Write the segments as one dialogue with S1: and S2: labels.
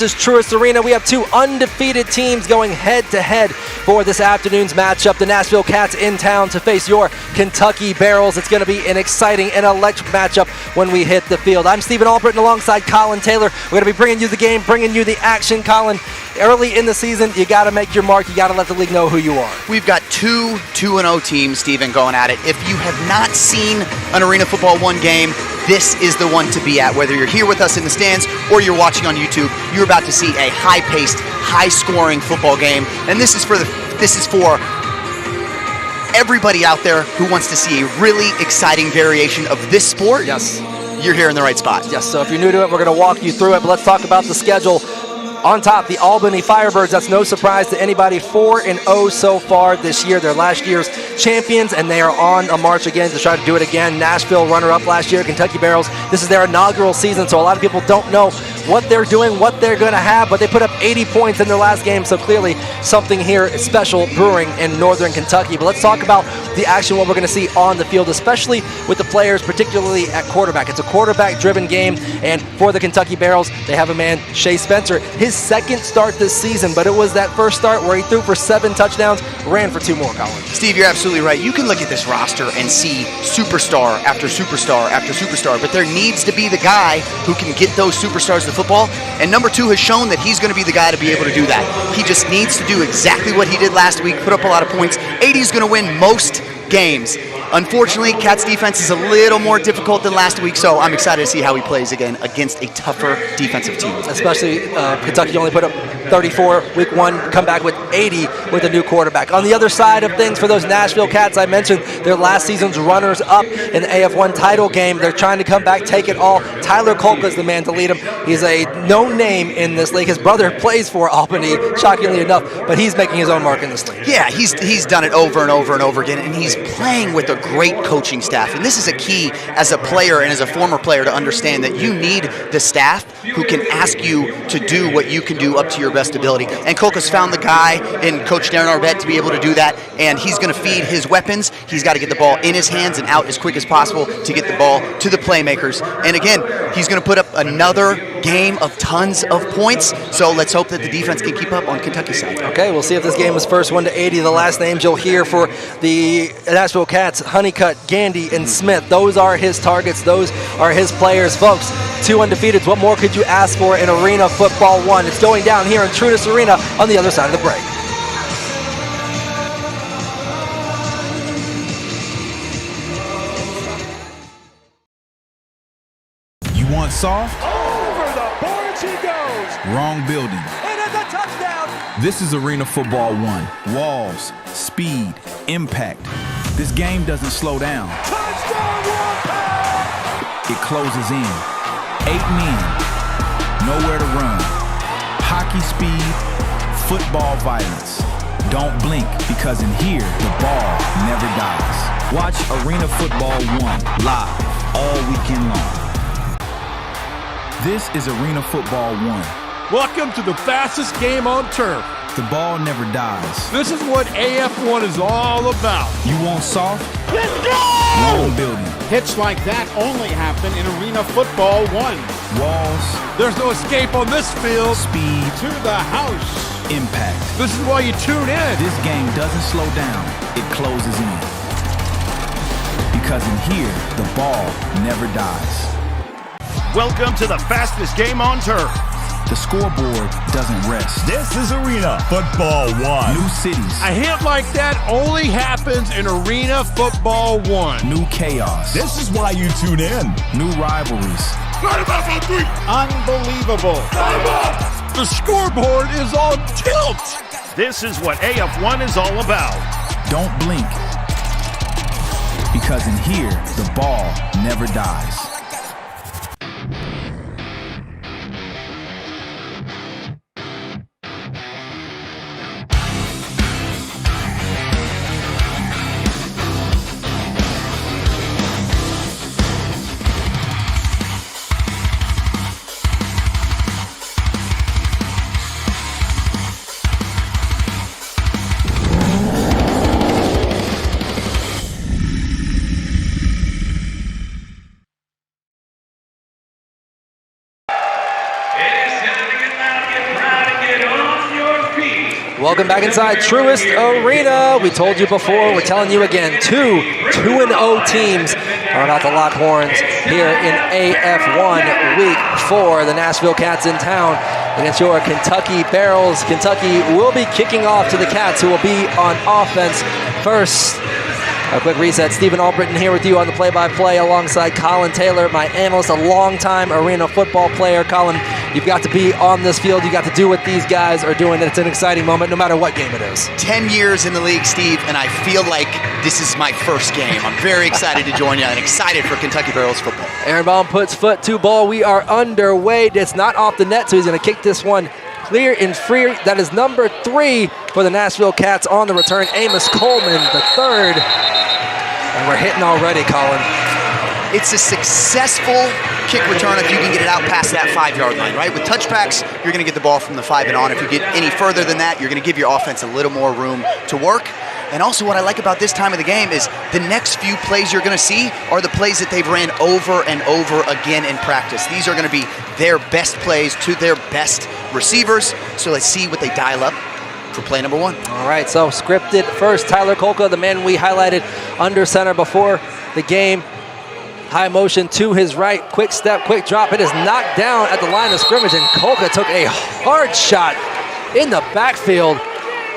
S1: This is Truist Arena. We have two undefeated teams going head-to-head for this afternoon's matchup. The Nashville Cats in town to face your Kentucky Barrels. It's going to be an exciting and electric matchup when we hit the field. I'm Stephen Albritton alongside Colin Taylor. We're going to be bringing you the game, bringing you the action. Colin, early in the season, you got to make your mark. You got to let the league know who you are.
S2: We've got two 2-0 teams, Stephen, going at it. If you have not seen an Arena Football 1 game, this is the one to be at. Whether you're here with us in the stands or you're watching on YouTube, you're about to see a high-paced, high-scoring football game. And this is for everybody out there who wants to see a really exciting variation of this sport.
S1: Yes.
S2: You're here in the right spot.
S1: Yes, so if you're new to it, we're going to walk you through it, but let's talk about the schedule. On top, the Albany Firebirds. That's no surprise to anybody. 4-0 so far this year. They're last year's champions, and they are on a march again to try to do it again. Nashville runner-up last year. Kentucky Barrels. This is their inaugural season, so a lot of people don't know what they're doing, what they're going to have, but they put up 80 points in their last game, so clearly something here special brewing in northern Kentucky. But let's talk about the action, what we're going to see on the field, especially with the players, particularly at quarterback. It's a quarterback-driven game, and for the Kentucky Barrels, they have a man, Shea Spencer. His second start this season, but it was that first start where he threw for 7 touchdowns, ran for 2 more, Colin.
S2: Steve, you're absolutely right. You can look at this roster and see superstar after superstar after superstar, but there needs to be the guy who can get those superstars to football, and number 2 has shown that he's going to be the guy to be able to do that. He just needs to do exactly what he did last week, put up a lot of points. 80 is going to win most games. Unfortunately, Cats defense is a little more difficult than last week, so I'm excited to see how he plays again against a tougher defensive team.
S1: Especially Kentucky only put up 34 week 1, come back with 80 with a new quarterback. On the other side of things, for those Nashville Cats, I mentioned their last season's runners up in the AF1 title game. They're trying to come back, take it all. Tyler Kolka is the man to lead him. He's a known name in this league. His brother plays for Albany, shockingly enough, but he's making his own mark in this league.
S2: Yeah, he's done it over and over and over again, and he's playing with a great coaching staff. And this is a key as a player and as a former player to understand that you need the staff who can ask you to do what you can do up to your best ability. And Kolka's found the guy in Coach Darren Arbette to be able to do that, and he's going to feed his weapons. He's got to get the ball in his hands and out as quick as possible to get the ball to the playmakers. And again, he's going to put up another game of tons of points, so let's hope that the defense can keep up on Kentucky's side.
S1: Okay, we'll see if this game is first 1 to 80. The last names you'll hear for the Nashville Cats, Honeycutt, Gandy, and Smith. Those are his targets. Those are his players. Folks, 2 undefeateds. What more could you ask for in Arena Football 1? It's going down here in Truist Arena on the other side of the break.
S3: You want soft?
S4: Over the boards he goes.
S3: Wrong building.
S4: It is a touchdown.
S3: This is Arena Football 1. Walls, speed, impact. This game doesn't slow down.
S4: Touchdown, Wildcat.
S3: It closes in. 8 men. Nowhere to run. Hockey speed. Football violence. Don't blink, because in here, the ball never dies. Watch Arena Football 1 live all weekend long. This is Arena Football 1.
S4: Welcome to the fastest game on turf.
S3: The ball never dies.
S4: This is what AF1 is all about.
S3: You want soft?
S4: Let's go!
S3: Wrong building.
S5: Hits like that only happen in Arena Football 1.
S3: Walls,
S4: There's no escape on this field.
S3: speed,
S5: To the house.
S3: impact.
S4: This is why you tune in.
S3: This game doesn't slow down, it closes in. Because in here, the ball never dies.
S6: Welcome to the fastest game on turf.
S3: The scoreboard doesn't rest.
S6: This is Arena Football 1.
S3: New cities,
S4: A hit like that only happens in Arena Football 1.
S3: new chaos,
S6: This is why you tune in.
S3: new rivalries.
S5: Unbelievable.
S4: The scoreboard is on tilt.
S6: This is what AF1 is all about.
S3: Don't blink. Because in here, the ball never dies.
S1: Welcome back inside Truist Arena. We told you before, we're telling you again, 2-0 teams are about to lock horns here in AF1 Week 4. The Nashville Cats in town against your Kentucky Barrels. Kentucky will be kicking off to the Cats, who will be on offense first. A quick reset. Stephen Albritton here with you on the play-by-play alongside Colin Taylor, my analyst, a longtime arena football player. Colin, you've got to be on this field. You got to do what these guys are doing. It's an exciting moment no matter what game it is.
S2: 10 years in the league, Steve, and I feel like this is my first game. I'm very excited to join you and excited for Kentucky Barrels football.
S1: Aaron Baum puts foot to ball. We are underway. It's not off the net, so he's going to kick this one clear and free. That is number 3 for the Nashville Cats on the return. Amos Coleman, the third. And we're hitting already, Colin.
S2: It's a successful kick return if you can get it out past that 5-yard line, right? With touchbacks, you're going to get the ball from the 5 and on. If you get any further than that, you're going to give your offense a little more room to work. And also what I like about this time of the game is the next few plays you're going to see are the plays that they've ran over and over again in practice. These are going to be their best plays to their best receivers. So let's see what they dial up for play number 1.
S1: All right, so scripted first. Tyler Kolka, the man we highlighted under center before the game. High motion to his right, quick step, quick drop. It is knocked down at the line of scrimmage, and Kolka took a hard shot in the backfield.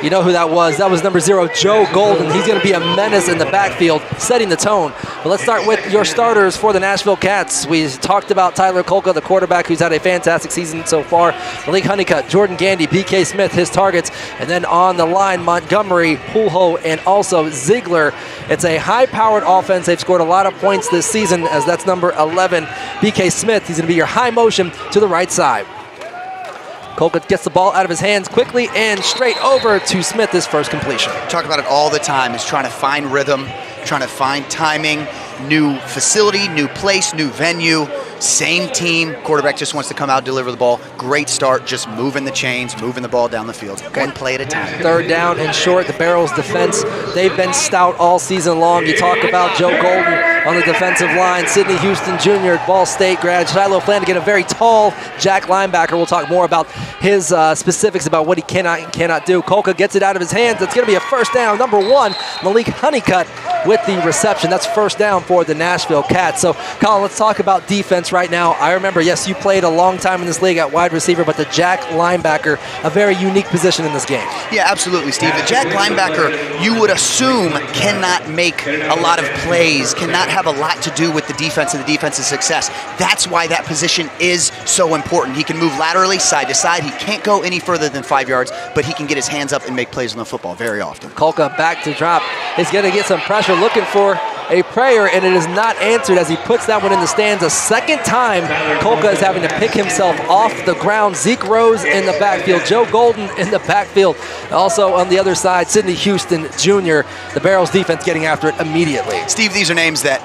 S1: You know who that was. That was number 0, Joe Golden. He's going to be a menace in the backfield, setting the tone. But let's start with your starters for the Nashville Cats. We talked about Tyler Kolka, the quarterback, who's had a fantastic season so far. Malik Honeycutt, Jordan Gandy, BK Smith, his targets. And then on the line, Montgomery, Pulho, and also Ziegler. It's a high-powered offense. They've scored a lot of points this season, as that's number 11, BK Smith. He's going to be your high motion to the right side. Kolka gets the ball out of his hands quickly and straight over to Smith, his first completion.
S2: Talk about it all the time, is trying to find rhythm, trying to find timing, new facility, new place, new venue, same team. Quarterback just wants to come out, deliver the ball. Great start, just moving the chains, moving the ball down the field. One play at a time.
S1: Third down and short. The Barrels defense, they've been stout all season long. You talk about Joe Golden on the defensive line, Sidney Houston Jr., Ball State grad, Shiloh Flanagan, a very tall Jack linebacker. We'll talk more about his specifics about what he cannot and cannot do. Kolka gets it out of his hands. It's going to be a first down. Number 1, Malik Honeycutt with the reception. That's first down for the Nashville Cats. So, Colin, let's talk about defense right now. I remember, yes, you played a long time in this league at wide receiver, but the Jack linebacker, a very unique position in this game.
S2: Yeah, absolutely, Steve. The Jack linebacker, you would assume, cannot make a lot of plays, cannot have a lot to do with the defense and the defense's success. That's why that position is so important. He can move laterally, side to side. He can't go any further than 5 yards, but he can get his hands up and make plays on the football very often.
S1: Kolka back to drop. He's going to get some pressure, looking for a prayer, and it is not answered as he puts that one in the stands. A second time, Kolka is having to pick himself off the ground. Zeke Rose in the backfield, Joe Golden in the backfield. Also on the other side, Sidney Houston Jr., the Barrels defense getting after it immediately.
S2: Steve, these are names that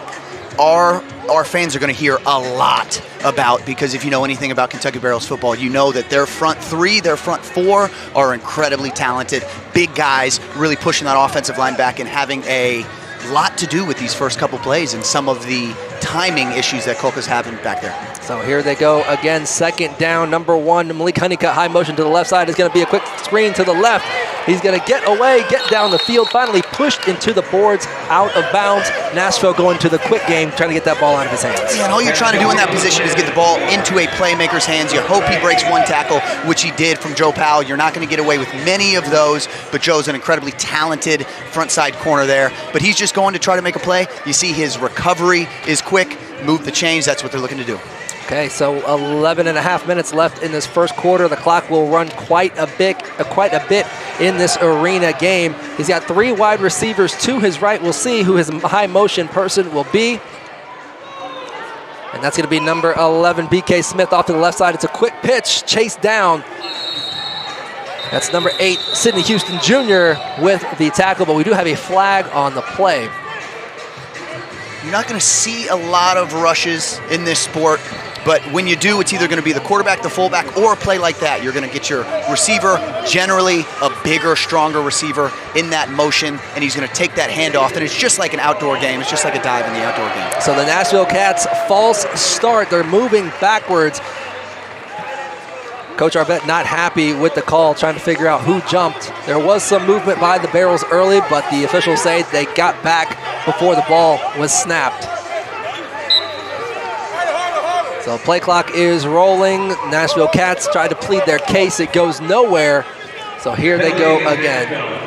S2: our fans are going to hear a lot about, because if you know anything about Kentucky Barrels football, you know that their front 3, their front 4 are incredibly talented. Big guys really pushing that offensive line back and having a lot to do with these first couple plays and some of the timing issues that Kolka's having back there.
S1: So here they go again, second down, number 1, Malik Honeycutt, high motion to the left side. Is going to be a quick screen to the left. He's going to get away, get down the field, finally pushed into the boards, out of bounds. Nashville going to the quick game, trying to get that ball out of his hands.
S2: Yeah, and all you're trying to do in that position is get the ball into a playmaker's hands. You hope he breaks one tackle, which he did from Joe Powell. You're not going to get away with many of those, but Joe's an incredibly talented front side corner there. But he's just going to try to make a play. You see his recovery is quick, move the chains. That's what they're looking to do.
S1: Okay, so 11 and a half minutes left in this first quarter. The clock will run quite a bit in this arena game. He's got 3 wide receivers to his right. We'll see who his high motion person will be. And that's going to be number 11, BK Smith, off to the left side. It's a quick pitch, chased down. That's number 8, Sidney Houston Jr. with the tackle, but we do have a flag on the play.
S2: You're not going to see a lot of rushes in this sport, but when you do, it's either going to be the quarterback, the fullback, or a play like that. You're going to get your receiver, generally a bigger, stronger receiver, in that motion, and he's going to take that handoff, and it's just like an outdoor game. It's just like a dive in the outdoor game.
S1: So the Nashville Cats, false start. They're moving backwards. Coach Arbette not happy with the call, trying to figure out who jumped. There was some movement by the Barrels early, but the officials say they got back before the ball was snapped. So play clock is rolling. Nashville Cats try to plead their case. It goes nowhere. So here they go again.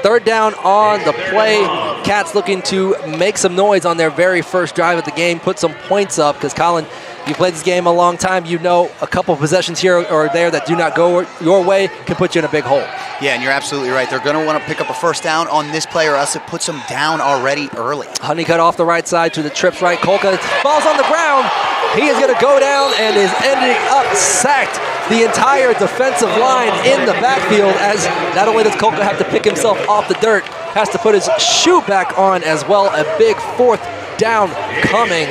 S1: Third down on the play. Cats looking to make some noise on their very first drive of the game, put some points up, because Colin, you played this game a long time. You know a couple of possessions here or there that do not go your way can put you in a big hole.
S2: Yeah, and you're absolutely right. They're going to want to pick up a first down on this play, or else it puts them down already early.
S1: Honeycutt off the right side to the trips right. Kolka falls on the ground. He is going to go down and is ending up sacked. The entire defensive line in the backfield, as not only does Kolka have to pick himself off the dirt, has to put his shoe back on as well. A big fourth down coming.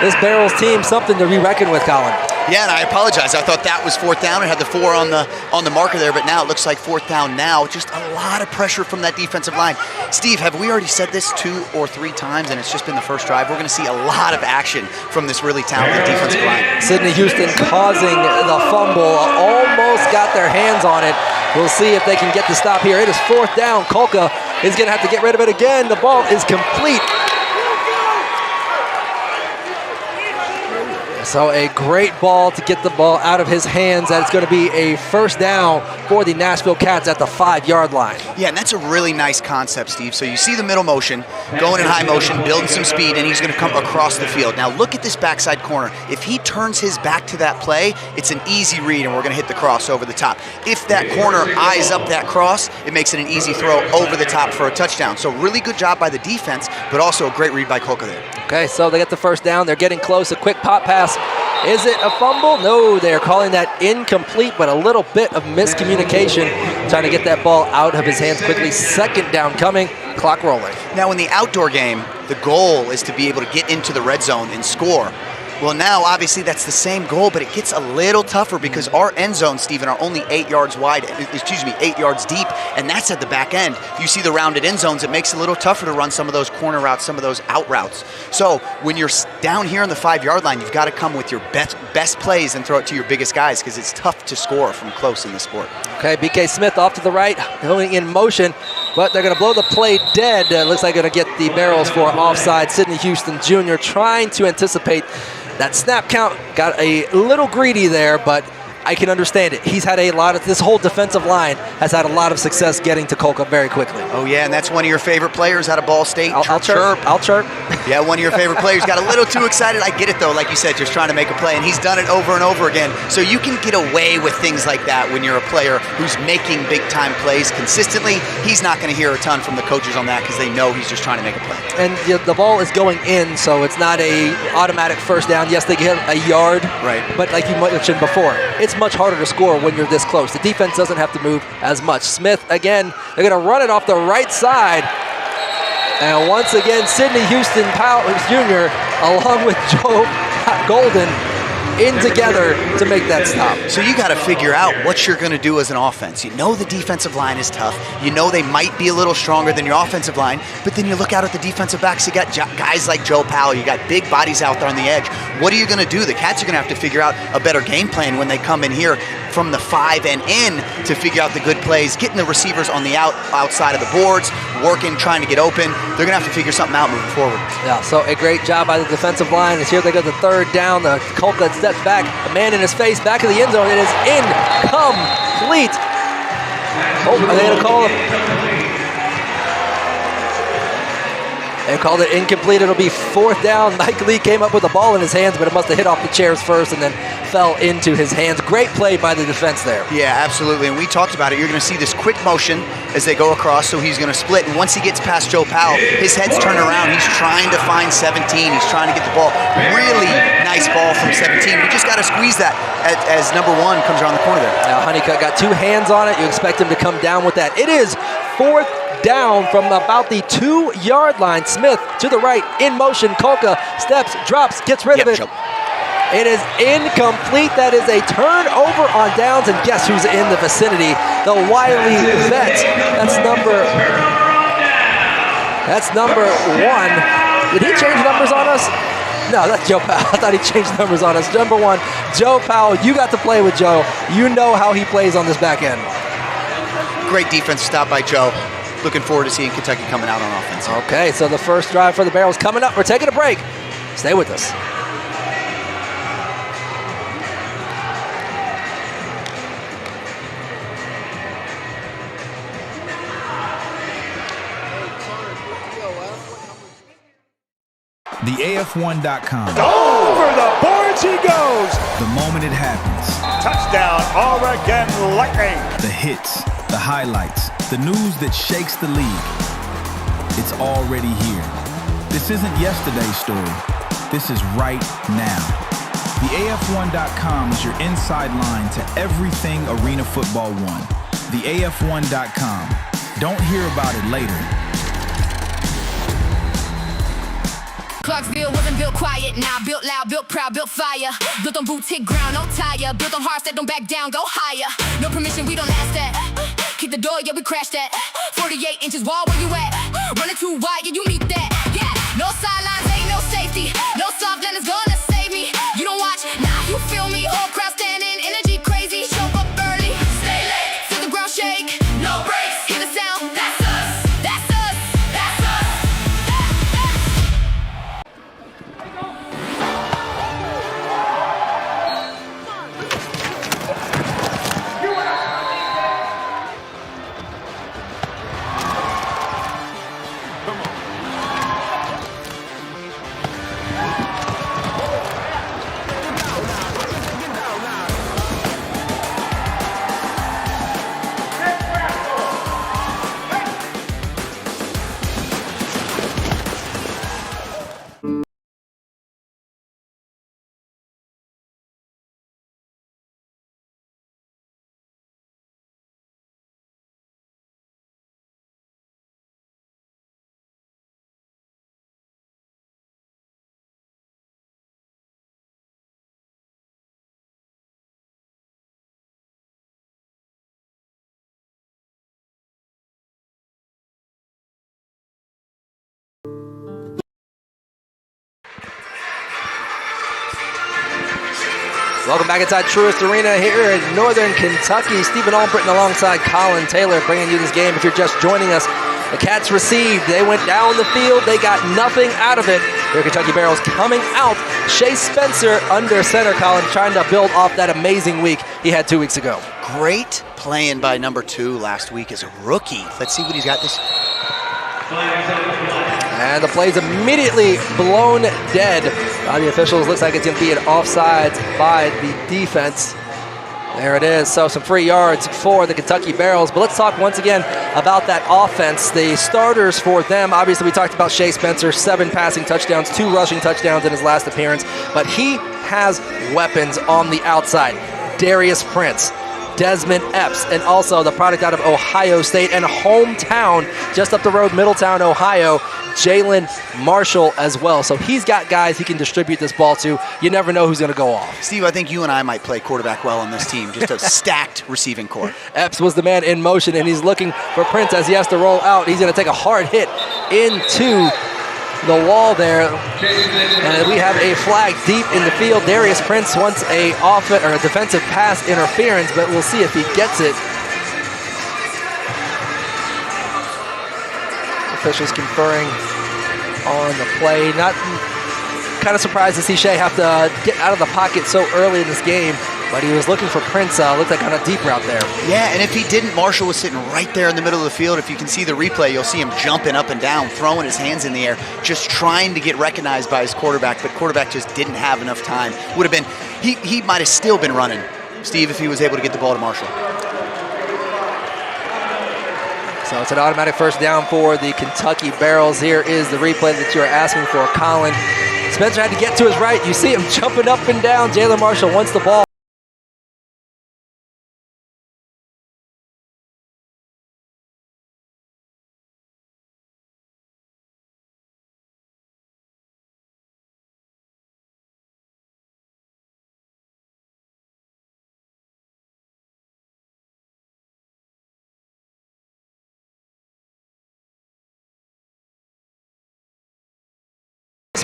S1: This Barrels team, something to be reckoned with, Colin.
S2: Yeah, and I apologize. I thought that was fourth down. It had the 4 on the marker there, but now it looks like fourth down now. Just a lot of pressure from that defensive line. Steve, have we already said this 2 or 3 times, and it's just been the first drive? We're going to see a lot of action from this really talented defensive line.
S1: Sidney Houston causing the fumble. Almost got their hands on it. We'll see if they can get the stop here. It is fourth down. Kolka is going to have to get rid of it again. The ball is complete. So a great ball to get the ball out of his hands. That it's going to be a first down for the Nashville Cats at the 5-yard line.
S2: Yeah, and that's a really nice concept, Steve. So you see the middle motion, going in high motion, building some speed, and he's going to come across the field. Now look at this backside corner. If he turns his back to that play, it's an easy read, and we're going to hit the cross over the top. If that corner eyes up that cross, it makes it an easy throw over the top for a touchdown. So really good job by the defense, but also a great read by Kolka there.
S1: Okay, so they get the first down. They're getting close. A quick pop pass. Is it a fumble? No, they're calling that incomplete, but a little bit of miscommunication, trying to get that ball out of his hands quickly. Second down coming, clock rolling.
S2: Now in the outdoor game, the goal is to be able to get into the red zone and score. Well, now obviously that's the same goal, but it gets a little tougher because our end zones, Stephen, are only 8 yards wide, 8 yards deep, and that's at the back end. You see the rounded end zones, it makes it a little tougher to run some of those corner routes, some of those out routes. So when you're down here on the 5-yard line, you've got to come with your best plays and throw it to your biggest guys, because it's tough to score from close in this sport.
S1: Okay, BK Smith off to the right, going in motion, but they're going to blow the play dead. Looks like they're going to get the Barrels for offside. Sidney Houston Jr. trying to anticipate that snap count. Got a little greedy there, but I can understand it. He's had a lot of, this whole defensive line has had a lot of success getting to Kolka very quickly.
S2: Oh yeah, and that's one of your favorite players out of Ball State.
S1: I'll chirp.
S2: Yeah, one of your favorite players. Got a little too excited. I get it though, like you said, just trying to make a play, and he's done it over and over again. So you can get away with things like that when you're a player who's making big time plays consistently. He's not going to hear a ton from the coaches on that, because they know he's just trying to make a play.
S1: And the ball is going in, so it's not a automatic first down. Yes, they get a yard,
S2: right?
S1: But like you mentioned before, it's much harder to score when you're this close. The defense doesn't have to move as much. Smith, again, they're going to run it off the right side. And once again, Sidney Houston Powell Jr. along with Joe Golden in together to make that stop.
S2: So you got to figure out what you're going to do as an offense. You know the defensive line is tough. You know they might be a little stronger than your offensive line, but then you look out at the defensive backs. You got guys like Joe Powell. You got big bodies out there on the edge. What are you going to do? The Cats are going to have to figure out a better game plan when they come in here from the 5 and in to figure out the good plays, getting the receivers on the outside of the boards, working, trying to get open. They're going to have to figure something out moving forward.
S1: Yeah, so a great job by the defensive line. As here they go the third down. The Kolka steps back, a man in his face, back of the end zone. It is incomplete. Oh, are they going to call him? They called it incomplete. It'll be fourth down. Mike Lee came up with the ball in his hands, but it must have hit off the chairs first and then fell into his hands. Great play by the defense there.
S2: Yeah, absolutely. And we talked about it. You're going to see this quick motion as they go across, so he's going to split. And once he gets past Joe Powell, his head's turned around. He's trying to find 17. He's trying to get the ball. Really nice ball from 17. We just got to squeeze that as number 1 comes around the corner there.
S1: Now Honeycutt got 2 hands on it. You expect him to come down with that. It is fourth down from about the 2-yard line. Smith to the right, in motion. Kolka steps, drops, gets rid of it. It is incomplete. That is a turnover on downs, and guess who's in the vicinity? The wily vet. That's number 1. Did he change numbers on us? No, that's Joe Powell. I thought he changed numbers on us. Number 1, Joe Powell. You got to play with Joe. You know how he plays on this back end.
S2: Great defense stop by Joe. Looking forward to seeing Kentucky coming out on offense.
S1: Okay, so the first drive for the Barrels coming up. We're taking a break. Stay with us.
S3: The AF1.com.
S6: Over the boards he goes.
S3: The moment it happens.
S6: Touchdown, Oregon Lightning.
S3: The hits, the highlights, the news that shakes the league. It's already here. This isn't yesterday's story. This is right now. The AF1.com is your inside line to everything Arena Football 1. The AF1.com. Don't hear about it later.
S7: Clarksville wasn't built quiet, now built loud, built proud, built fire. Built on boots, hit ground, no tire. Built on hearts that don't back down, go higher. No permission, we don't ask that. Kick the door, yeah, we crashed that. 48 inches wall, where you at? Running too wide, yeah, you need that. Yeah, no sidelines, ain't no safety. No soft land is gonna save me. You don't watch, nah, you feel me. Whole crowd standing, energy crazy. Show up early, stay late, feel the ground shake. No breaks, hear the sound, that's us. That's us, that's us.
S1: Welcome back inside Truist Arena here in Northern Kentucky. Stephen Albritton alongside Colin Taylor bringing you this game. If you're just joining us, the Cats received. They went down the field. They got nothing out of it. Your Kentucky Barrels coming out. Shea Spencer under center, Colin, trying to build off that amazing week he had 2 weeks ago.
S2: Great playing by number 2 last week as a rookie. Let's see what he's got this.
S1: And the play's immediately blown dead by the officials. Looks like it's going to be an offsides by the defense. There it is. So some free yards for the Kentucky Barrels. But let's talk once again about that offense. The starters for them, obviously we talked about Shea Spencer, 7 passing touchdowns, 2 rushing touchdowns in his last appearance. But he has weapons on the outside. Darius Prince, Desmond Epps, and also the product out of Ohio State and hometown, just up the road, Middletown, Ohio, Jalen Marshall as well. So he's got guys he can distribute this ball to. You never know who's going to go off.
S2: Steve, I think you and I might play quarterback well on this team. Just a stacked receiving core.
S1: Epps was the man in motion, and he's looking for Prince as he has to roll out. He's going to take a hard hit into the wall there, and we have a flag deep in the field. Darius Prince wants a defensive pass interference, but we'll see if he gets it. Officials conferring on the play. Not kind of surprised to see Shea have to get out of the pocket so early in this game, but he was looking for Prince. Looked like on a deep route there.
S2: Yeah, and if he didn't, Marshall was sitting right there in the middle of the field. If you can see the replay, you'll see him jumping up and down, throwing his hands in the air, just trying to get recognized by his quarterback, but quarterback just didn't have enough time. Would have been, he might have still been running, Steve, if he was able to get the ball to Marshall.
S1: So it's an automatic first down for the Kentucky Barrels. Here is the replay that you're asking for, Colin. Spencer had to get to his right. You see him jumping up and down. Jalen Marshall wants the ball.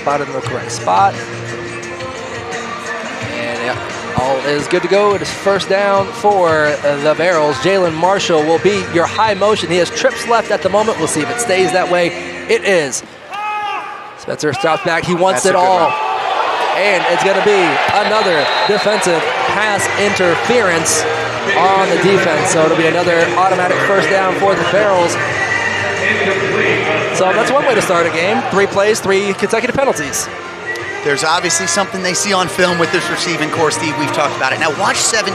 S1: spotted in the correct spot. And yeah, all is good to go. It is first down for the Barrels. Jalen Marshall will be your high motion. He has trips left at the moment. We'll see if it stays that way. It is. Spencer drops back. He wants it all. And it's going to be another defensive pass interference on the defense. So it'll be another automatic first down for the Barrels. So that's one way to start a game. 3 plays, 3 consecutive penalties.
S2: There's obviously something they see on film with this receiving core, Steve. We've talked about it. Now watch 17.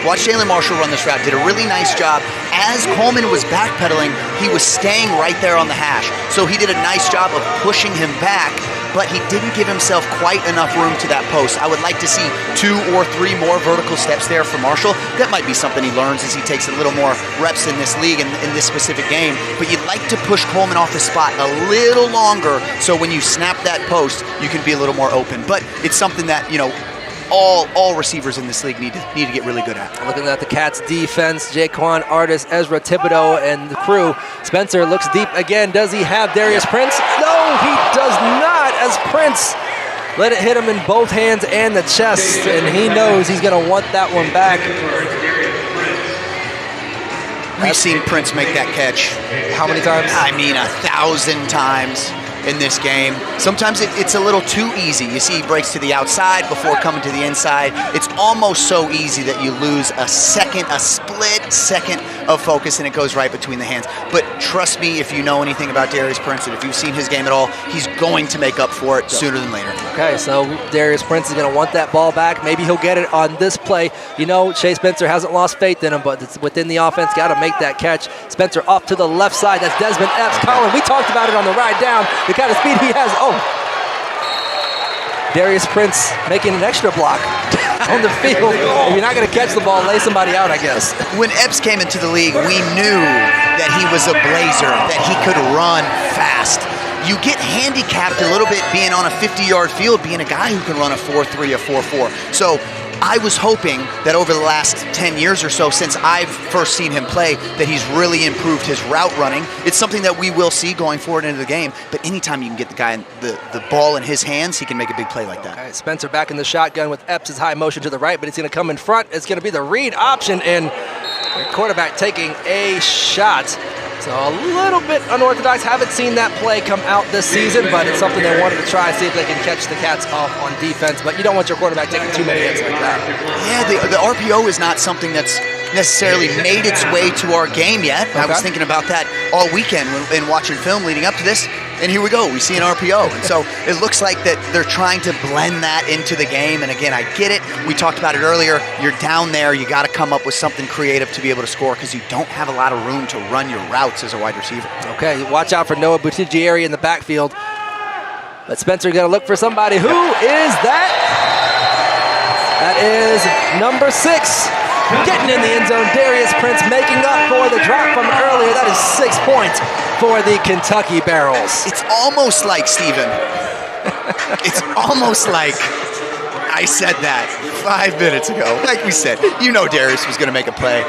S2: Watch Jalen Marshall run this route. Did a really nice job. As Coleman was backpedaling, he was staying right there on the hash. So he did a nice job of pushing him back, but he didn't give himself quite enough room to that post. I would like to see 2 or 3 more vertical steps there for Marshall. That might be something he learns as he takes a little more reps in this league and in this specific game. But you'd like to push Coleman off the spot a little longer so when you snap that post, you can be a little more open. But it's something that, you know, all receivers in this league need to get really good at.
S1: Looking at the Cats defense, Jaquan Artis, Ezra Thibodeau, and the crew. Spencer looks deep again. Does he have Darius Prince? No, he does not, as Prince let it hit him in both hands and the chest, and he knows he's going to want that one back.
S2: We've seen Prince make that catch.
S1: How many times?
S2: I mean, 1,000 times in this game. Sometimes it's a little too easy. You see he breaks to the outside before coming to the inside. It's almost so easy that you lose a split second of focus, and it goes right between the hands. But trust me, if you know anything about Darius Prince, and if you've seen his game at all, he's going to make up for it sooner than later.
S1: Okay, so Darius Prince is going to want that ball back. Maybe he'll get it on this play. You know, Shea Spencer hasn't lost faith in him, but it's within the offense. Got to make that catch. Spencer off to the left side. That's Desmond Epps. Colin, we talked about it on the ride down. The kind of speed he has. Oh, Darius Prince making an extra block on the field. If you're not going to catch the ball, lay somebody out, I guess.
S2: When Epps came into the league, we knew that he was a blazer, that he could run fast. You get handicapped a little bit being on a 50-yard field, being a guy who can run a 4.3, a 4.4. So I was hoping that over the last 10 years or so, since I've first seen him play, that he's really improved his route running. It's something that we will see going forward into the game, but anytime you can get the guy the ball in his hands, he can make a big play like that.
S1: Okay, Spencer back in the shotgun with Epps' high motion to the right, but he's going to come in front. It's going to be the read option, and the quarterback taking a shot. So a little bit unorthodox. Haven't seen that play come out this season, but it's something they wanted to try, see if they can catch the Cats off on defense. But you don't want your quarterback taking too many hits like that.
S2: Yeah, the RPO is not something that's necessarily made its way to our game yet. Okay. I was thinking about that all weekend when watching film leading up to this. And here we go, we see an RPO. And so it looks like that they're trying to blend that into the game. And again, I get it. We talked about it earlier. You're down there. You got to come up with something creative to be able to score because you don't have a lot of room to run your routes as a wide receiver.
S1: Okay, watch out for Noah Butigieri in the backfield. But Spencer got to look for somebody. Who is that? That is number 6. Getting in the end zone, Darius Prince making up for the drop from earlier. That is 6 points for the Kentucky Barrels.
S2: It's almost like, Steven, it's almost like I said that 5 minutes ago. Like we said, you know Darius was going to make a play.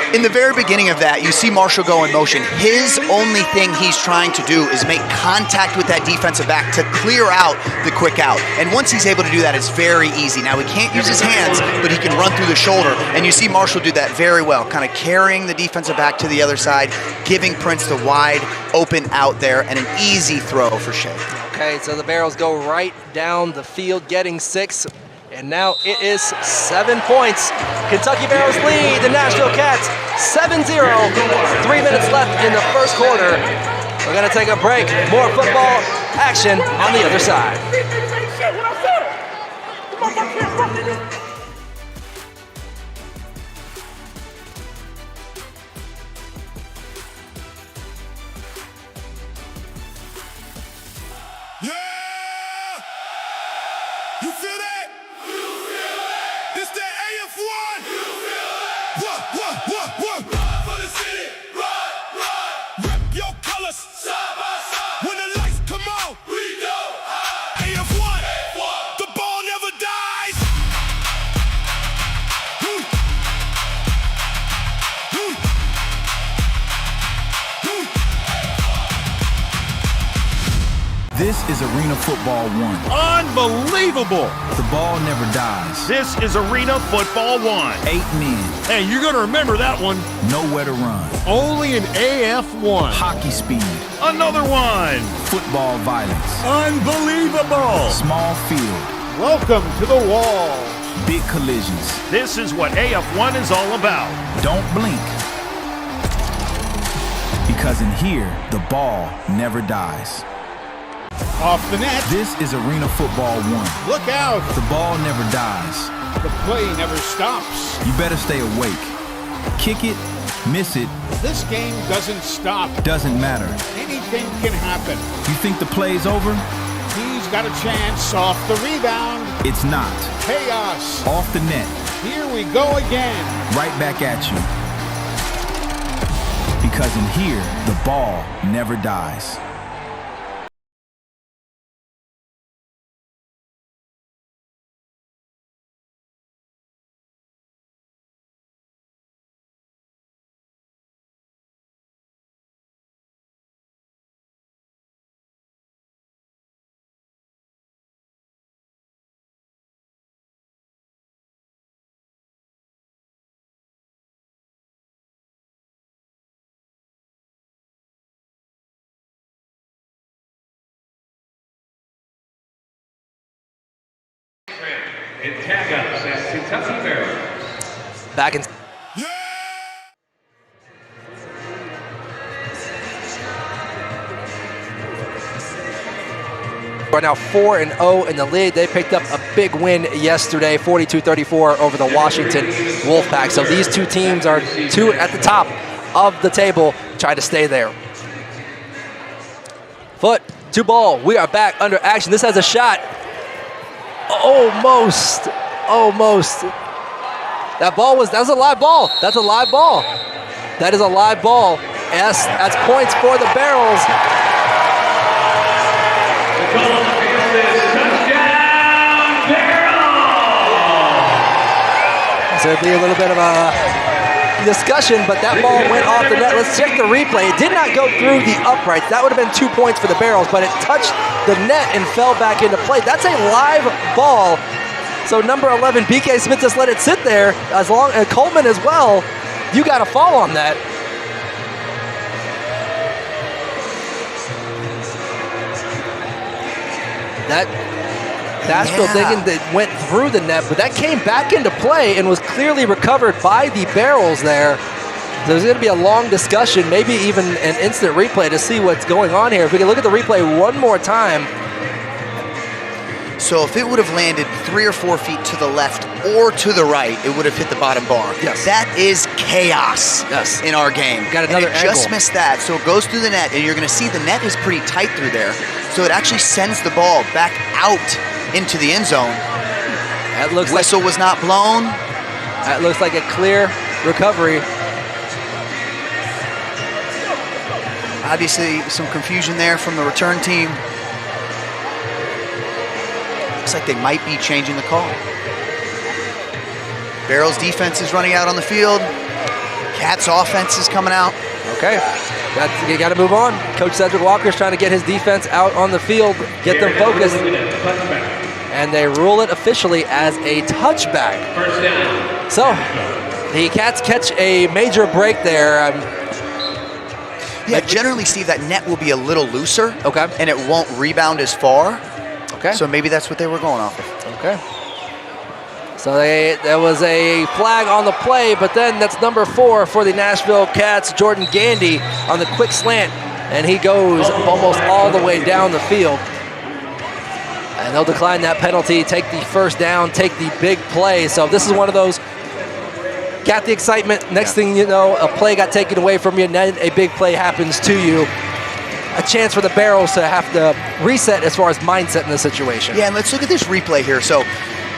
S2: In the very beginning of that, you see Marshall go in motion. His only thing he's trying to do is make contact with that defensive back to clear out the quick out. And once he's able to do that, it's very easy. Now, he can't use his hands, but he can run through the shoulder. And you see Marshall do that very well, kind of carrying the defensive back to the other side, giving Prince the wide open out there, and an easy throw for Shea.
S1: Okay, so the Barrels go right down the field, getting 6. And now it is 7 points. Kentucky Barrels lead the Nashville Cats 7-0. 3 minutes left in the first quarter. We're going to take a break. More football action on the other side.
S8: Yeah! You feel that? This that AF1. You feel that? What? Run for the city. Run. Rep your colors. Side by side. When the lights come on, we go high. AF1. The ball never dies. Woo.
S3: This is Arena Football 1.
S4: Unbelievable.
S3: The ball never dies.
S6: This is Arena Football 1.
S3: 8 men,
S4: Hey, you're going to remember that one.
S3: nowhere to run.
S4: Only an AF1.
S3: Hockey speed,
S6: Another one.
S3: football violence,
S6: Unbelievable.
S3: small field,
S5: Welcome to the wall.
S3: big collisions.
S6: This is what AF1 is all about.
S3: Don't blink. Because in here, the ball never dies.
S5: Off the net.
S3: This is Arena Football 1.
S5: Look out.
S3: The ball never dies.
S5: The play never stops.
S3: You better stay awake. Kick it, miss it,
S5: This game doesn't stop.
S3: doesn't matter.
S5: Anything can happen.
S3: You think the play's over?
S5: He's got a chance off the rebound.
S3: It's not.
S5: Chaos.
S3: Off the net,
S5: Here we go again.
S3: right back at you. Because in here, the ball never dies.
S9: And tag ups at Kentucky Barrels.
S1: Back in. Right now 4-0 in the league. They picked up a big win yesterday, 42-34 over the Washington Wolfpack. So these two teams are two at the top of the table, try to stay there. Foot to ball. We are back under action. This has a shot. Almost. That was a live ball. That's a live ball. That is a live ball. Yes, that's points for the Barrels.
S9: Touchdown, Barrels!
S1: So it'd be a little bit of a discussion, but that ball went off the net. Let's check the replay. It did not go through the uprights. That would have been 2 points for the Barrels, but it touched the net and fell back into play. That's a live ball. So number 11, BK Smith just let it sit there, as long as Coleman as well. You got to fall on that. That Nashville thinking that went through the net, but that came back into play and was clearly recovered by the Barrels there. There's going to be a long discussion, maybe even an instant replay to see what's going on here. If we can look at the replay one more time.
S2: So if it would have landed 3 or 4 feet to the left or to the right, it would have hit the bottom bar.
S1: Yes.
S2: That is chaos
S1: Yes.
S2: in our game.
S1: Got another
S2: and it just
S1: angle.
S2: missed that. So it goes through the net, and you're going to see the net is pretty tight through there. So it actually sends the ball back out into the end zone.
S1: That looks
S2: Whistle was not blown.
S1: That looks like a clear recovery.
S2: Obviously, some confusion there from the return team. Looks like they might be changing the call. Barrels defense is running out on the field. Cats offense is coming out.
S1: Okay, you got to move on. Coach Cedric Walker's trying to get his defense out on the field, get them focused. And they rule it officially as a touchback.
S9: First down.
S1: So, the Cats catch a major break there.
S2: Yeah, generally, Steve, that net will be a little looser.
S1: Okay.
S2: And it won't rebound as far.
S1: Okay.
S2: So maybe that's what they were going off of.
S1: Okay. So there was a flag on the play, but then that's number 4 for the Nashville Cats, Jordan Gandy, on the quick slant, and he goes almost all the way down the field. And they'll decline that penalty, take the first down, take the big play. So this is one of those, got the excitement, next thing you know, a play got taken away from you, and then a big play happens to you. A chance for the Barrels to have to reset as far as mindset in the situation.
S2: Yeah, and let's look at this replay here. So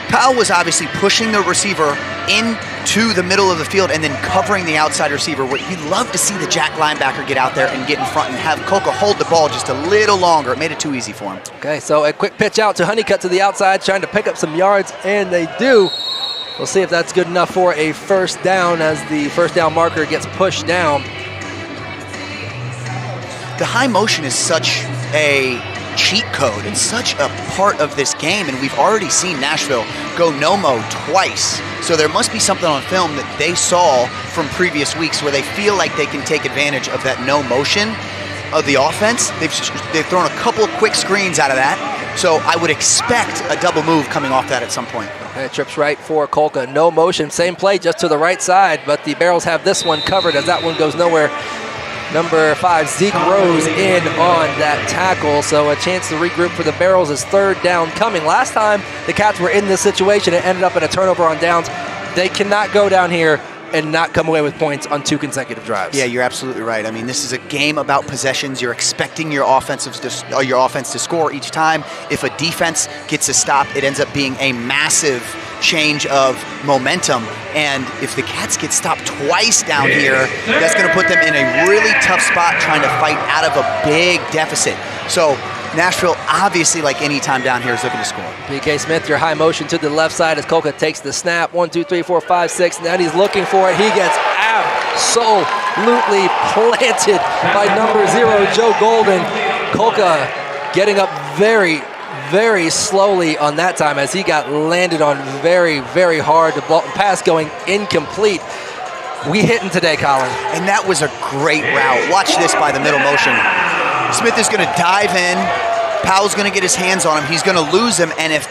S2: Powell was obviously pushing the receiver into the middle of the field and then covering the outside receiver. You'd love to see the jack linebacker get out there and get in front and have Coca hold the ball just a little longer. It made it too easy for him.
S1: Okay, so a quick pitch out to Honeycutt to the outside, trying to pick up some yards, and they do. We'll see if that's good enough for a first down as the first down marker gets pushed down.
S2: The high motion is such a cheat code. It's such a part of this game, and we've already seen Nashville go no-mo twice. So there must be something on film that they saw from previous weeks where they feel like they can take advantage of that no motion of the offense. They've thrown a couple of quick screens out of that. So I would expect a double move coming off that at some point.
S1: Okay, trips right for Kolka. No motion, same play, just to the right side, but the Barrels have this one covered as that one goes nowhere. Number 5, Zeke Rose in on that tackle, so a chance to regroup for the Barrels as third down coming. Last time the Cats were in this situation, it ended up in a turnover on downs. They cannot go down here and not come away with points on 2 consecutive drives.
S2: Yeah, you're absolutely right. I mean, this is a game about possessions. You're expecting your offense to score each time. If a defense gets a stop, it ends up being a massive change of momentum. And if the Cats get stopped twice down here, that's going to put them in a really tough spot trying to fight out of a big deficit. So Nashville, obviously, like any time down here, is looking to score.
S1: BK Smith, your high motion to the left side as Kolka takes the snap. 1, 2, 3, 4, 5, 6. Now he's looking for it. He gets absolutely planted by number 0, Joe Golden. Kolka getting up very, very slowly on that time as he got landed on very, very hard. The pass going incomplete. We hitting today, Colin.
S2: And that was a great route. Watch this by the middle motion. Smith is going to dive in. Powell's going to get his hands on him. He's going to lose him. And if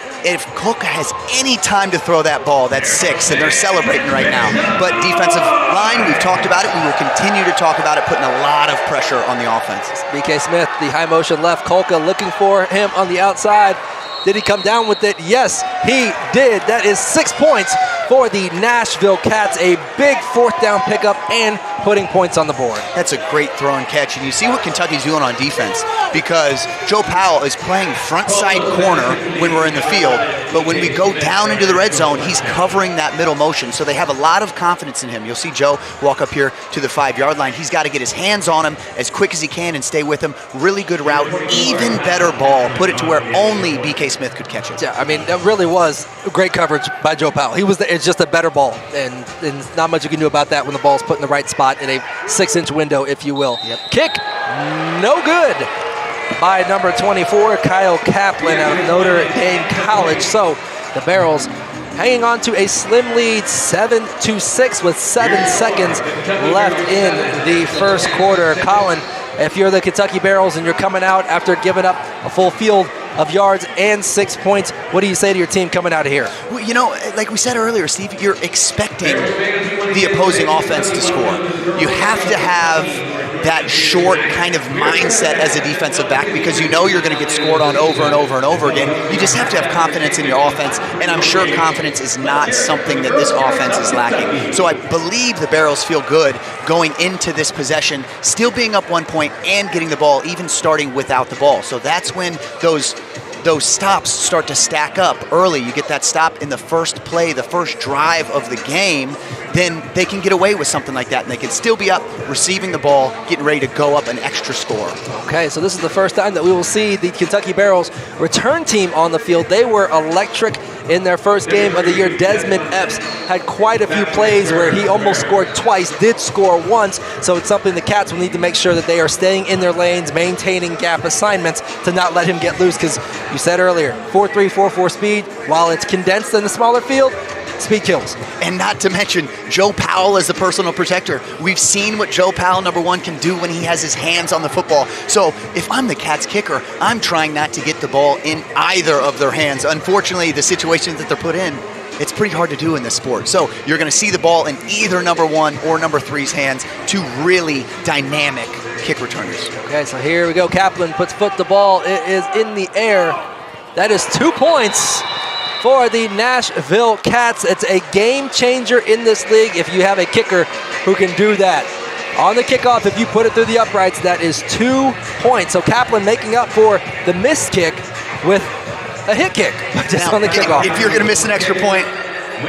S2: Kolka has any time to throw that ball, that's 6, and they're celebrating right now. But defensive line, we've talked about it. We will continue to talk about it, putting a lot of pressure on the offense.
S1: BK Smith, the high motion left. Kolka looking for him on the outside. Did he come down with it? Yes, he did. That is 6 points for the Nashville Cats. A big 4th down pickup and putting points on the board.
S2: That's a great throw and catch. And you see what Kentucky's doing on defense, because Joe Powell is playing front side corner when we're in the field. But when we go down into the red zone, he's covering that middle motion. So they have a lot of confidence in him. You'll see Joe walk up here to the 5-yard line. He's got to get his hands on him as quick as he can and stay with him. Really good route, even better ball. Put it to where only BK Smith could catch it.
S1: Yeah, I mean, that really was great coverage by Joe Powell. It's just a better ball, and not much you can do about that when the ball's put in the right spot in a 6-inch window, if you will.
S2: Yep.
S1: Kick, no good by number 24, Kyle Kaplan out of Notre Dame College. So the Barrels hanging on to a slim lead, 7-6 with 7 seconds left in the first quarter. Colin, if you're the Kentucky Barrels and you're coming out after giving up a full field of yards and 6 points, what do you say to your team coming out of here?
S2: Well, you know, like we said earlier, Steve, you're expecting the opposing offense to score. You have to have that short kind of mindset as a defensive back, because you know you're going to get scored on over and over and over again. You just have to have confidence in your offense, and I'm sure confidence is not something that this offense is lacking. So I believe the Barrels feel good going into this possession, still being up 1 point and getting the ball, even starting without the ball. So that's when those stops start to stack up early. You get that stop in the first play, the first drive of the game, then they can get away with something like that, and they can still be up, receiving the ball, getting ready to go up an extra score.
S1: Okay, so this is the first time that we will see the Kentucky Barrels return team on the field. They were electric in their first game of the year. Desmond Epps had quite a few plays where he almost scored twice, did score once, so it's something the Cats will need to make sure that they are staying in their lanes, maintaining gap assignments to not let him get loose, because you said earlier, 4.3, 4.4 speed, while it's condensed in the smaller field, speed kills.
S2: And not to mention Joe Powell as the personal protector. We've seen what Joe Powell, number 1, can do when he has his hands on the football. So if I'm the Cats kicker, I'm trying not to get the ball in either of their hands. Unfortunately, the situations that they're put in, it's pretty hard to do in this sport. So you're going to see the ball in either number 1 or number 3's hands, 2 really dynamic kick returners.
S1: Okay, so here we go. Kaplan puts foot to ball. It is in the air. That is 2 points for the Nashville Cats. It's a game changer in this league if you have a kicker who can do that. On the kickoff, if you put it through the uprights, that is 2 points. So Kaplan making up for the missed kick with a hit kick just
S2: now,
S1: on the kickoff.
S2: If you're going to miss an extra point,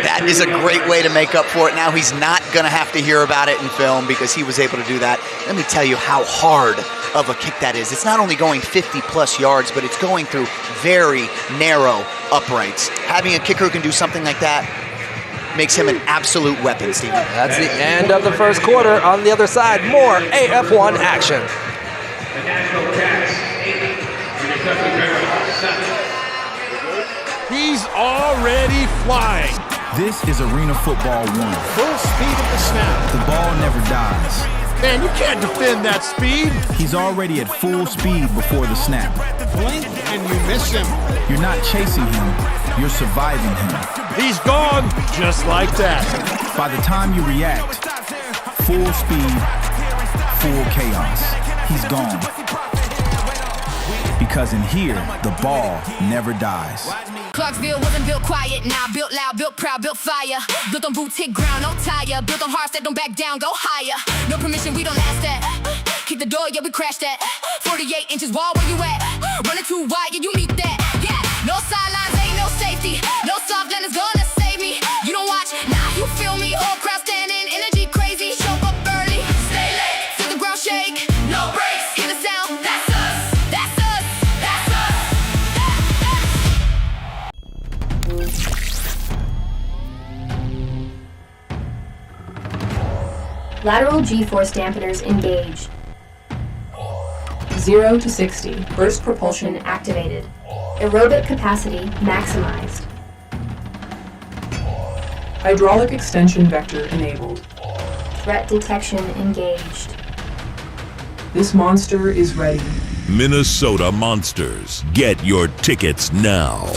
S2: that is a great way to make up for it. Now he's not going to have to hear about it in film because he was able to do that. Let me tell you how hard of a kick that is. It's not only going 50-plus yards, but it's going through very narrow uprights. Having a kicker who can do something like that makes him an absolute weapon, Stephen.
S1: That's the end of the first quarter. On the other side, more AF1 action.
S9: The Nashville Cats, 8. Kentucky Barrels, 7.
S4: He's already flying.
S3: This is Arena Football 1.
S4: Full speed at the snap.
S3: The ball never dies.
S4: Man, you can't defend that speed.
S3: He's already at full speed before the snap.
S5: Blink and you miss him.
S3: You're not chasing him, you're surviving him.
S4: He's gone just like that.
S3: By the time you react, full speed, full chaos. He's gone. Because in here, the ball never dies.
S7: Clarksville wasn't built quiet, now built loud, built proud, built fire. Built on boots, hit ground, no tire. Built on hearts that don't back down, go higher. No permission, we don't ask that. Kick the door, yeah, we crash that. 48 inches wall, where you at? Running too wide, yeah, you meet that. Yeah, no sidelines, ain't no safety. No soft land is gonna save me. You don't watch, nah, you feel me. All crowd standing, energy crazy. Show up early, stay late, feel the ground shake. No breaks, hear the sound, that's us. That's us, that's us.
S10: Lateral G-force dampeners engaged.
S11: 0 to 60.
S10: Burst propulsion activated. Aerobic capacity maximized.
S11: Hydraulic extension vector enabled.
S10: Threat detection engaged.
S11: This monster is ready.
S8: Minnesota Monsters. Get your tickets now.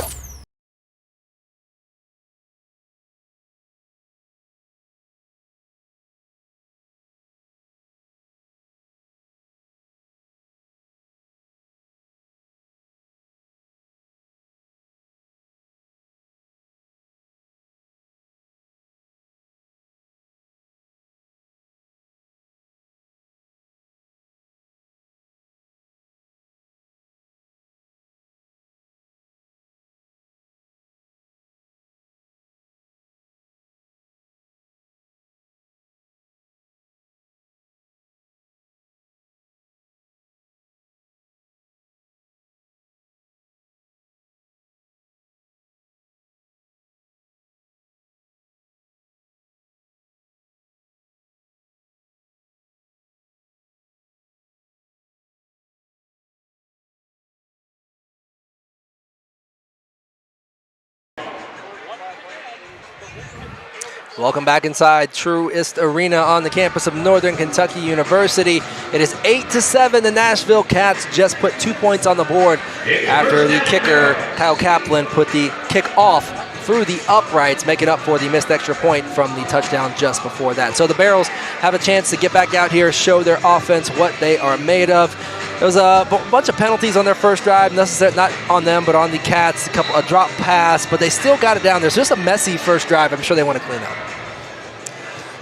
S1: Welcome back inside Truist Arena on the campus of Northern Kentucky University. It is 8-7. The Nashville Cats just put 2 points on the board after the kicker, Kyle Kaplan, put the kick off through the uprights, making up for the missed extra point from the touchdown just before that. So the Barrels have a chance to get back out here, show their offense what they are made of. There was a bunch of penalties on their first drive, necessarily not on them, but on the Cats. A drop pass, but they still got it down there. So just a messy first drive. I'm sure they want to clean up.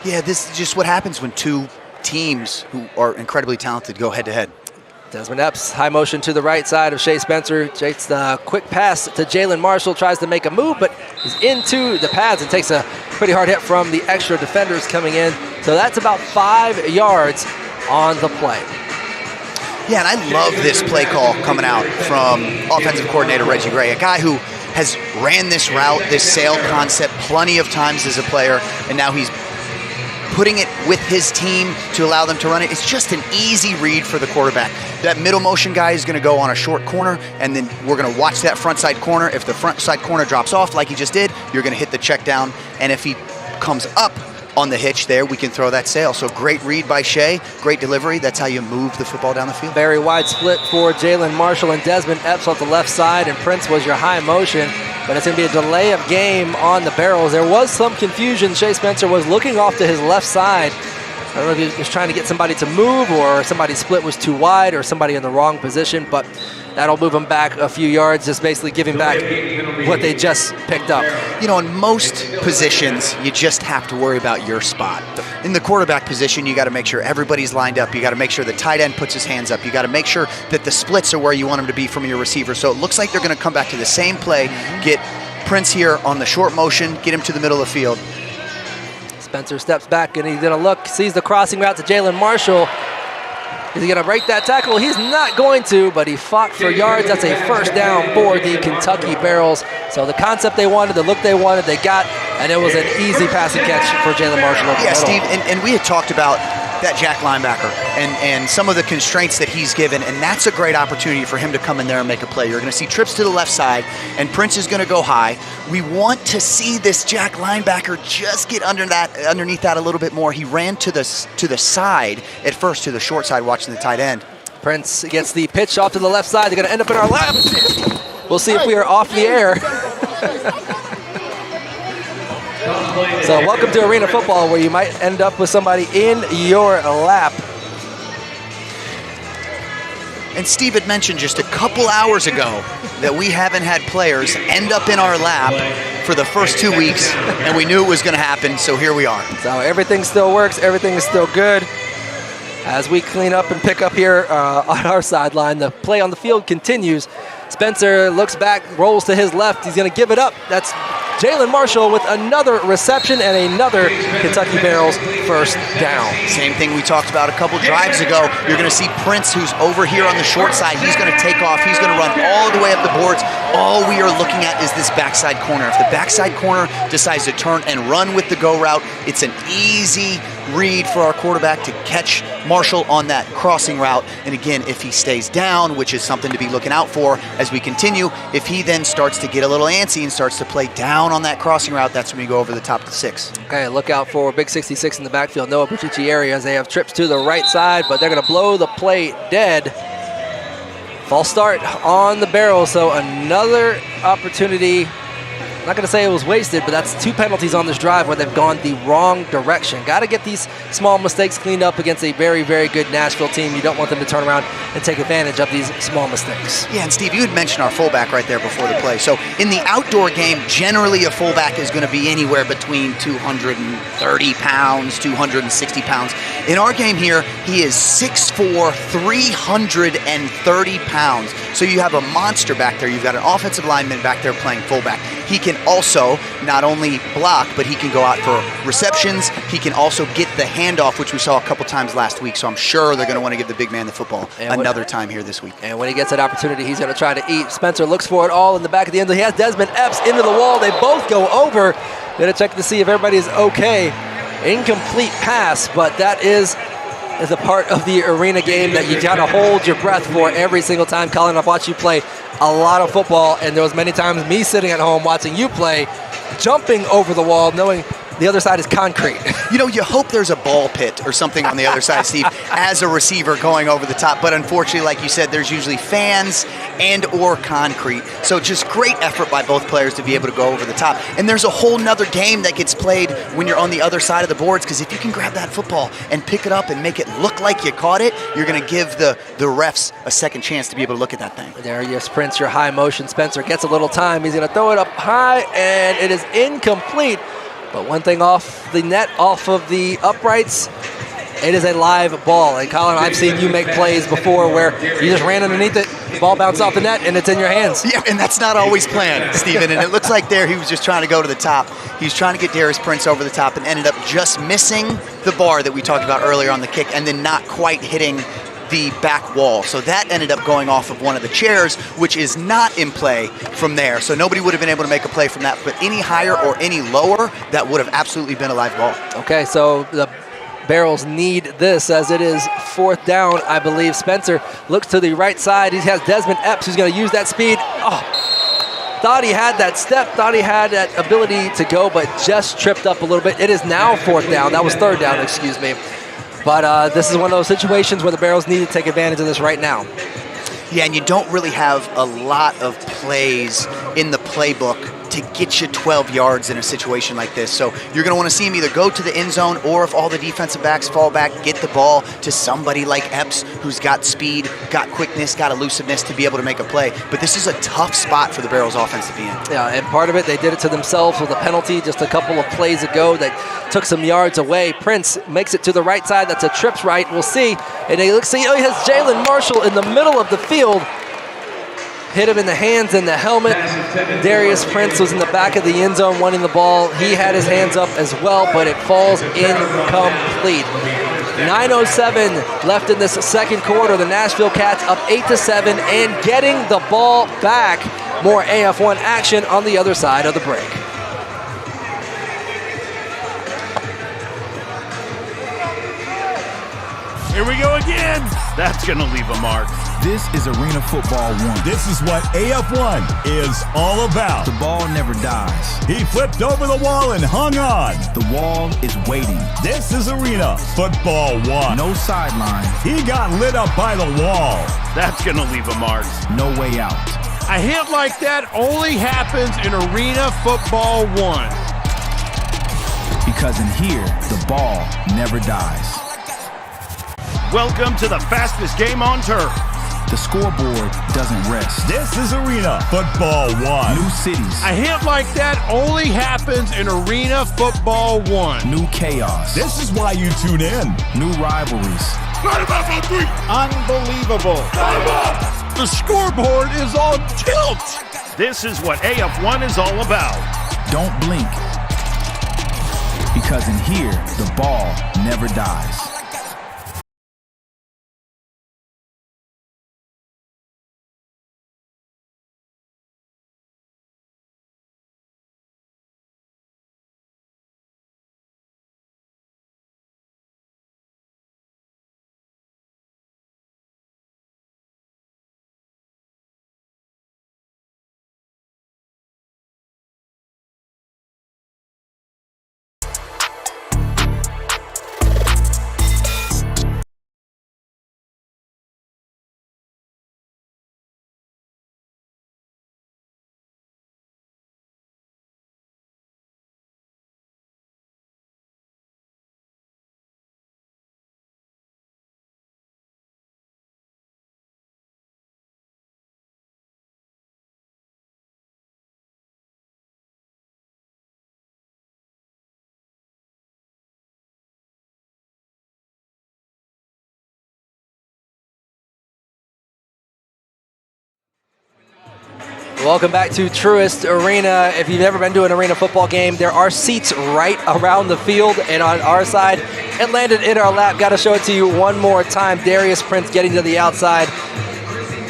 S2: Yeah, this is just what happens when two teams who are incredibly talented go head-to-head.
S1: Desmond Epps, high motion to the right side of Shea Spencer. Takes the quick pass to Jalen Marshall, tries to make a move, but is into the pads and takes a pretty hard hit from the extra defenders coming in. So that's about 5 yards on the play.
S2: Yeah, and I love this play call coming out from offensive coordinator Reggie Gray, a guy who has ran this route, this sail concept plenty of times as a player, and now he's putting it with his team to allow them to run it. It's just an easy read for the quarterback. That middle motion guy is going to go on a short corner, and then we're going to watch that front side corner. If the front side corner drops off like he just did, you're going to hit the check down, and if he comes up on the hitch there, we can throw that sail. So great read by Shea, great delivery. That's how you move the football down the field.
S1: Very wide split for Jalen Marshall and Desmond Epps off the left side, and Prince was your high motion. But it's going to be a delay of game on the Barrels. There was some confusion. Shea Spencer was looking off to his left side. I don't know if he was trying to get somebody to move, or somebody's split was too wide, or somebody in the wrong position, but that'll move them back a few yards, just basically giving back what they just picked up.
S2: You know, in most positions, you just have to worry about your spot. In the quarterback position, you got to make sure everybody's lined up. You got to make sure the tight end puts his hands up. You got to make sure that the splits are where you want them to be from your receiver. So it looks like they're going to come back to the same play, get Prince here on the short motion, get him to the middle of the field.
S1: Spencer steps back, and he's going to look, sees the crossing route to Jalen Marshall. Is he going to break that tackle? He's not going to, but he fought for yards. That's a first down for the Kentucky Barrels. So the concept they wanted, the look they wanted, they got, and it was an easy passing catch for Jalen Marshall.
S2: Yeah, Steve, and we had talked about that Jack linebacker and some of the constraints that he's given, and that's a great opportunity for him to come in there and make a play. You're going to see trips to the left side, and Prince is going to go high. We want to see this Jack linebacker just get underneath that a little bit more. He ran to the side at first, to the short side, watching the tight end.
S1: Prince gets the pitch off to the left side. They're going to end up in our lap. We'll see if we are off the air. So welcome to Arena Football, where you might end up with somebody in your lap.
S2: And Steve had mentioned just a couple hours ago that we haven't had players end up in our lap for the first 2 weeks, and we knew it was going to happen, so here we are.
S1: So everything still works, everything is still good. As we clean up and pick up here on our sideline, the play on the field continues. Spencer looks back, rolls to his left. He's going to give it up. That's Jalen Marshall with another reception and another Kentucky Barrels first down.
S2: Same thing we talked about a couple drives ago. You're going to see Prince, who's over here on the short side. He's going to take off. He's going to run all the way up the boards. All we are looking at is this backside corner. If the backside corner decides to turn and run with the go route, it's an easy read for our quarterback to catch Marshall on that crossing route. And again, if he stays down, which is something to be looking out for as we continue, if he then starts to get a little antsy and starts to play down on that crossing route, that's when we go over the top of the 6.
S1: Okay, look out for Big 66 in the backfield. Noah Puccici areas. They have trips to the right side, but they're going to blow the play dead. False start on the Barrels, so another opportunity. I'm not going to say it was wasted, but that's 2 penalties on this drive where they've gone the wrong direction. Got to get these small mistakes cleaned up against a very, very good Nashville team. You don't want them to turn around and take advantage of these small mistakes.
S2: Yeah, and Steve, you had mentioned our fullback right there before the play. So in the outdoor game, generally a fullback is going to be anywhere between 230 pounds, 260 pounds. In our game here, he is 6'4", 330 pounds. So you have a monster back there. You've got an offensive lineman back there playing fullback. He can also not only block, but he can go out for receptions. He can also get the handoff, which we saw a couple times last week. So I'm sure they're going to want to give the big man the football another time here this week.
S1: And when he gets that opportunity, he's going to try to eat. Spencer looks for it all in the back of the end zone. He has Desmond Epps into the wall. They both go over. Going to check to see if everybody is okay. Incomplete pass, but that is a part of the arena game that you got to hold your breath for every single time. Colin, I've watched you play a lot of football, and there was many times me sitting at home watching you play, jumping over the wall, knowing the other side is concrete.
S2: You know, you hope there's a ball pit or something on the other side, Steve, as a receiver going over the top. But unfortunately, like you said, there's usually fans and or concrete. So just great effort by both players to be able to go over the top. And there's a whole nother game that gets played when you're on the other side of the boards, because if you can grab that football and pick it up and make it look like you caught it, you're going to give the refs a second chance to be able to look at that thing.
S1: There you sprint your high motion. Spencer gets a little time. He's going to throw it up high, and it is incomplete. But one thing off the net, off of the uprights, it is a live ball. And Colin, I've seen you make plays before where you just ran underneath it, the ball bounced off the net, and it's in your hands.
S2: Yeah, and that's not always planned, Steven. And it looks like there he was just trying to go to the top. He was trying to get Darius Prince over the top and ended up just missing the bar that we talked about earlier on the kick, and then not quite hitting the back wall. So that ended up going off of one of the chairs, which is not in play from there. So nobody would have been able to make a play from that, but any higher or any lower, that would have absolutely been a live ball.
S1: Okay, so the Barrels need this as it is 4th down, I believe. Spencer looks to the right side. He has Desmond Epps who's going to use that speed. Oh, thought he had that step, thought he had that ability to go, but just tripped up a little bit. It is now 4th down. That was 3rd down, excuse me. But this is one of those situations where the Barrels need to take advantage of this right now.
S2: Yeah, and you don't really have a lot of plays in the playbook to get you 12 yards in a situation like this. So you're going to want to see him either go to the end zone, or if all the defensive backs fall back, get the ball to somebody like Epps, who's got speed, got quickness, got elusiveness to be able to make a play. But this is a tough spot for the Barrels offense to be in.
S1: Yeah, and part of it, they did it to themselves with a penalty just a couple of plays ago that took some yards away. Prince makes it to the right side. That's a trips right. We'll see. And he looks, he has Jalen Marshall in the middle of the field. Hit him in the hands and the helmet. Darius Prince was in the back of the end zone wanting the ball. He had his hands up as well, but it falls incomplete. 9:07 left in this second quarter. The Nashville Cats up 8-7 and getting the ball back. More AF1 action on the other side of the break.
S6: Here we go again. That's going to leave a mark.
S3: This is Arena Football 1.
S12: This is what AF1 is all about.
S3: The ball never dies.
S12: He flipped over the wall and hung on.
S3: The wall is waiting.
S12: This is Arena Football 1.
S3: No sideline.
S12: He got lit up by the wall.
S6: That's going to leave a mark.
S3: No way out.
S4: A hit like that only happens in Arena Football 1.
S3: Because in here, the ball never dies.
S6: Welcome to the fastest game on turf.
S3: The scoreboard doesn't rest.
S12: This is Arena Football 1.
S3: New cities.
S4: A hit like that only happens in Arena Football 1.
S3: New chaos.
S12: This is why you tune in.
S3: New rivalries.
S5: Unbelievable.
S4: The scoreboard is on tilt.
S6: This is what AF1 is all about.
S3: Don't blink. Because in here, the ball never dies.
S1: Welcome back to Truist Arena. If you've ever been to an arena football game, there are seats right around the field, and on our side, it landed in our lap. Got to show it to you one more time. Darius Prince getting to the outside.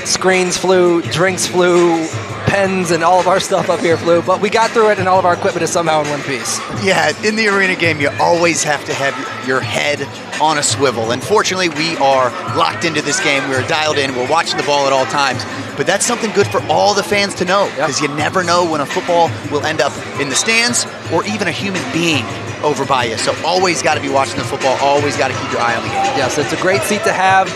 S1: Screens flew, drinks flew, pens, and all of our stuff up here flew, but we got through it, and all of our equipment is somehow in one piece.
S2: Yeah, in the arena game, you always have to have your head on a swivel. Unfortunately, we are locked into this game. We're dialed in. We're watching the ball at all times. But that's something good for all the fans to know, because you never know when a football will end up in the stands or even a human being over by you. So always got to be watching the football. Always got to keep your eye on the game.
S1: Yes, it's a great seat to have,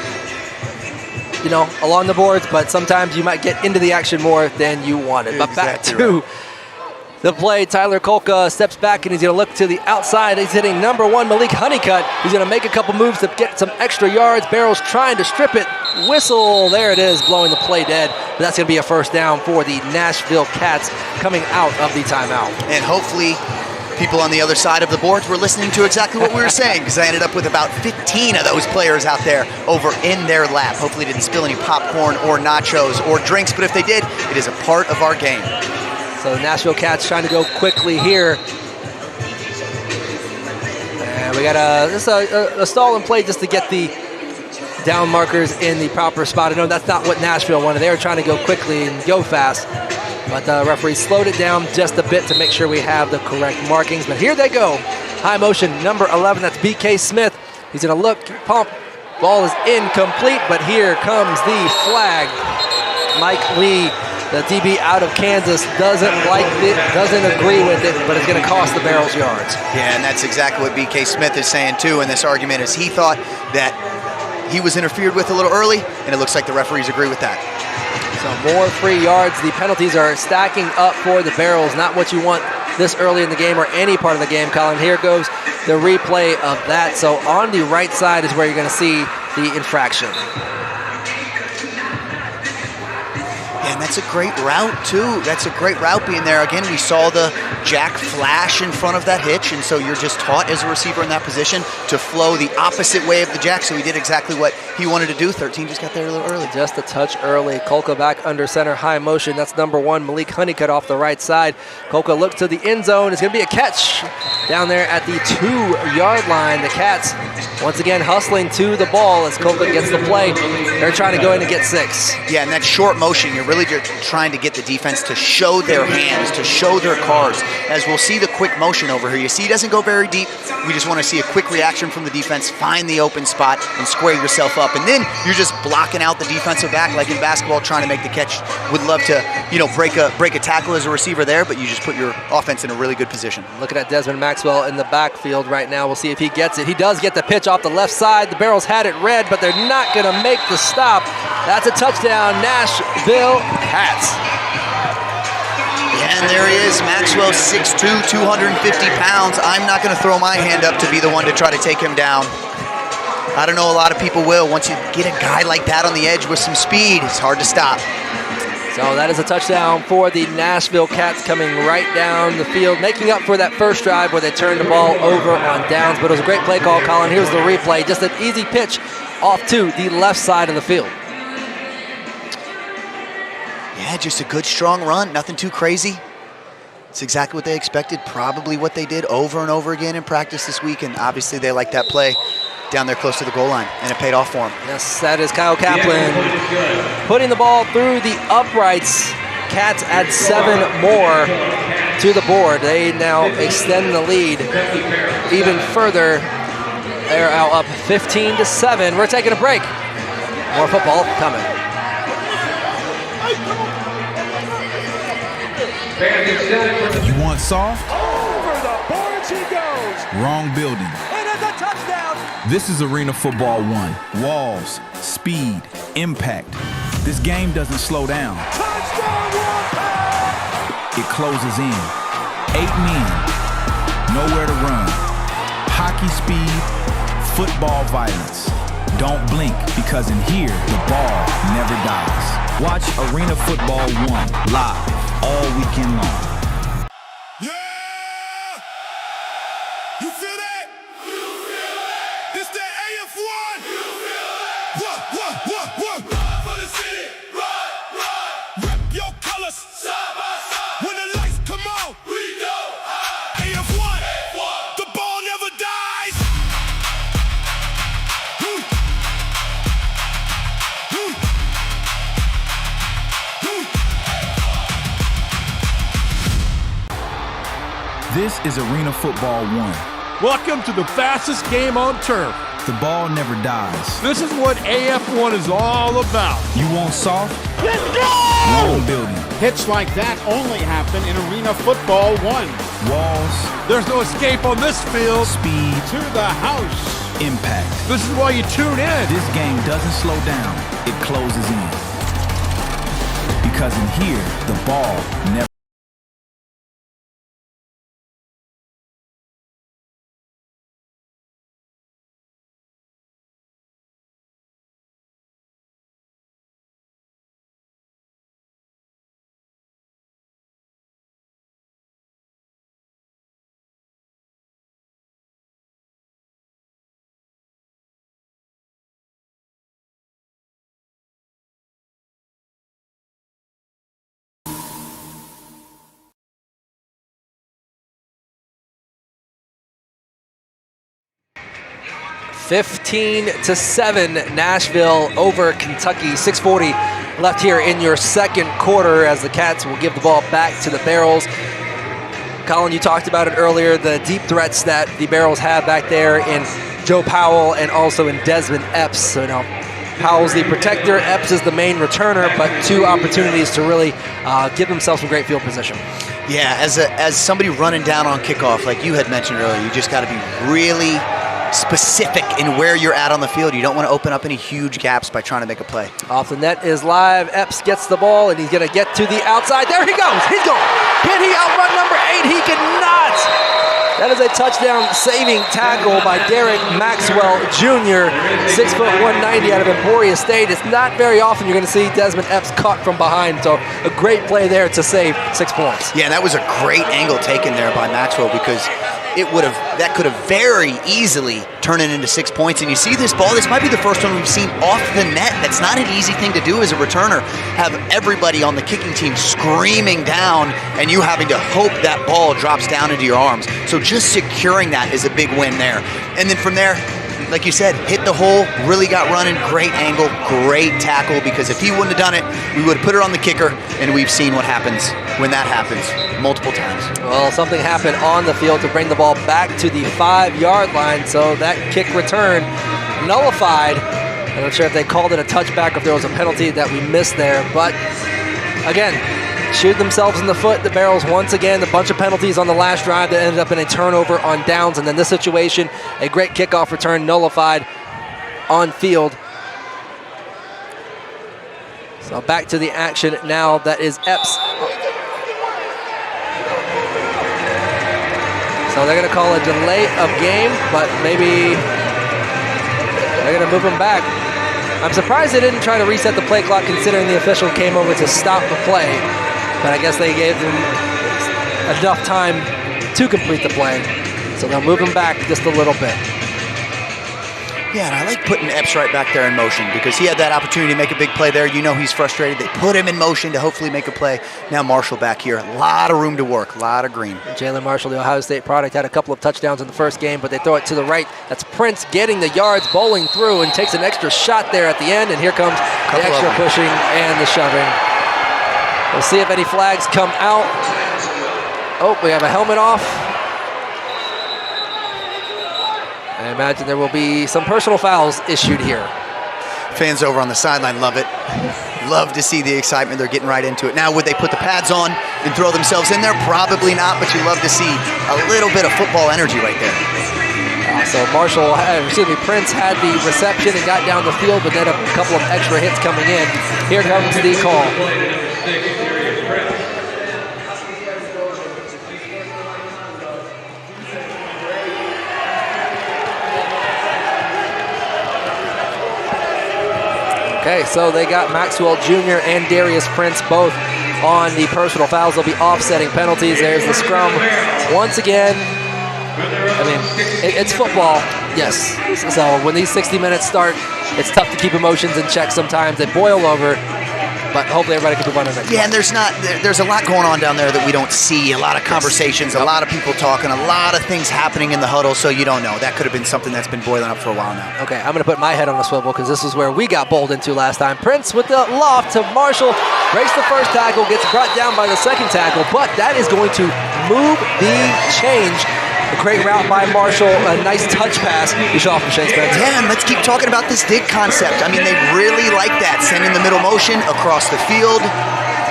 S1: you know, along the boards, but sometimes you might get into the action more than you wanted. But back to the play. Tyler Kolka steps back and he's going to look to the outside. He's hitting number 1, Malik Honeycutt. He's going to make a couple moves to get some extra yards. Barrows trying to strip it. Whistle, there it is, blowing the play dead. But that's going to be a first down for the Nashville Cats coming out of the timeout.
S2: And hopefully people on the other side of the boards were listening to exactly what we were saying, because I ended up with about 15 of those players out there over in their lap. Hopefully didn't spill any popcorn or nachos or drinks, but if they did, it is a part of our game.
S1: So the Nashville Cats trying to go quickly here. And we got a stall in play just to get the down markers in the proper spot. I know that's not what Nashville wanted. They were trying to go quickly and go fast. But the referee slowed it down just a bit to make sure we have the correct markings. But here they go. High motion, number 11, that's BK Smith. He's going to look, pump. Ball is incomplete, but here comes the flag. Mike Lee, the DB out of Kansas, doesn't like it, doesn't agree with it, but it's going to cost the Barrels yards.
S2: Yeah, and that's exactly what BK Smith is saying too in this argument, is he thought that he was interfered with a little early, and it looks like the referees agree with that.
S1: So more free yards. The penalties are stacking up for the Barrels. Not what you want this early in the game or any part of the game, Colin. Here goes the replay of that. So on the right side is where you're going to see the infraction.
S2: And that's a great route, too. That's a great route being there. Again, we saw the jack flash in front of that hitch, and so you're just taught as a receiver in that position to flow the opposite way of the jack, so he did exactly what he wanted to do. 13 just got there a little early.
S1: Just a touch early. Kolka back under center, high motion. That's number 1, Malik Honeycutt off the right side. Kolka looks to the end zone. It's going to be a catch down there at the 2-yard line. The Cats, once again, hustling to the ball as Kolka gets the play. They're trying to go in and get 6.
S2: Yeah, and that short motion, you're really really just trying to get the defense to show their hands, to show their cars. As we'll see the quick motion over here. You see he doesn't go very deep. We just want to see a quick reaction from the defense, find the open spot, and square yourself up. And then you're just blocking out the defensive back like in basketball, trying to make the catch. Would love to, break a tackle as a receiver there, but you just put your offense in a really good position.
S1: Looking at Desmond Maxwell in the backfield right now. We'll see if he gets it. He does get the pitch off the left side. The Barrels had it read, but they're not going to make the stop. That's a touchdown, Nashville Cats.
S2: And there he is, Maxwell, 6'2", 250 pounds. I'm not going to throw my hand up to be the one to try to take him down. I don't know, a lot of people will. Once you get a guy like that on the edge with some speed, it's hard to stop.
S1: So that is a touchdown for the Nashville Cats, coming right down the field, making up for that first drive where they turned the ball over on downs. But it was a great play call, Colin. Here's the replay. Just an easy pitch off to the left side of the field.
S2: Yeah, just a good, strong run. Nothing too crazy. It's exactly what they expected, probably what they did over and over again in practice this week, and obviously they like that play down there close to the goal line, and it paid off for them.
S1: Yes, that is Kyle Kaplan putting the ball through the uprights. Cats add 7 more to the board. They now extend the lead even further. They're out up 15-7. We're taking a break. More football coming.
S3: You want soft?
S8: Over the boards he goes.
S3: Wrong building.
S8: It is a touchdown.
S3: This is Arena Football 1. Walls, speed, impact. This game doesn't slow down.
S8: Touchdown, Warpath.
S3: It closes in. 8 men, nowhere to run. Hockey speed, football violence. Don't blink, because in here, the ball never dies. Watch Arena Football 1 live all weekend long.
S8: Yeah! You feel that? You feel that? This that AF1. You feel that? What? Run for the city. Run. Rep your colors. Side by side. When the lights come on, we go high. AF1. The ball never dies.
S3: This is Arena Football 1.
S4: Welcome to the fastest game on turf.
S3: The ball never dies.
S4: This is what AF1 is all about.
S3: You want soft?
S8: Let's go!
S3: Wrong building.
S5: Hits like that only happen in Arena Football 1.
S3: Walls,
S4: There's no escape on this field.
S3: speed,
S5: To the house.
S3: impact.
S4: This is why you tune in.
S3: This game doesn't slow down. It closes in. Because in here, the ball never.
S1: (15-7), Nashville over Kentucky. 6:40 left here in your second quarter as the Cats will give the ball back to the Barrels. Colin, you talked about it earlier, the deep threats that the Barrels have back there in Joe Powell and also in Desmond Epps. So now Powell's the protector, Epps is the main returner, but 2 opportunities to really give themselves some great field position.
S2: Yeah, as somebody running down on kickoff, like you had mentioned earlier, you just got to be really specific in where you're at on the field. You don't want to open up any huge gaps by trying to make a play.
S1: Off the net is live. Epps gets the ball, and he's going to get to the outside. There he goes. He's gone. Can he outrun number 8? He cannot. That is a touchdown-saving tackle by Derek Maxwell Jr., 6'1", 190 out of Emporia State. It's not very often you're going to see Desmond Epps caught from behind, so a great play there to save 6 points.
S2: Yeah, that was a great angle taken there by Maxwell, because that could have very easily turned it into 6 points. And you see this ball, this might be the first one we've seen off the net. That's not an easy thing to do as a returner. Have everybody on the kicking team screaming down and you having to hope that ball drops down into your arms. So just securing that is a big win there. And then from there, like you said, hit the hole, really got running, great angle, great tackle, because if he wouldn't have done it, we would have put it on the kicker, and we've seen what happens when that happens multiple times.
S1: Well, something happened on the field to bring the ball back to the 5-yard line, so that kick return nullified. I'm not sure if they called it a touchback or if there was a penalty that we missed there, but again, shoot themselves in the foot, the Barrels once again, a bunch of penalties on the last drive that ended up in a turnover on downs, and then this situation, a great kickoff return nullified on field. So back to the action now, that is Epps. So they're going to call a delay of game, but maybe they're going to move them back. I'm surprised they didn't try to reset the play clock considering the official came over to stop the play. But I guess they gave them enough time to complete the play. So they'll move him back just a little bit.
S2: Yeah, and I like putting Epps right back there in motion because he had that opportunity to make a big play there. You know he's frustrated. They put him in motion to hopefully make a play. Now Marshall back here. A lot of room to work, a lot of green.
S1: Jalen Marshall, the Ohio State product, had a couple of touchdowns in the first game, but they throw it to the right. That's Prince getting the yards, bowling through, and takes an extra shot there at the end. And here comes the extra pushing and the shoving. We'll see if any flags come out. Oh, we have a helmet off. I imagine there will be some personal fouls issued here.
S2: Fans over on the sideline love it. Love to see the excitement. They're getting right into it. Now, would they put the pads on and throw themselves in there? Probably not, but you love to see a little bit of football energy right there.
S1: So Prince had the reception and got down the field, but then a couple of extra hits coming in. Here comes the call. Okay, so they got Maxwell Jr. and Darius Prince both on the personal fouls. They'll be offsetting penalties. There's the scrum. Once again, I mean, it's football, yes. So when these 60 minutes start, it's tough to keep emotions in check sometimes. They boil over, but hopefully everybody can move on to the next.
S2: Yeah, and there's a lot going on down there that we don't see. A lot of conversations, a lot of people talking, a lot of things happening in the huddle, so you don't know. That could have been something that's been boiling up for a while now.
S1: Okay, I'm going to put my head on a swivel because this is where we got bowled into last time. Prince with the loft to Marshall. Breaks the first tackle, gets brought down by the second tackle, but that is going to move the change. A great route by Marshall, a nice touch pass. You show off from Shane Spencer.
S2: Yeah, and let's keep talking about this dig concept. I mean, they really like that, sending the middle motion across the field.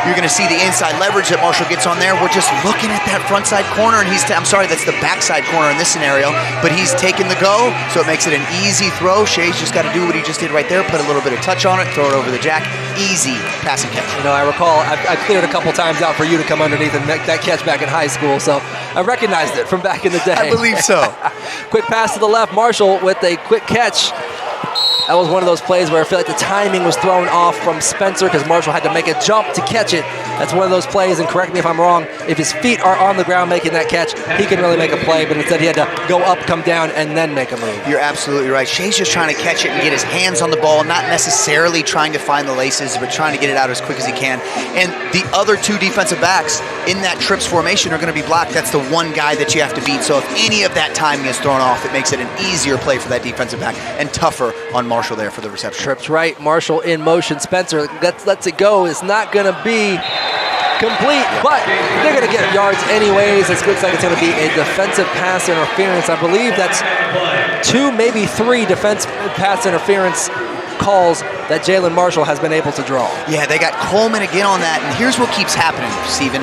S2: You're going to see the inside leverage that Marshall gets on there. We're just looking at that front side corner, and I'm sorry, that's the backside corner in this scenario, but he's taking the go, so it makes it an easy throw. Shay's just got to do what he just did right there, put a little bit of touch on it, throw it over the jack. Easy pass and catch.
S1: You know, I recall I cleared a couple times out for you to come underneath and make that catch back in high school, so I recognized it from back in the day.
S2: I believe so.
S1: Quick pass to the left, Marshall with a quick catch. That was one of those plays where I feel like the timing was thrown off from Spencer because Marshall had to make a jump to catch it. That's one of those plays, and correct me if I'm wrong, if his feet are on the ground making that catch, he can really make a play, but instead he had to go up, come down, and then make a move.
S2: You're absolutely right. Shay's just trying to catch it and get his hands on the ball, not necessarily trying to find the laces, but trying to get it out as quick as he can. And the other two defensive backs in that trips formation are going to be blocked. That's the one guy that you have to beat. So if any of that timing is thrown off, it makes it an easier play for that defensive back and tougher on Marshall there for the reception.
S1: Trips right, Marshall in motion. Spencer lets it go. It's not going to be complete, but they're going to get yards anyways. It looks like it's going to be a defensive pass interference. I believe that's 2, maybe 3 defense pass interference calls that Jalen Marshall has been able to draw.
S2: Yeah, they got Coleman again on that, and here's what keeps happening, Steven.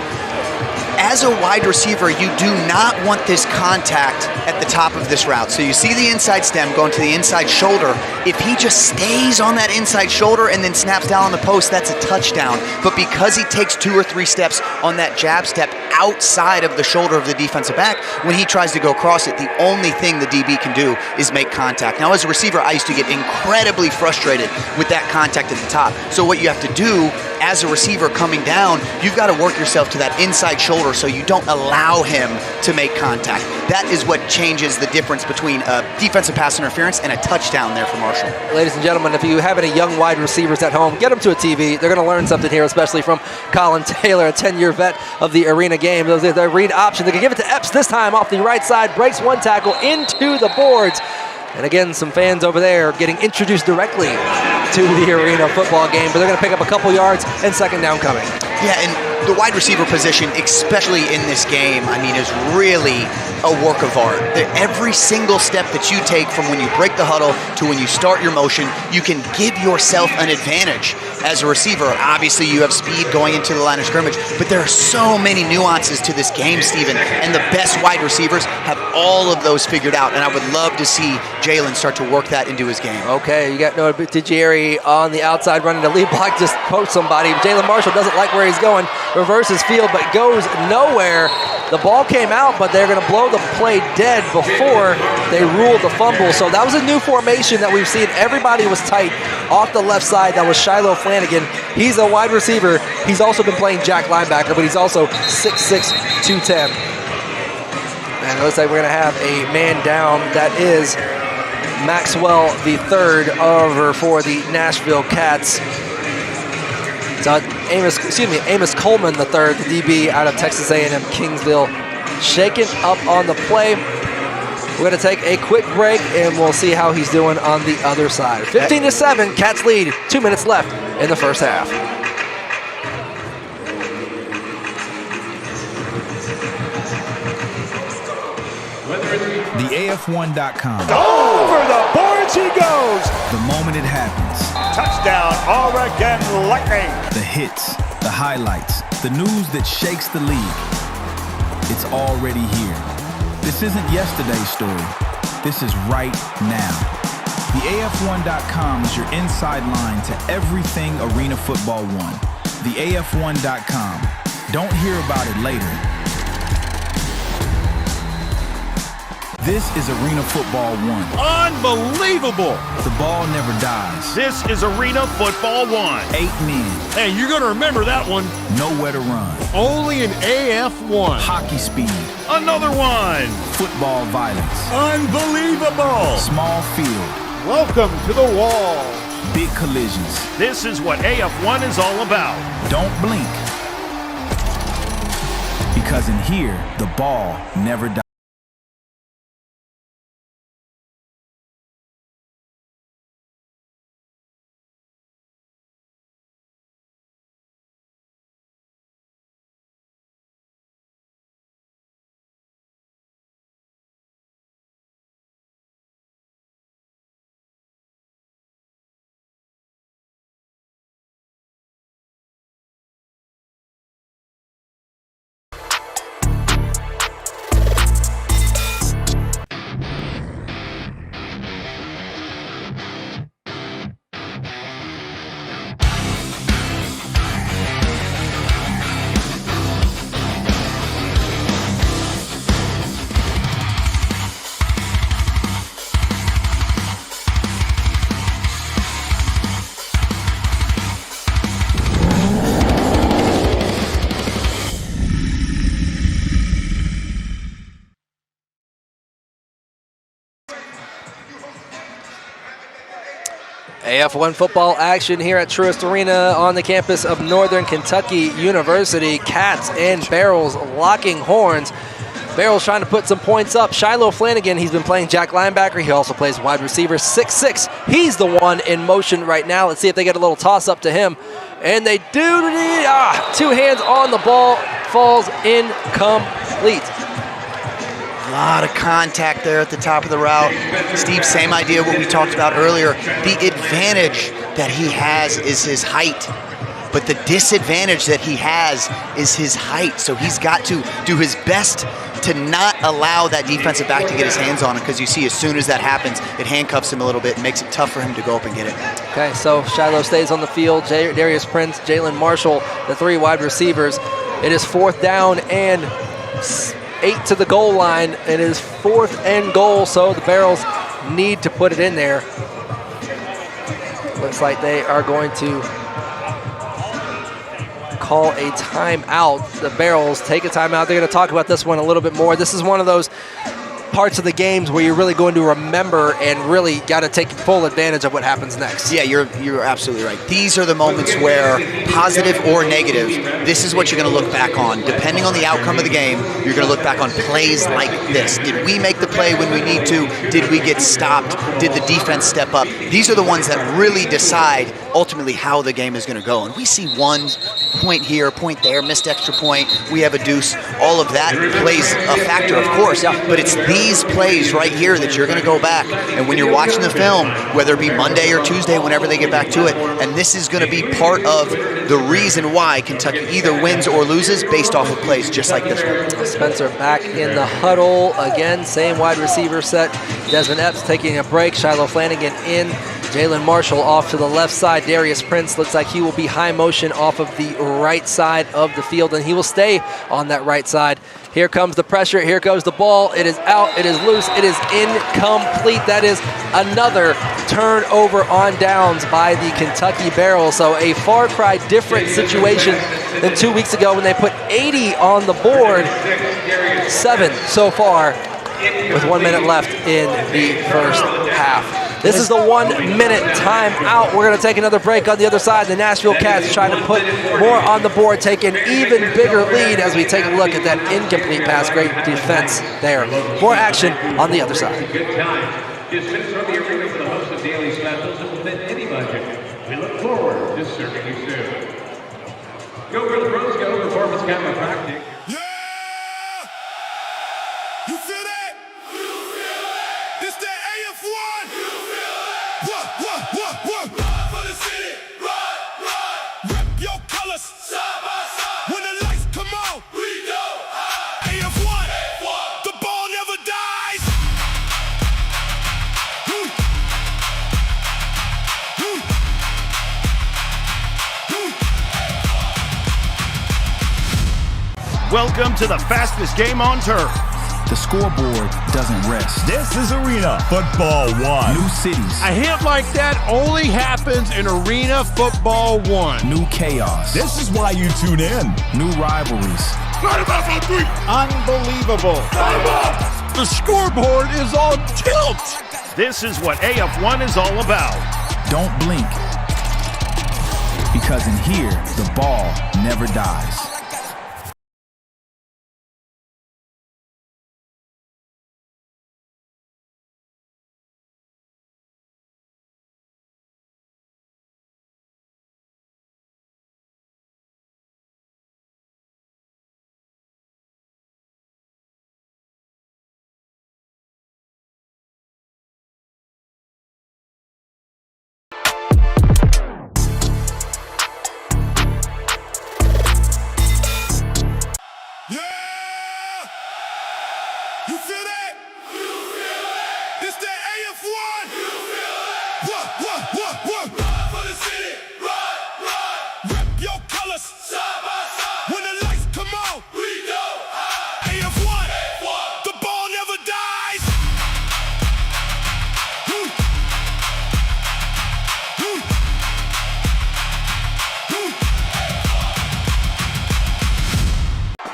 S2: As a wide receiver, you do not want this contact at the top of this route. So you see the inside stem going to the inside shoulder. If he just stays on that inside shoulder and then snaps down on the post, that's a touchdown. But because he takes 2 or 3 steps on that jab step outside of the shoulder of the defensive back, when he tries to go across it, the only thing the DB can do is make contact. Now, as a receiver, I used to get incredibly frustrated with that contact at the top. So what you have to do as a receiver coming down, you've got to work yourself to that inside shoulder so you don't allow him to make contact. That is what changes the difference between a defensive pass interference and a touchdown there for Marshall.
S1: Ladies and gentlemen, if you have any young wide receivers at home, get them to a TV. They're going to learn something here, especially from Colin Taylor, a 10-year vet of the arena game. The read option. They can give it to Epps this time off the right side, breaks one tackle into the boards. And again, some fans over there getting introduced directly to the arena football game, but they're going to pick up a couple yards and second down coming.
S2: Yeah, and the wide receiver position, especially in this game, I mean, is really a work of art. Every single step that you take from when you break the huddle to when you start your motion, you can give yourself an advantage as a receiver. Obviously, you have speed going into the line of scrimmage, but there are so many nuances to this game, Steven, and the best wide receivers have all of those figured out, and I would love to see Jalen start to work that into his game.
S1: Okay, you got Noah Tijeri on the outside running the lead block, just post somebody. Jalen Marshall doesn't like where he's going, reverses field, but goes nowhere. The ball came out, but they're going to blow the play dead before they ruled the fumble. So that was a new formation that we've seen. Everybody was tight off the left side. That was Shiloh Flanagan. He's a wide receiver. He's also been playing jack linebacker, but he's also 6'6", 210. And it looks like we're going to have a man down. That is Maxwell III over for the Nashville Cats. So Amos Coleman III, the DB out of Texas A&M Kingsville, shaken up on the play. We're going to take a quick break, and we'll see how he's doing on the other side. 15-7, Cats lead. 2 minutes left in the first half.
S3: The AF1.com.
S6: Over the boards he goes.
S3: The moment it happens.
S6: Touchdown, Oregon Lightning.
S3: The hits, the highlights, the news that shakes the league. It's already here. This isn't yesterday's story. This is right now. The AF1.com is your inside line to everything Arena Football 1. The AF1.com. Don't hear about it later. This is Arena Football 1.
S6: Unbelievable.
S3: The ball never dies.
S6: This is Arena Football 1.
S3: 8 men.
S4: Hey, you're going to remember that one.
S3: Nowhere to run.
S4: Only an AF1.
S3: Hockey speed.
S6: Another one.
S3: Football violence.
S6: Unbelievable.
S3: Small field.
S5: Welcome to the wall.
S3: Big collisions.
S6: This is what AF1 is all about.
S3: Don't blink. Because in here, the ball never dies.
S1: AF1 football action here at Truist Arena on the campus of Northern Kentucky University. Cats and Barrels locking horns. Barrels trying to put some points up. Shiloh Flanagan, he's been playing jack linebacker. He also plays wide receiver, 6'6". He's the one in motion right now. Let's see if they get a little toss up to him. And they do. Two hands on the ball. Falls incomplete.
S2: A lot of contact there at the top of the route. Steve, same idea what we talked about earlier. The advantage that he has is his height, but the disadvantage that he has is his height. So he's got to do his best to not allow that defensive back to get his hands on him, because you see as soon as that happens, it handcuffs him a little bit and makes it tough for him to go up and get it.
S1: Okay, so Shiloh stays on the field. Darius Prince, Jalen Marshall, the three wide receivers. It is 4th down and 8 to the goal line. It is 4th and goal, so the Barrels need to put it in there. Looks like they are going to call a timeout. The Barrels take a timeout. They're going to talk about this one a little bit more. This is one of those parts of the games where you're really going to remember and really got to take full advantage of what happens next.
S2: Yeah, you're absolutely right. These are the moments where, positive or negative, this is what you're going to look back on. Depending on the outcome of the game, you're going to look back on plays like this. Did we make the play when we need to? Did we get stopped? Did the defense step up? These are the ones that really decide ultimately how the game is going to go. And we see one point here, point there, missed extra point, we have a deuce. All of that plays a factor, of course, but it's these plays right here that you're going to go back. And when you're watching the film, whether it be Monday or Tuesday, whenever they get back to it, and this is going to be part of the reason why Kentucky either wins or loses based off of plays just like this one.
S1: Spencer back in the huddle again, same wide receiver set. Desmond Epps taking a break, Shiloh Flanagan in. Jalen Marshall off to the left side. Darius Prince looks like he will be high motion off of the right side of the field, and he will stay on that right side. Here comes the pressure. Here goes the ball. It is out. It is loose. It is incomplete. That is another turnover on downs by the Kentucky Barrels. So a far cry different situation than 2 weeks ago when they put 80 on the board. 7 so far with 1 minute left in the first half. This is the 1 minute timeout. We're going to take another break on the other side. The Nashville Cats trying to put more on the board, take an even bigger lead as we take a look at that incomplete pass. Great defense there. More action on the other side.
S9: Good time. Dismissed from the arena for the host of daily specials that will fit any budget. We look forward to serving you soon. Go for the pros, go performance chiropractic.
S8: Yeah! You feel that? You feel that? This that AF1. You feel that? What? Run for the city. Run. Rep your colors. Side by side. When the lights come on, we go high. AF1. The ball never dies.
S6: Welcome to the fastest game on turf.
S3: The scoreboard doesn't rest.
S12: This is Arena Football 1.
S3: New cities,
S4: A hit like that only happens in Arena Football 1.
S3: new chaos,
S12: This is why you tune in.
S3: new rivalries.
S5: Unbelievable.
S4: The scoreboard is on tilt.
S6: This is what AF1 is all about.
S3: Don't blink, because in here, the ball never dies.
S8: Yeah! You feel that? You feel that? This that AF1. You feel that? What? Run for the city. Run. Rep your colors. Side by side. When the lights come on, we go high. AF1. The ball never dies.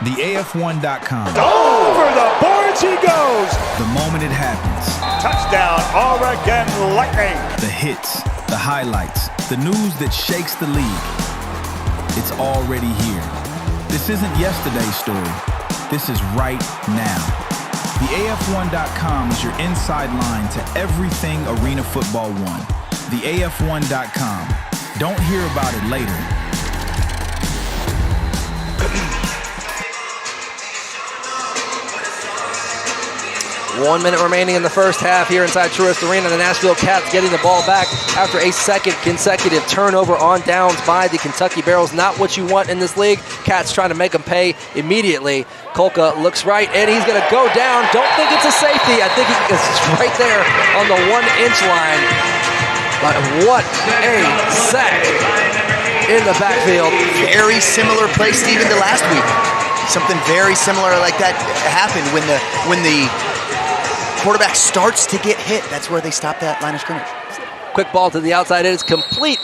S3: The AF1.com.
S6: Over the boards he goes.
S3: The moment it happens.
S6: Touchdown, Oregon Lightning.
S3: The hits, the highlights, the news that shakes the league. It's already here. This isn't yesterday's story. This is right now. The AF1.com is your inside line to everything Arena Football 1. The AF1.com. Don't hear about it later.
S1: 1 minute remaining in the first half here inside Truist Arena. The Nashville Cats getting the ball back after a second consecutive turnover on downs by the Kentucky Barrels. Not what you want in this league. Cats trying to make them pay immediately. Kolka looks right, and he's going to go down. Don't think it's a safety. I think it's right there on the 1-inch line. But what a sack in the backfield.
S2: Very similar play, Steven, to last week. Something very similar like that happened when the quarterback starts to get hit. That's where they stop that line of scrimmage.
S1: Quick ball to the outside. It is complete.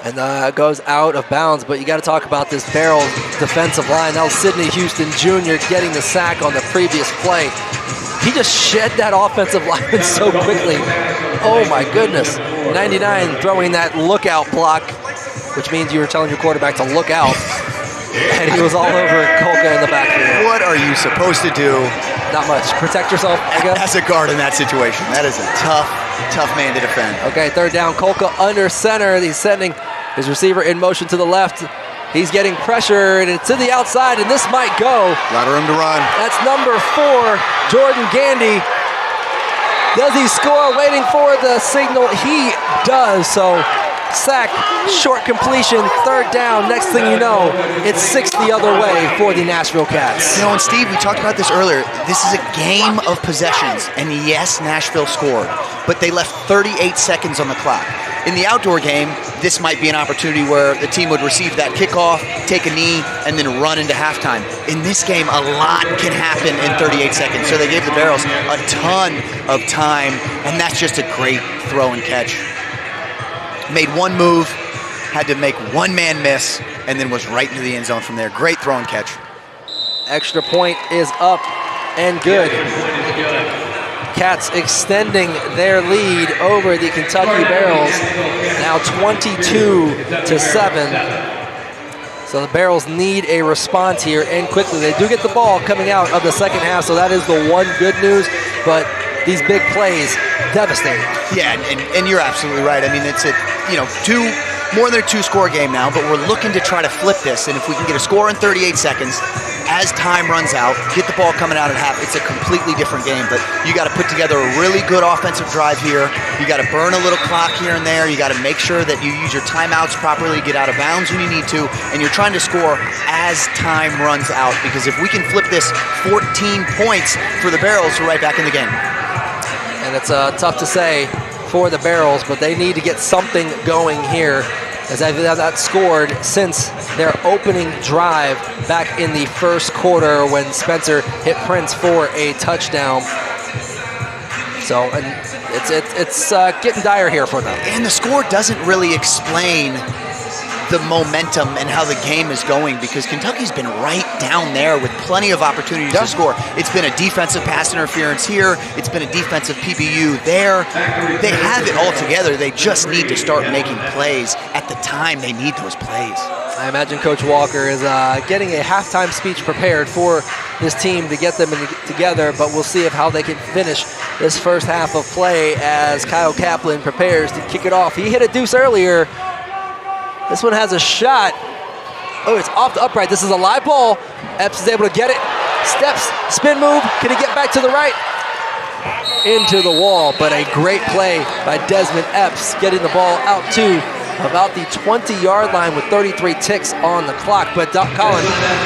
S1: And goes out of bounds. But you got to talk about this Barrels defensive line. That was Sidney Houston Jr. getting the sack on the previous play. He just shed that offensive lineman so quickly. Oh my goodness. 99 throwing that lookout block, which means you were telling your quarterback to look out. And he was all over Kolka in the backfield.
S2: What are you supposed to do?
S1: Not much. Protect yourself, I guess.
S2: As a guard in that situation. That is a tough man to defend.
S1: Okay, third down. Kolka under center. He's sending his receiver in motion to the left. He's getting pressure, and it's to the outside, and this might go.
S2: A lot of room to run.
S1: That's number 4, Jordan Gandy. Does he score? Waiting for the signal. He does. So sack, short completion, third down. Next thing you know, it's 6 the other way for the Nashville Cats.
S2: You know, and Steve, we talked about this earlier. This is a game of possessions, and yes, Nashville scored, but they left 38 seconds on the clock. In the outdoor game, this might be an opportunity where the team would receive that kickoff, take a knee, and then run into halftime. In this game, a lot can happen in 38 seconds, so they gave the Barrels a ton of time, and that's just a great throw and catch. Made one move, had to make one man miss, and then was right into the end zone from there. Great throw and catch.
S1: Extra point is up and good. Cats extending their lead over the Kentucky Barrels, now 22-7. So the Barrels need a response here, and quickly. They do get the ball coming out of the second half, so that is the one good news, but these big plays, devastating.
S2: Yeah, and you're absolutely right. I mean, it's more than a 2-score game now, but we're looking to try to flip this, and if we can get a score in 38 seconds, as time runs out, get the ball coming out at half, it's a completely different game. But you got to put together a really good offensive drive here. You got to burn a little clock here and there. You got to make sure that you use your timeouts properly, get out of bounds when you need to, and you're trying to score as time runs out. Because if we can flip this 14 points for the Barrels, we're right back in the game.
S1: And it's tough to say for the Barrels, but they need to get something going here, as they have not scored since their opening drive back in the first quarter when Spencer hit Prince for a touchdown. So it's getting dire here for them.
S2: And the score doesn't really explain the momentum and how the game is going, because Kentucky's been right down there with plenty of opportunities to score. It's been a defensive pass interference here. It's been a defensive PBU there. They have it all together. They just need to start making plays at the time they need those plays.
S1: I imagine Coach Walker is getting a halftime speech prepared for this team to get them together, but we'll see how they can finish this first half of play as Kyle Kaplan prepares to kick it off. He hit a deuce earlier. This one has a shot. Oh, it's off the upright. This is a live ball. Epps is able to get it. Steps, spin move. Can he get back to the right? Into the wall, but a great play by Desmond Epps, getting the ball out to about the 20-yard line with 33 ticks on the clock. But Doc Collin,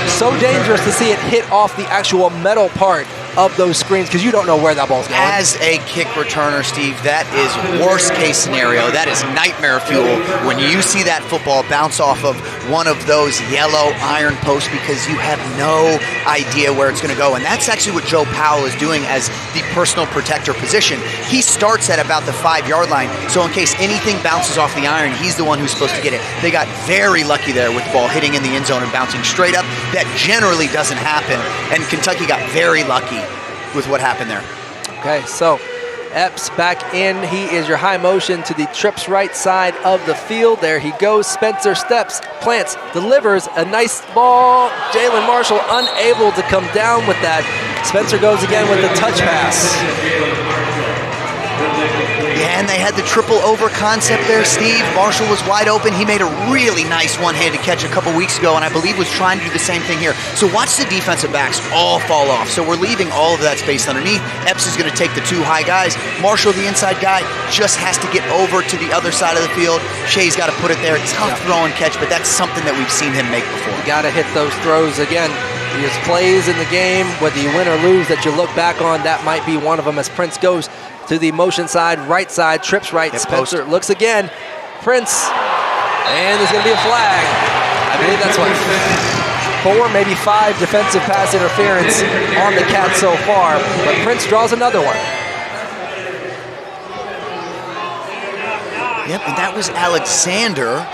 S1: so dangerous to see it hit off the actual metal part of those screens, because you don't know where that ball's going.
S2: As a kick returner, Steve, that is worst case scenario. That is nightmare fuel when you see that football bounce off of one of those yellow iron posts, because you have no idea where it's going to go. And that's actually what Joe Powell is doing as the personal protector position. He starts at about the 5-yard line, so in case anything bounces off the iron, he's the one who's supposed to get it. They got very lucky there with the ball hitting in the end zone and bouncing straight up. That generally doesn't happen, and Kentucky got very lucky with what happened there.
S1: Okay, so Epps back in. He is your high motion to the trips right side of the field. There he goes. Spencer steps, plants, delivers a nice ball. Jalen Marshall unable to come down with that. Spencer goes again with the touch pass.
S2: Yeah, and they had the triple over concept there, Steve. Marshall was wide open. He made a really nice one-handed catch a couple weeks ago, and I believe was trying to do the same thing here. So watch the defensive backs all fall off. So we're leaving all of that space underneath. Epps is going to take the 2 high guys. Marshall, the inside guy, just has to get over to the other side of the field. Shea's got to put it there. Tough throw and catch, but that's something that we've seen him make before.
S1: You got to hit those throws again. There's plays in the game, whether you win or lose, that you look back on. That might be one of them as Prince goes to the motion side, right side, trips right. Spencer looks again. Prince, and there's going to be a flag. I believe that's what, 4, maybe 5 defensive pass interference on the Cats so far, but Prince draws another one.
S2: Yep, and that was Alexander,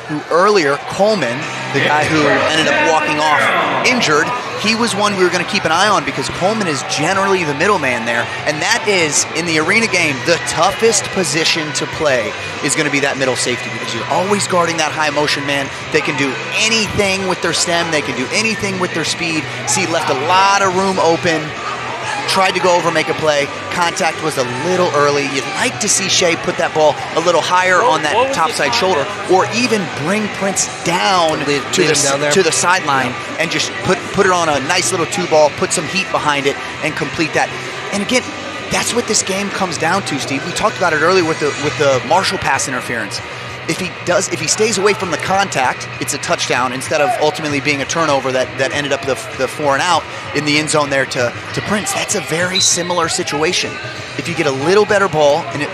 S2: who earlier, Coleman, the guy who ended up walking off injured, he was one we were going to keep an eye on because Coleman is generally the middleman there, and that is, in the arena game, the toughest position to play is going to be that middle safety because you're always guarding that high motion man. They can do anything with their stem. They can do anything with their speed. See, left a lot of room open. Tried to go over, make a play. Contact was a little early. You'd like to see Shea put that ball a little higher on that topside shoulder, or even bring Prince down to the sideline and just put it on a nice little 2-ball, put some heat behind it, and complete that. And again, that's what this game comes down to, Steve. We talked about it earlier with the Marshall pass interference. If he stays away from the contact, it's a touchdown instead of ultimately being a turnover that ended up the 4 and out in the end zone there to Prince. That's a very similar situation. If you get a little better ball and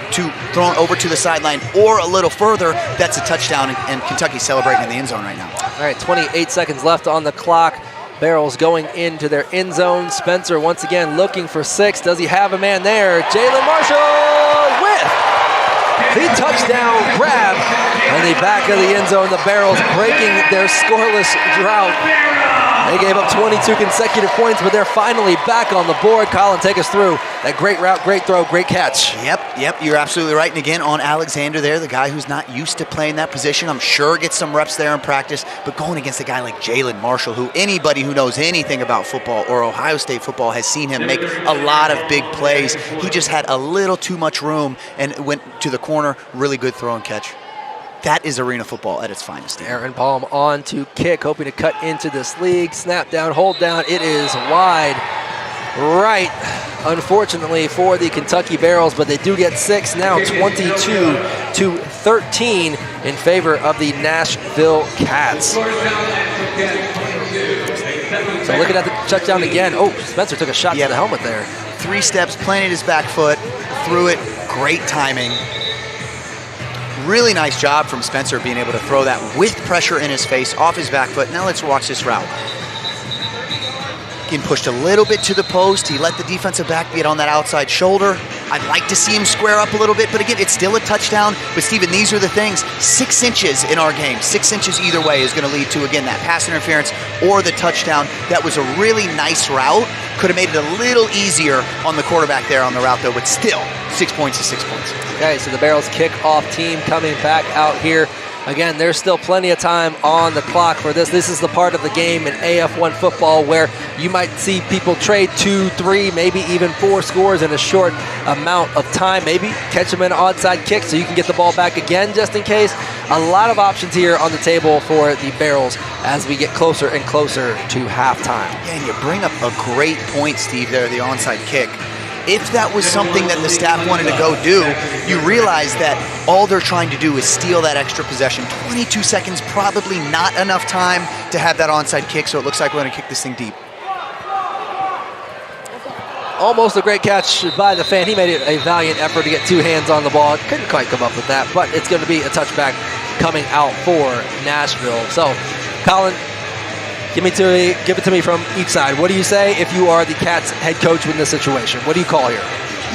S2: thrown over to the sideline or a little further, that's a touchdown, and Kentucky's celebrating in the end zone right now.
S1: All right, 28 seconds left on the clock. Barrels going into their end zone. Spencer once again looking for 6. Does he have a man there? Jalen Marshall with the touchdown grab in the back of the end zone. The Barrels breaking their scoreless drought. They gave up 22 consecutive points, but they're finally back on the board. Colin, take us through that great route, great throw, great catch.
S2: Yep, you're absolutely right. And again, on Alexander there, the guy who's not used to playing that position, I'm sure gets some reps there in practice, but going against a guy like Jalen Marshall, who anybody who knows anything about football or Ohio State football has seen him make a lot of big plays. He just had a little too much room and went to the corner. Really good throw and catch. That is arena football at its finest.
S1: Aaron Palm on to kick, hoping to cut into this league. Snap down, hold down. It is wide right, unfortunately, for the Kentucky Barrels, but they do get 6 now, 22-13 in favor of the Nashville Cats. So looking at the touchdown again. Oh, Spencer took a shot to the helmet there.
S2: 3 steps, planted his back foot, threw it. Great timing. Really nice job from Spencer being able to throw that with pressure in his face, off his back foot. Now let's watch this route. Getting pushed a little bit to the post. He let the defensive back get on that outside shoulder. I'd like to see him square up a little bit, but again, it's still a touchdown. But Steven, these are the things. 6 inches in our game. 6 inches either way is going to lead to, again, that pass interference or the touchdown. That was a really nice route. Could have made it a little easier on the quarterback there on the route, though, but still, 6 points is 6 points.
S1: Okay, so the Barrels kickoff team coming back out here. Again, there's still plenty of time on the clock for this. This is the part of the game in AF1 football where you might see people trade 2, 3, maybe even 4 scores in a short amount of time. Maybe catch them in an onside kick so you can get the ball back again just in case. A lot of options here on the table for the Barrels as we get closer and closer to halftime.
S2: Yeah, and you bring up a great point, Steve, there, the onside kick. If that was something that the staff wanted to go do, you realize that all they're trying to do is steal that extra possession. 22 seconds, probably not enough time to have that onside kick, so it looks like we're going to kick this thing deep.
S1: Almost a great catch by the fan. He made it a valiant effort to get 2 hands on the ball. Couldn't quite come up with that, but it's going to be a touchback coming out for Nashville. So, Colin, give it to me from each side. What do you say if you are the Cats head coach in this situation? What do you call here?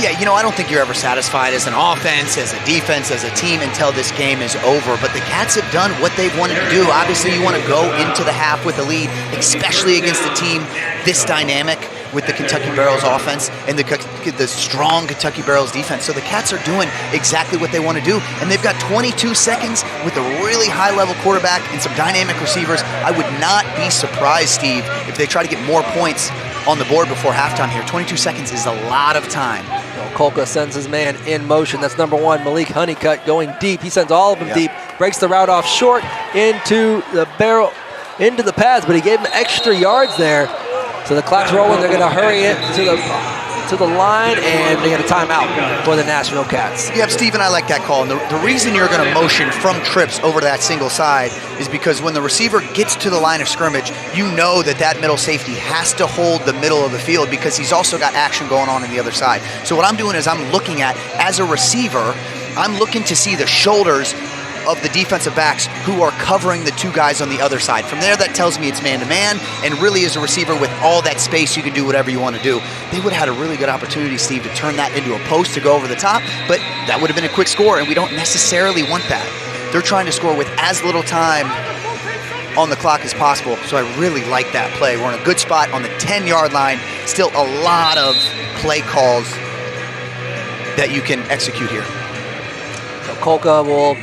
S2: Yeah, I don't think you're ever satisfied as an offense, as a defense, as a team until this game is over. But the Cats have done what they've wanted to do. Obviously, you want to go into the half with a lead, especially against a team this dynamic with the Kentucky Barrels offense and the strong Kentucky Barrels defense. So the Cats are doing exactly what they want to do. And they've got 22 seconds with a really high-level quarterback and some dynamic receivers. I would not be surprised, Steve, if they try to get more points on the board before halftime here. 22 seconds is a lot of time.
S1: Kolka sends his man in motion. That's number 1, Malik Honeycutt, going deep. He sends all of them deep, breaks the route off short into the pads, but he gave him extra yards there. So the clock's rolling. They're going to hurry it to the line, and they get a timeout for the Nashville Cats.
S2: Yeah, Steven, I like that call. And the reason you're going to motion from trips over to that single side is because when the receiver gets to the line of scrimmage, you know that middle safety has to hold the middle of the field because he's also got action going on the other side. So what I'm doing is I'm looking at, as a receiver, I'm looking to see the shoulders of the defensive backs who are covering the 2 guys on the other side. From there, that tells me it's man-to-man, and really as a receiver with all that space, you can do whatever you want to do. They would have had a really good opportunity, Steve, to turn that into a post to go over the top, but that would have been a quick score, and we don't necessarily want that. They're trying to score with as little time on the clock as possible. So I really like that play. We're in a good spot on the 10-yard line. Still a lot of play calls that you can execute here.
S1: So Kolka will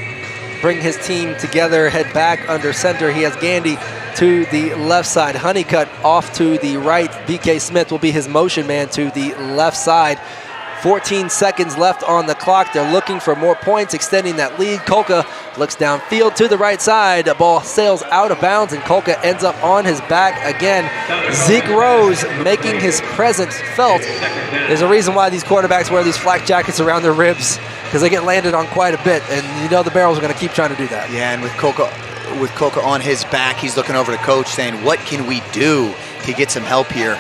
S1: bring his team together, head back under center. He has Gandy to the left side. Honeycutt off to the right. BK Smith will be his motion man to the left side. 14 seconds left on the clock. They're looking for more points, extending that lead. Kolka looks downfield to the right side. The ball sails out of bounds, and Kolka ends up on his back again. Zeke Rose making his presence felt. There's a reason why these quarterbacks wear these flak jackets around their ribs, because they get landed on quite a bit, and you know the Barrels are going to keep trying to do that.
S2: Yeah, and with Kolka on his back, he's looking over to coach saying, what can we do to get some help here?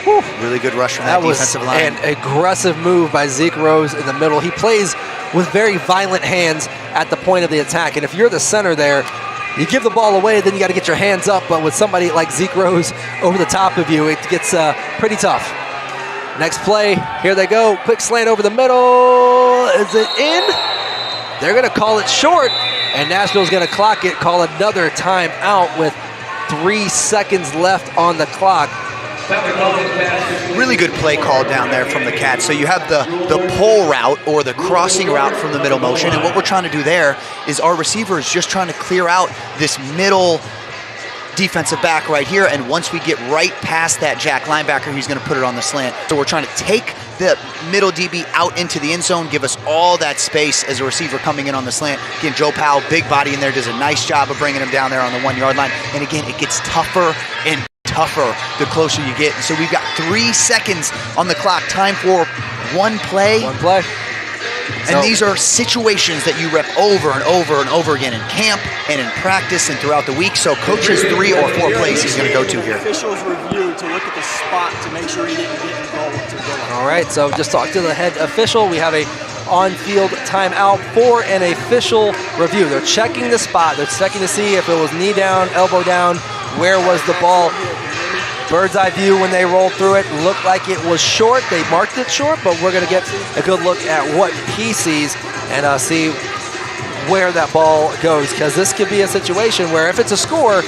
S2: Whew. Really good rush from that defensive line.
S1: An aggressive move by Zeke Rose in the middle. He plays with very violent hands at the point of the attack, and if you're the center there, you give the ball away, then you got to get your hands up, but with somebody like Zeke Rose over the top of you, it gets pretty tough. Next play, here they go. Quick slant over the middle. Is it in? They're going to call it short, and Nashville's going to clock it, call another timeout with 3 seconds left on the clock.
S2: Really good play call down there from the Cats. So you have the pull route or the crossing route from the middle motion, and what we're trying to do there is our receiver is just trying to clear out this middle defensive back right here, and once we get right past that jack linebacker, he's going to put it on the slant. So we're trying to take the middle DB out into the end zone, give us all that space as a receiver coming in on the slant. Again, Joe Powell, big body in there, does a nice job of bringing him down there on the 1-yard line. And again, it gets tougher and tougher the closer you get. So we've got 3 seconds on the clock, time for one play.
S1: One play.
S2: And these are situations that you rep over and over and over again in camp and in practice and throughout the week. So coach's 3 or 4 plays he's going to go to here.
S13: Officials review to look at the spot to make sure he didn't get involved to go.
S1: All right, so just talk to the head official. We have a on-field timeout for an official review. They're checking the spot. They're checking to see if it was knee down, elbow down, where was the ball. Bird's eye view when they rolled through it, looked like it was short. They marked it short, but we're going to get a good look at what he sees and see where that ball goes, because this could be a situation where if it's a score,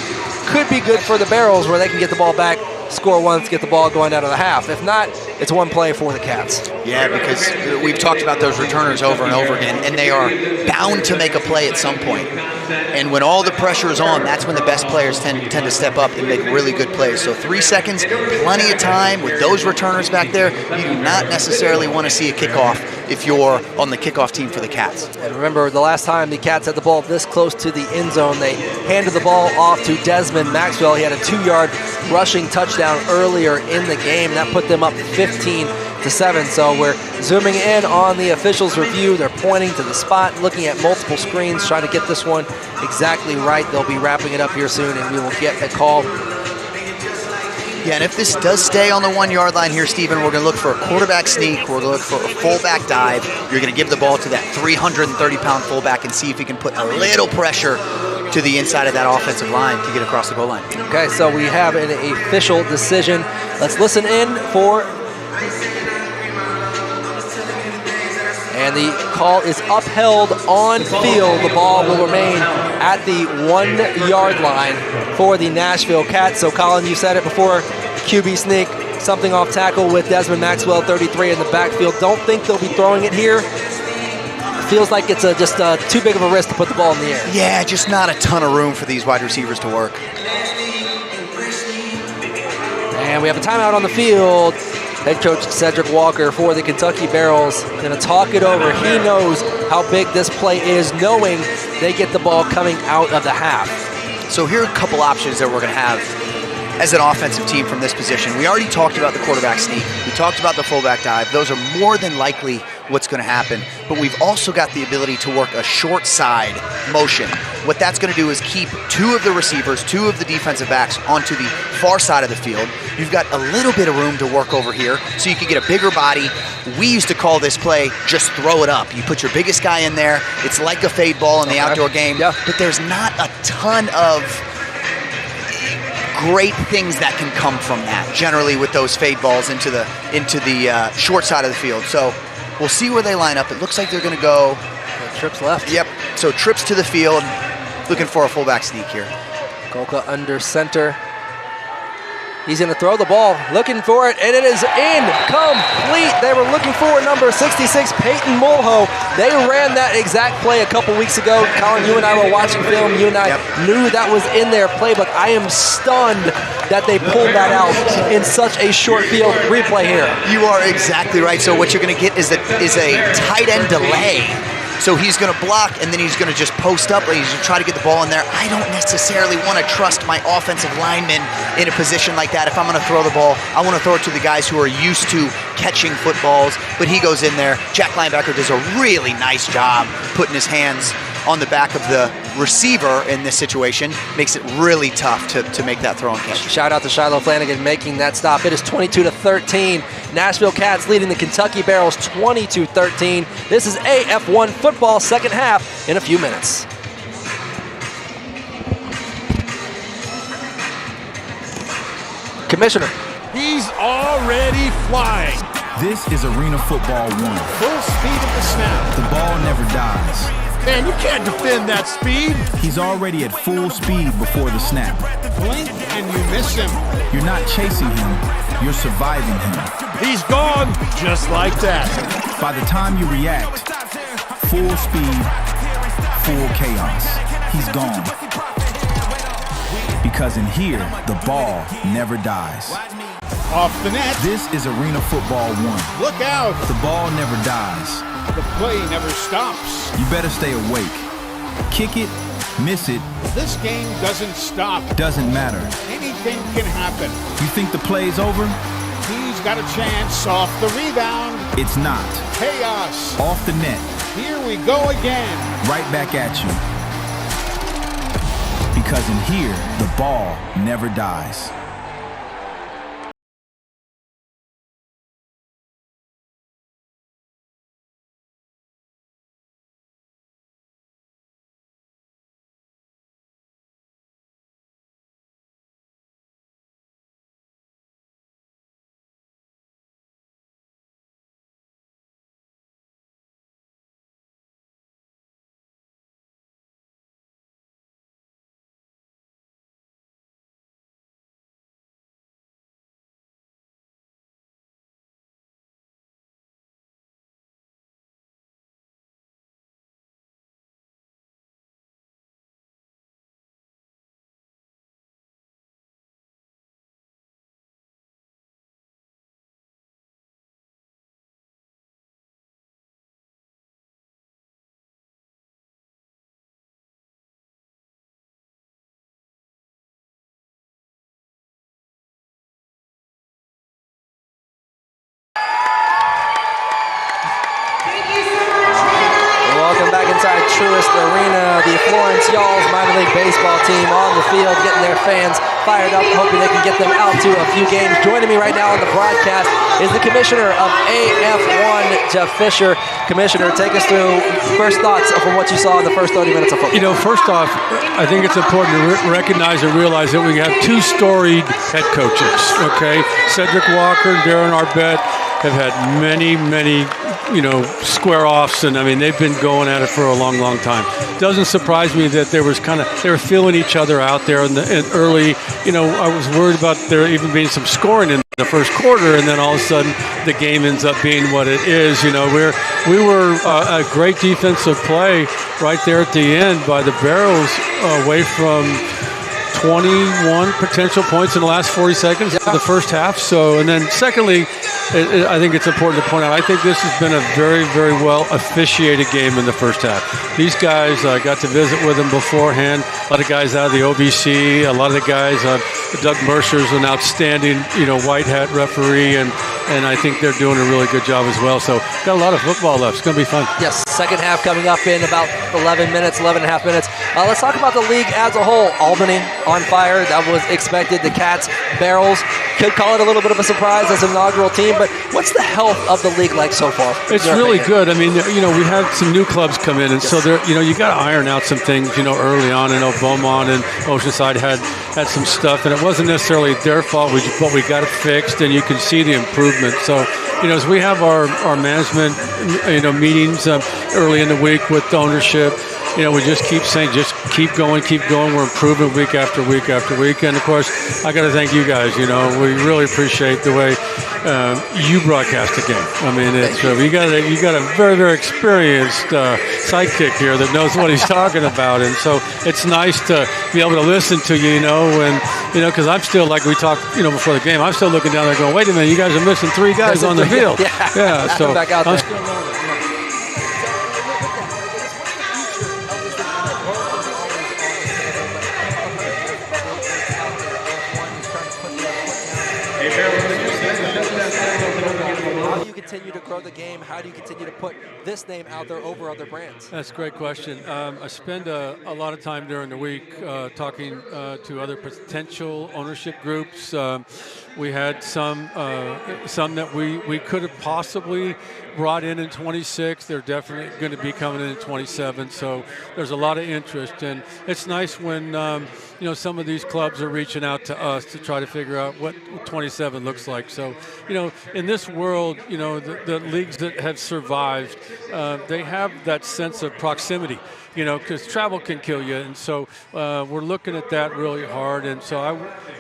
S1: could be good for the Barrels where they can get the ball back, score once, get the ball going out of the half. If not, it's one play for the Cats.
S2: Yeah, because we've talked about those returners over and over again, and they are bound to make a play at some point. And when all the pressure is on, that's when the best players tend to step up and make really good plays. So 3 seconds, plenty of time with those returners back there. You do not necessarily want to see a kickoff if you're on the kickoff team for the Cats.
S1: And remember, the last time the Cats had the ball this close to the end zone, they handed the ball off to Desmond Maxwell. He had a 2-yard rushing touchdown earlier in the game. That put them up 15-7. So we're zooming in on the officials' review. They're pointing to the spot, looking at multiple screens, trying to get this one exactly right. They'll be wrapping it up here soon, and we will get a call.
S2: Yeah, and if this does stay on the 1-yard line here, Stephen, we're going to look for a quarterback sneak. We're going to look for a fullback dive. You're going to give the ball to that 330-pound fullback and see if he can put a little pressure to the inside of that offensive line to get across the goal line.
S1: Okay, so we have an official decision. Let's listen in for... And the call is upheld on field. The ball will remain at the 1-yard line for the Nashville Cats. So, Colin, you said it before, QB sneak, something off tackle with Desmond Maxwell, 33 in the backfield. Don't think they'll be throwing it here. Feels like it's just too big of a risk to put the ball in the air.
S2: Yeah, just not a ton of room for these wide receivers to work.
S1: And we have a timeout on the field. Head coach Cedric Walker for the Kentucky Barrels going to talk it over. He knows how big this play is, knowing they get the ball coming out of the half.
S2: So here are a couple options that we're going to have as an offensive team from this position. We already talked about the quarterback sneak. We talked about the fullback dive. Those are more than likely what's going to happen. But we've also got the ability to work a short side motion. What that's going to do is keep 2 of the receivers, 2 of the defensive backs onto the far side of the field. You've got a little bit of room to work over here, so you can get a bigger body. We used to call this play, just throw it up. You put your biggest guy in there. It's like a fade ball in the outdoor game, but there's not a ton of great things that can come from that, generally with those fade balls into the short side of the field. So we'll see where they line up. It looks like they're going to go...
S1: Trips left.
S2: Yep, so trips to the field, looking for a fullback sneak here.
S1: Kolka under center. He's going to throw the ball, looking for it, and it is incomplete. They were looking for number 66, Peyton Mulho. They ran that exact play a couple weeks ago. Colin, you and I were watching film. You and I knew that was in their playbook. I am stunned that they pulled that out in such a short field replay here.
S2: You are exactly right. So what you're going to get is a tight end delay. So he's going to block, and then he's going to just post up, and he's going to try to get the ball in there. I don't necessarily want to trust my offensive linemen in a position like that. If I'm going to throw the ball, I want to throw it to the guys who are used to catching footballs. But he goes in there. Jack Linebacker does a really nice job putting his hands on the back of the receiver in this situation. Makes it really tough to make that throw and catch.
S1: Shout out to Shiloh Flanagan making that stop. It is 22-13. Nashville Cats leading the Kentucky Barrels 22-13. This is AF1 football, second half in a few minutes. Commissioner.
S4: He's already flying.
S3: This is Arena Football 1.
S4: Full speed at the snap.
S3: The ball never dies.
S4: Man, you can't defend that speed.
S3: He's already at full speed before the snap.
S5: Blink and you miss him.
S3: You're not chasing him, you're surviving him.
S4: He's gone just like that.
S3: By the time you react, full speed, full chaos. He's gone. Because in here, the ball never dies.
S5: Off the net.
S3: This is Arena Football 1.
S5: Look out.
S3: The ball never dies.
S5: The play never stops.
S3: You better stay awake. Kick it, miss it.
S5: This game doesn't stop.
S3: Doesn't matter.
S5: Anything can happen.
S3: You think the play's over?
S5: He's got a chance off the rebound.
S3: It's not.
S5: Chaos.
S3: Off the net.
S5: Here we go again.
S3: Right back at you. Because in here, the ball never dies.
S1: Welcome back inside Truist Arena. The Florence Y'alls minor league baseball team on the field, getting their fans fired up, hoping they can get them out to a few games. Joining me right now on the broadcast is the commissioner of AF1, Jeff Fisher. Commissioner, take us through first thoughts from what you saw in the first 30 minutes of football.
S14: You know, first off, I think it's important to recognize and realize that we have two storied head coaches, okay? Cedric Walker and Darren Arbett have had many, square-offs, and I mean, they've been going at it for a long, long time. Doesn't surprise me that they were feeling each other out there in early. I was worried about there even being some scoring in the first quarter, and then all of a sudden the game ends up being what it is. We were a great defensive play right there at the end by the Barrels, away from 21 potential points in the last 40 seconds of the first half. So, and then secondly, I think it's important to point out, I think this has been a very, very well officiated game in the first half. These guys, got to visit with them beforehand. A lot of guys out of the OVC, a lot of the guys, Doug Mercer's an outstanding, white hat referee, and I think they're doing a really good job as well. So got a lot of football left. It's going to be fun.
S1: Yes, second half coming up in about 11 and a half minutes. Let's talk about the league as a whole. Albany on fire. That was expected. The Cats, Barrels, could call it a little bit of a surprise as an inaugural team, but what's the health of the league like so far?
S14: It's really good. I mean, we had some new clubs come in, and so there, you got to iron out some things, early on. Beaumont and Oceanside had some stuff, and it wasn't necessarily their fault, but we got it fixed, and you can see the improvement. So, as we have our management, meetings early in the week with ownership, we just keep saying, just keep going. We're improving week after week after week. And of course, I got to thank you guys. We really appreciate the way you broadcast the game. I mean, it's you got a very, very experienced sidekick here that knows what he's talking about, and so it's nice to be able to listen to you. Because I'm still, like we talked, before the game, I'm still looking down there going, wait a minute, you guys are missing 3 guys on the field.
S1: Yeah.
S14: So
S1: back out there.
S14: I'm still learning.
S1: How do you continue to grow the game? How do you continue to put this name out there over other brands?
S14: That's a great question. I spend a lot of time during the week talking to other potential ownership groups. We had some that we could have possibly brought in 26. They're definitely going to be coming in 27. So there's a lot of interest, and it's nice when some of these clubs are reaching out to us to try to figure out what 27 looks like. So in this world, the leagues that have survived, they have that sense of proximity. Because travel can kill you, and so we're looking at that really hard. And so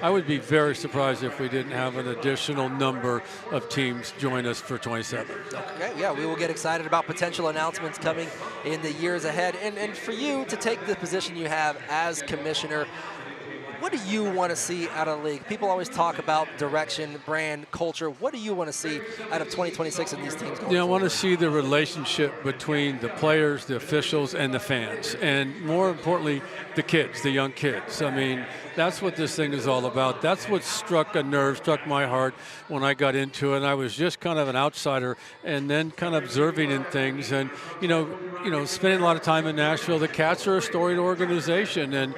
S14: I would be very surprised if we didn't have an additional number of teams join us for 27.
S1: Okay, yeah, we will get excited about potential announcements coming in the years ahead. And for you to take the position you have as commissioner, what do you want to see out of the league? People always talk about direction, brand, culture. What do you want to see out of 2026 in these teams going
S14: I want to see the relationship between the players, the officials, and the fans. And more importantly, the kids, the young kids. I mean, that's what this thing is all about. That's what struck my heart when I got into it. And I was just kind of an outsider and then kind of observing in things. And, spending a lot of time in Nashville, the Cats are a storied organization. And,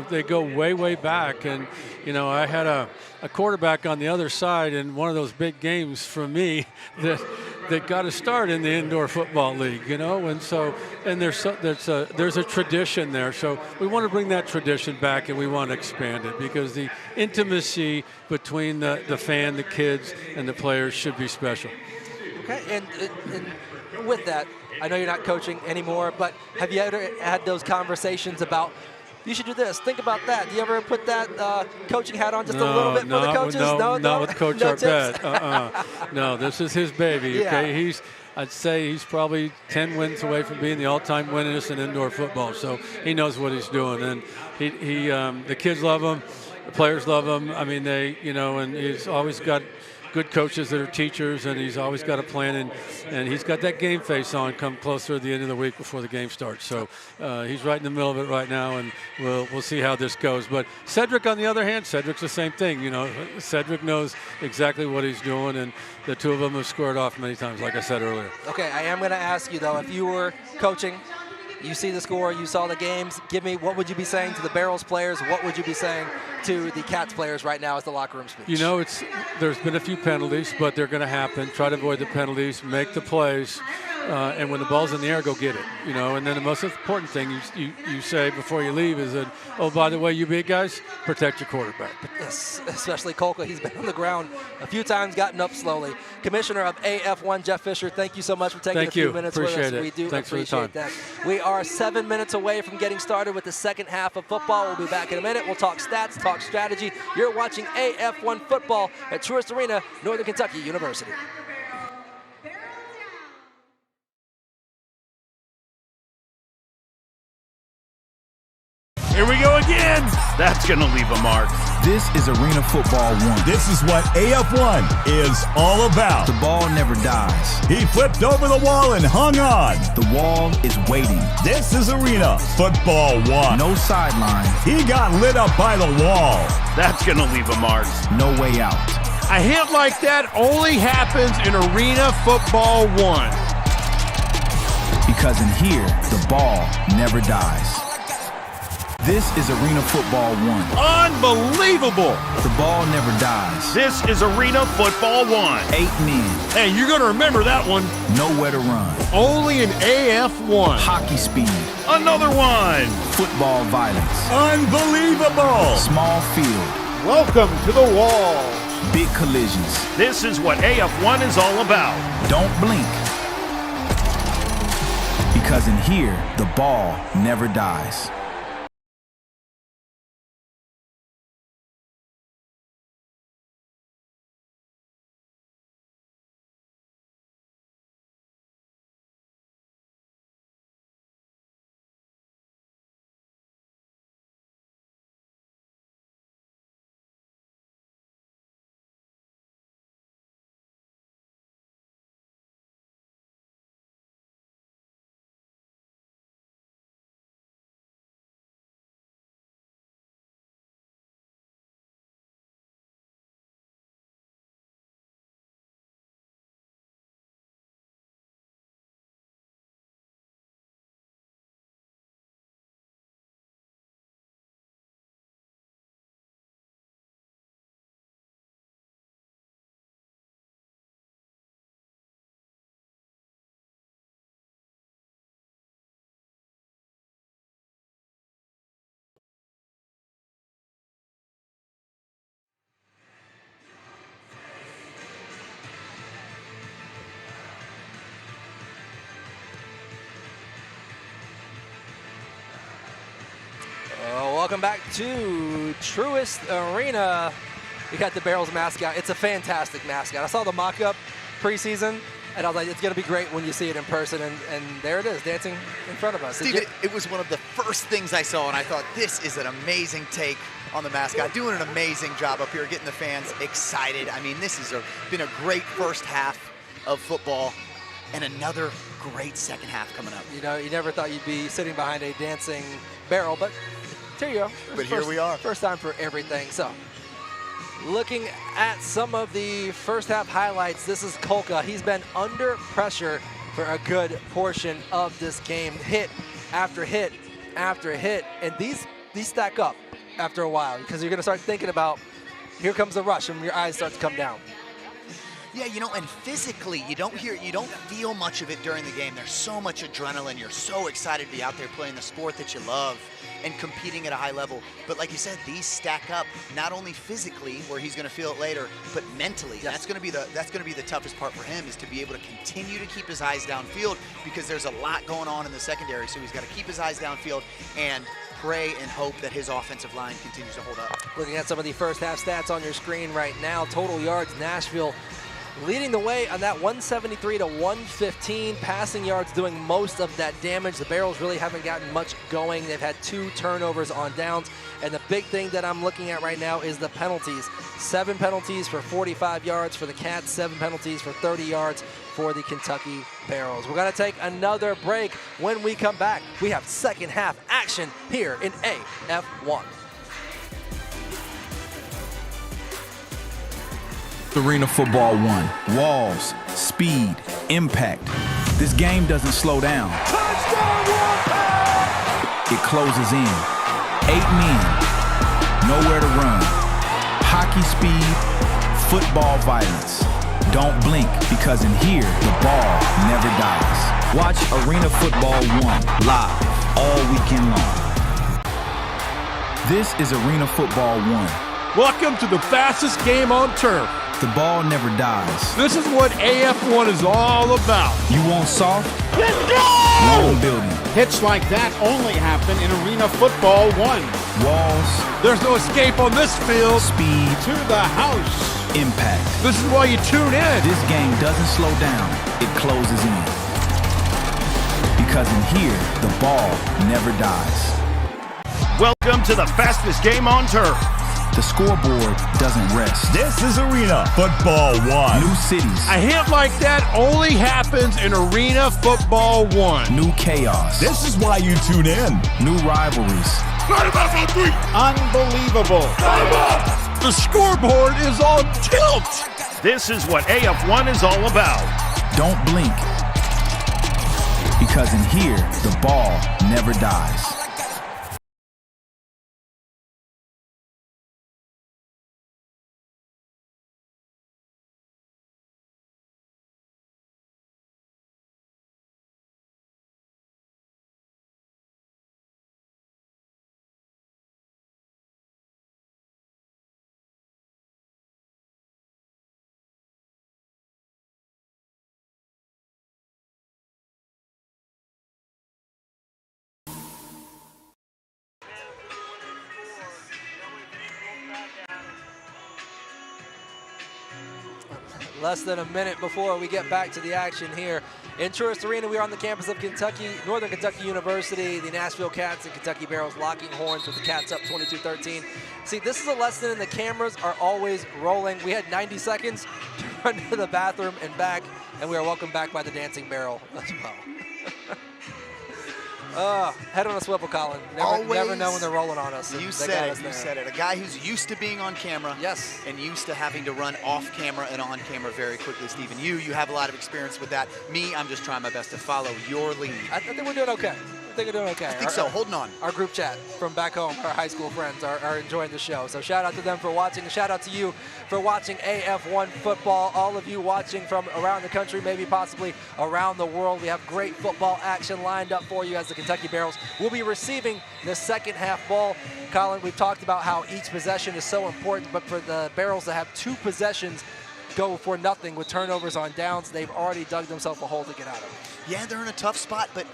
S14: they go way, way back. And, I had a quarterback on the other side in one of those big games for me that got a start in the indoor football league, and so there's a tradition there. So we want to bring that tradition back, and we want to expand it because the intimacy between the fan, the kids, and the players should be special.
S1: Okay, and with that, I know you're not coaching anymore, but have you ever had those conversations about you should do this, think about that? Do you ever put that coaching hat on just a little bit for the coaches?
S14: No, not with Coach Arbet. No, this is his baby.
S1: Yeah.
S14: Okay, I'd say he's probably 10 wins away from being the all-time winningest in indoor football. So he knows what he's doing, and the kids love him, the players love him. I mean, and he's always got good coaches that are teachers, and he's always got a plan, and he's got that game face on come closer to the end of the week before the game starts. So he's right in the middle of it right now, and we'll see how this goes. But Cedric, on the other hand, Cedric's the same thing. Cedric knows exactly what he's doing, and the two of them have squared off many times, like I said earlier.
S1: Okay, I am going to ask you, though, if you were coaching, you see the score, you saw the games, give me, what would you be saying to the Barrels players? What would you be saying to the Cats players right now as the locker room speech?
S14: There's been a few penalties, but they're going to happen. Try to avoid the penalties, make the plays, and when the ball's in the air, go get it. And then the most important thing you say before you leave is that, oh, by the way, you big guys, protect your quarterback.
S1: Yes, especially Kolka. He's been on the ground a few times, gotten up slowly. Commissioner of AF1, Jeff Fisher, thank you so much for taking a few minutes with us. We do appreciate that. We are 7 minutes away from getting started with the second half of football. We'll be back in a minute. We'll talk stats, talk strategy. You're watching AF1 football at Truist Arena, Northern Kentucky University.
S6: Here we go again. That's going to leave a mark.
S12: This is Arena Football 1. This is what AF1 is all about.
S3: The ball never dies.
S12: He flipped over the wall and hung on.
S3: The wall is waiting.
S12: This is Arena Football 1.
S3: No sideline.
S12: He got lit up by the wall.
S6: That's going to leave a mark.
S3: No way out.
S4: A hit like that only happens in Arena Football 1.
S3: Because in here, the ball never dies. This is Arena Football 1.
S6: Unbelievable!
S3: The ball never dies.
S6: This is Arena Football 1.
S3: 8 men.
S4: Hey, you're going to remember that one.
S3: Nowhere to run.
S4: Only in AF1.
S3: Hockey speed.
S6: Another one.
S3: Football violence.
S12: Unbelievable!
S3: Small field.
S4: Welcome to the wall.
S3: Big collisions.
S6: This is what AF1 is all about.
S3: Don't blink. because in here, the ball never dies.
S1: Welcome back to Truist Arena. We got the Barrels mascot. It's a fantastic mascot. I saw the mock-up preseason, and I was like, it's going to be great when you see it in person, and there it is, dancing in front of us.
S2: Steve, it was one of the first things I saw, and I thought, this is an amazing take on the mascot, doing an amazing job up here, getting the fans excited. I mean, this has been a great first half of football, and another great second half coming up.
S1: You know, you never thought you'd be sitting behind a dancing barrel, but here you go.
S2: But here we are.
S1: First time for everything. So, looking at some of the first half highlights, this is Kolka. He's been under pressure for a good portion of this game. Hit after hit after hit. And these stack up after a while because you're going to start thinking about, here comes the rush, and your eyes start to come down.
S2: Yeah, you know, and physically, you don't feel much of it during the game. There's so much adrenaline. You're so excited to be out there playing the sport that you love and competing at a high level. But like you said, these stack up not only physically, where he's going to feel it later, but mentally. Yes. That's going to be the toughest part for him, is to be able to continue to keep his eyes downfield, because there's a lot going on in the secondary. So he's got to keep his eyes downfield and pray and hope that his offensive line continues to hold up.
S1: Looking at some of the first half stats on your screen right now, total yards, Nashville leading the way on that 173 to 115. Passing yards doing most of that damage. The Barrels really haven't gotten much going. They've had 2 turnovers on downs. And the big thing that I'm looking at right now is the penalties. 7 penalties for 45 yards for the Cats, 7 penalties for 30 yards for the Kentucky Barrels. We're going to take another break. When we come back, we have second half action here in AF1.
S3: Arena Football 1. Walls, speed, impact. This game doesn't slow down. It closes in. 8 men, nowhere to run. Hockey speed, football violence. Don't blink, because in here, the ball never dies. Watch Arena Football 1 live all weekend long. This is Arena Football 1.
S4: Welcome to the fastest game on turf.
S3: The ball never dies.
S4: This is what AF1 is all about.
S3: You want soft?
S5: Let's go!
S3: Wrong building.
S5: Hits like that only happen in Arena Football 1.
S3: Walls.
S4: There's no escape on this field.
S3: Speed.
S5: To the house.
S3: Impact.
S4: This is why you tune in.
S3: This game doesn't slow down. It closes in. Because in here, the ball never dies.
S6: Welcome to the fastest game on turf.
S3: The scoreboard doesn't rest.
S12: This is Arena Football 1.
S3: New cities.
S4: A hit like that only happens in Arena Football 1.
S3: New chaos.
S12: This is why you tune in.
S3: New rivalries.
S5: Unbelievable.
S4: The scoreboard is on tilt.
S6: This is what AF1 is all about.
S3: Don't blink. Because in here, the ball never dies.
S1: Less than a minute before we get back to the action here in Truist Arena. We are on the campus of Northern Kentucky University. The Nashville Cats and Kentucky Barrels locking horns with the Cats up 22-13. See, this is a lesson in the cameras are always rolling. We had 90 seconds to run to the bathroom and back, and we are welcomed back by the Dancing Barrel as well. Head on a swivel, Colin. Never know when they're rolling on us.
S2: You said it. A guy who's used to being on camera.
S1: Yes.
S2: And used to having to run off camera and on camera very quickly, Stephen. You have a lot of experience with that. Me, I'm just trying my best to follow your lead.
S1: I think we're doing okay. I think
S2: so. Holding on.
S1: Our group chat from back home, our high school friends are enjoying the show. So shout out to them for watching. And shout out to you for watching AF1 football. All of you watching from around the country, maybe possibly around the world. We have great football action lined up for you as the Kentucky Barrels will be receiving the second half ball. Colin, we've talked about how each possession is so important, but for the Barrels to have 2 possessions go for nothing with turnovers on downs, they've already dug themselves a hole to get out of.
S2: Yeah, they're in a tough spot, but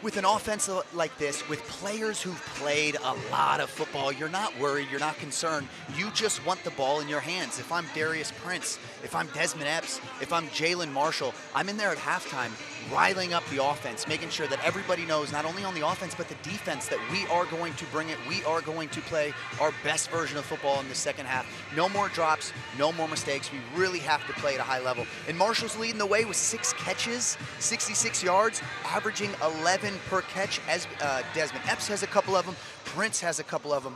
S2: with an offense like this, with players who've played a lot of football, you're not worried, you're not concerned. You just want the ball in your hands. If I'm Darius Prince, if I'm Desmond Epps, if I'm Jalen Marshall, I'm in there at halftime riling up the offense, making sure that everybody knows, not only on the offense, but the defense, that we are going to bring it. We are going to play our best version of football in the second half. No more drops, no more mistakes. We really have to play at a high level. And Marshall's leading the way with 6 catches, 66 yards, averaging 11 per catch, as Desmond Epps has a couple of them, Prince has a couple of them.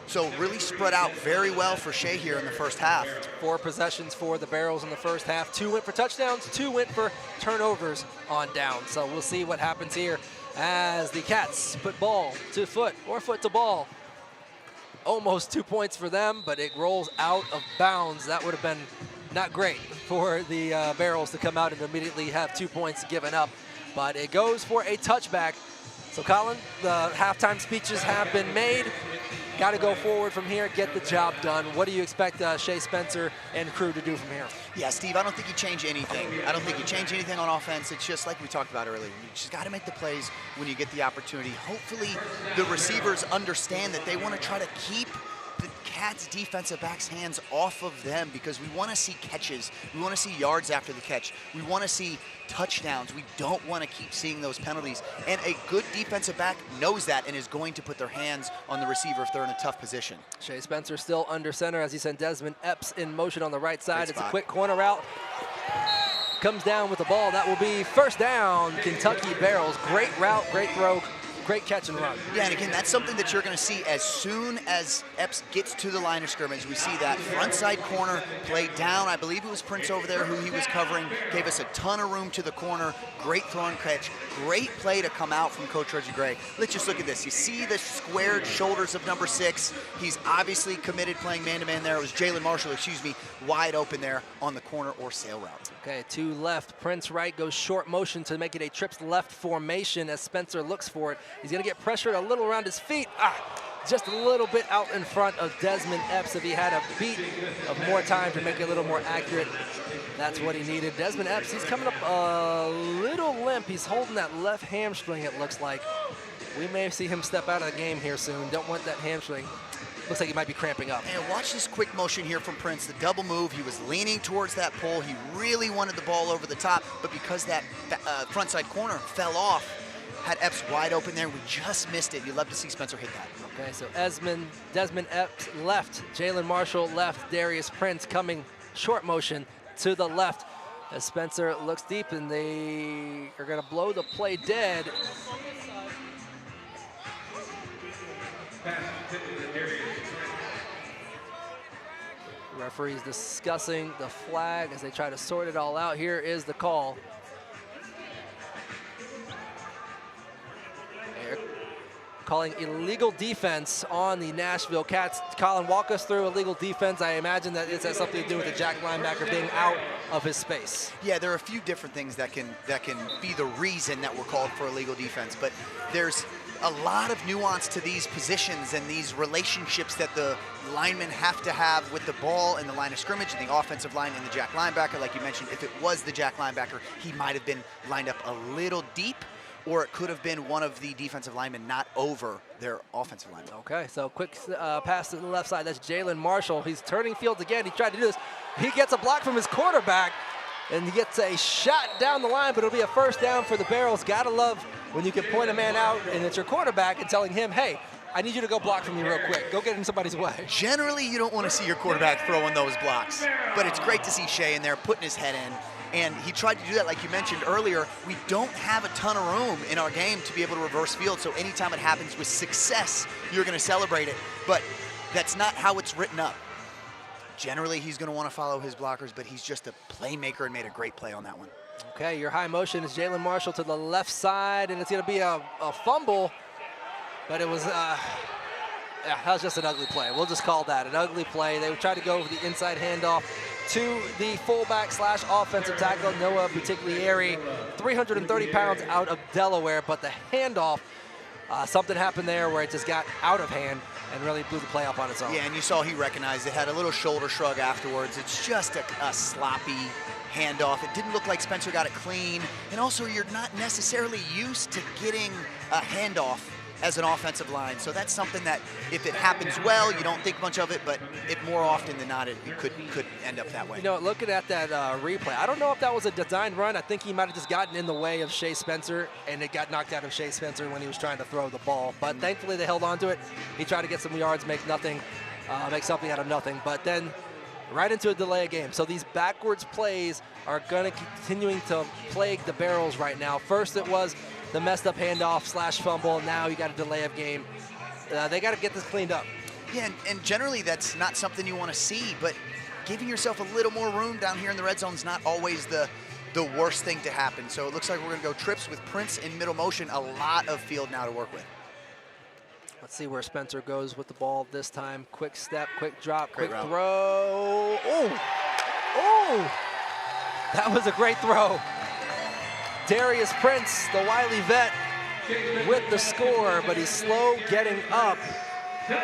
S2: So really spread out very well for Shea here in the first half.
S1: 4 possessions for the Barrels in the first half. 2 went for touchdowns, 2 went for turnovers on down. So we'll see what happens here as the Cats put ball to foot or foot to ball. Almost 2 points for them, but it rolls out of bounds. That would have been not great for the Barrels to come out and immediately have 2 points given up. But it goes for a touchback. So Colin, the halftime speeches have been made. Got to go forward from here, get the job done. What do you expect Shea Spencer and crew to do from here?
S2: Yeah, Steve, I don't think you change anything. I don't think you change anything on offense. It's just like we talked about earlier. You just got to make the plays when you get the opportunity. Hopefully the receivers understand that they want to try to keep the Cats defensive backs' hands off of them, because we want to see catches. We want to see yards after the catch. We want to see touchdowns. We don't want to keep seeing those penalties. And a good defensive back knows that and is going to put their hands on the receiver if they're in a tough position.
S1: Shea Spencer still under center as he sent Desmond Epps in motion on the right side. It's a quick corner route. Comes down with the ball. That will be first down, Kentucky Barrels. Great route, great throw. Great catch and run.
S2: Yeah, and again, that's something that you're going to see as soon as Epps gets to the line of scrimmage. We see that front side corner played down. I believe it was Prince over there who he was covering. Gave us a ton of room to the corner. Great throw and catch. Great play to come out from Coach Reggie Gray. Let's just look at this. You see the squared shoulders of number 6. He's obviously committed playing man-to-man there. It was Jalen Marshall, wide open there on the corner or sail route.
S1: Okay, 2 left. Prince right goes short motion to make it a trips left formation as Spencer looks for it. He's going to get pressured a little around his feet. Just a little bit out in front of Desmond Epps. If he had a beat of more time to make it a little more accurate, that's what he needed. Desmond Epps, he's coming up a little limp. He's holding that left hamstring, it looks like. We may see him step out of the game here soon. Don't want that hamstring. Looks like he might be cramping up.
S2: And watch this quick motion here from Prince, the double move. He was leaning towards that pole. He really wanted the ball over the top, but because that front side corner fell off, had Epps wide open there. We just missed it. You'd love to see Spencer hit that.
S1: Okay, so Desmond Epps left, Jalen Marshall left, Darius Prince coming short motion to the left as Spencer looks deep, and they are going to blow the play dead. Referees discussing the flag as they try to sort it all out. Here is the call. Calling illegal defense on the Nashville Cats. Colin, walk us through illegal defense. I imagine that it has something to do with the jack linebacker being out of his space.
S2: Yeah, there are a few different things that can be the reason that we're called for illegal defense, but there's a lot of nuance to these positions and these relationships that the linemen have to have with the ball and the line of scrimmage and the offensive line and the jack linebacker. Like you mentioned, if it was the jack linebacker, he might have been lined up a little deep, or it could have been one of the defensive linemen not over their offensive lineman.
S1: Okay, so quick pass to the left side. That's Jalen Marshall. He's turning fields again. He tried to do this. He gets a block from his quarterback, and he gets a shot down the line, but it'll be a first down for the Barrels. Gotta love when you can point a man out, and it's your quarterback, and telling him, hey, I need you to go block for me real quick. Go get in somebody's way.
S2: Generally, you don't want to see your quarterback throwing those blocks, but it's great to see Shea in there putting his head in. And he tried to do that, like you mentioned earlier. We don't have a ton of room in our game to be able to reverse field, so anytime it happens with success, you're going to celebrate it. But that's not how it's written up. Generally, he's going to want to follow his blockers, but he's just a playmaker and made a great play on that one.
S1: Okay, your high motion is Jalen Marshall to the left side, and it's going to be a fumble, but it was that was just an ugly play. We'll just call that an ugly play. They tried to go for the inside handoff to the fullback / offensive tackle, Noah Butiglieri, 330 pounds out of Delaware, but the handoff, something happened there where it just got out of hand and really blew the play up on its own.
S2: Yeah, and you saw he recognized it, had a little shoulder shrug afterwards. It's just a sloppy handoff. It didn't look like Spencer got it clean, and also you're not necessarily used to getting a handoff as an offensive line. So that's something that if it happens well, you don't think much of it, but it more often than not, it could end up that way.
S1: You know, looking at that replay, I don't know if that was a designed run. I think he might have just gotten in the way of Shea Spencer, and it got knocked out of Shea Spencer when he was trying to throw the ball. But thankfully they held on to it. He tried to get some yards, make something out of nothing. But then right into a delay of game. So these backwards plays are going to continuing to plague the Barrels right now. First it was the messed up handoff / fumble. Now you got a delay of game. They got to get this cleaned up.
S2: Yeah, and generally that's not something you want to see, but giving yourself a little more room down here in the red zone is not always the worst thing to happen. So it looks like we're going to go trips with Prince in middle motion. A lot of field now to work with.
S1: Let's see where Spencer goes with the ball this time. Quick step, quick drop, quick throw. Oh, that was a great throw. Darius Prince, the wily vet, with the score, but he's slow getting up. You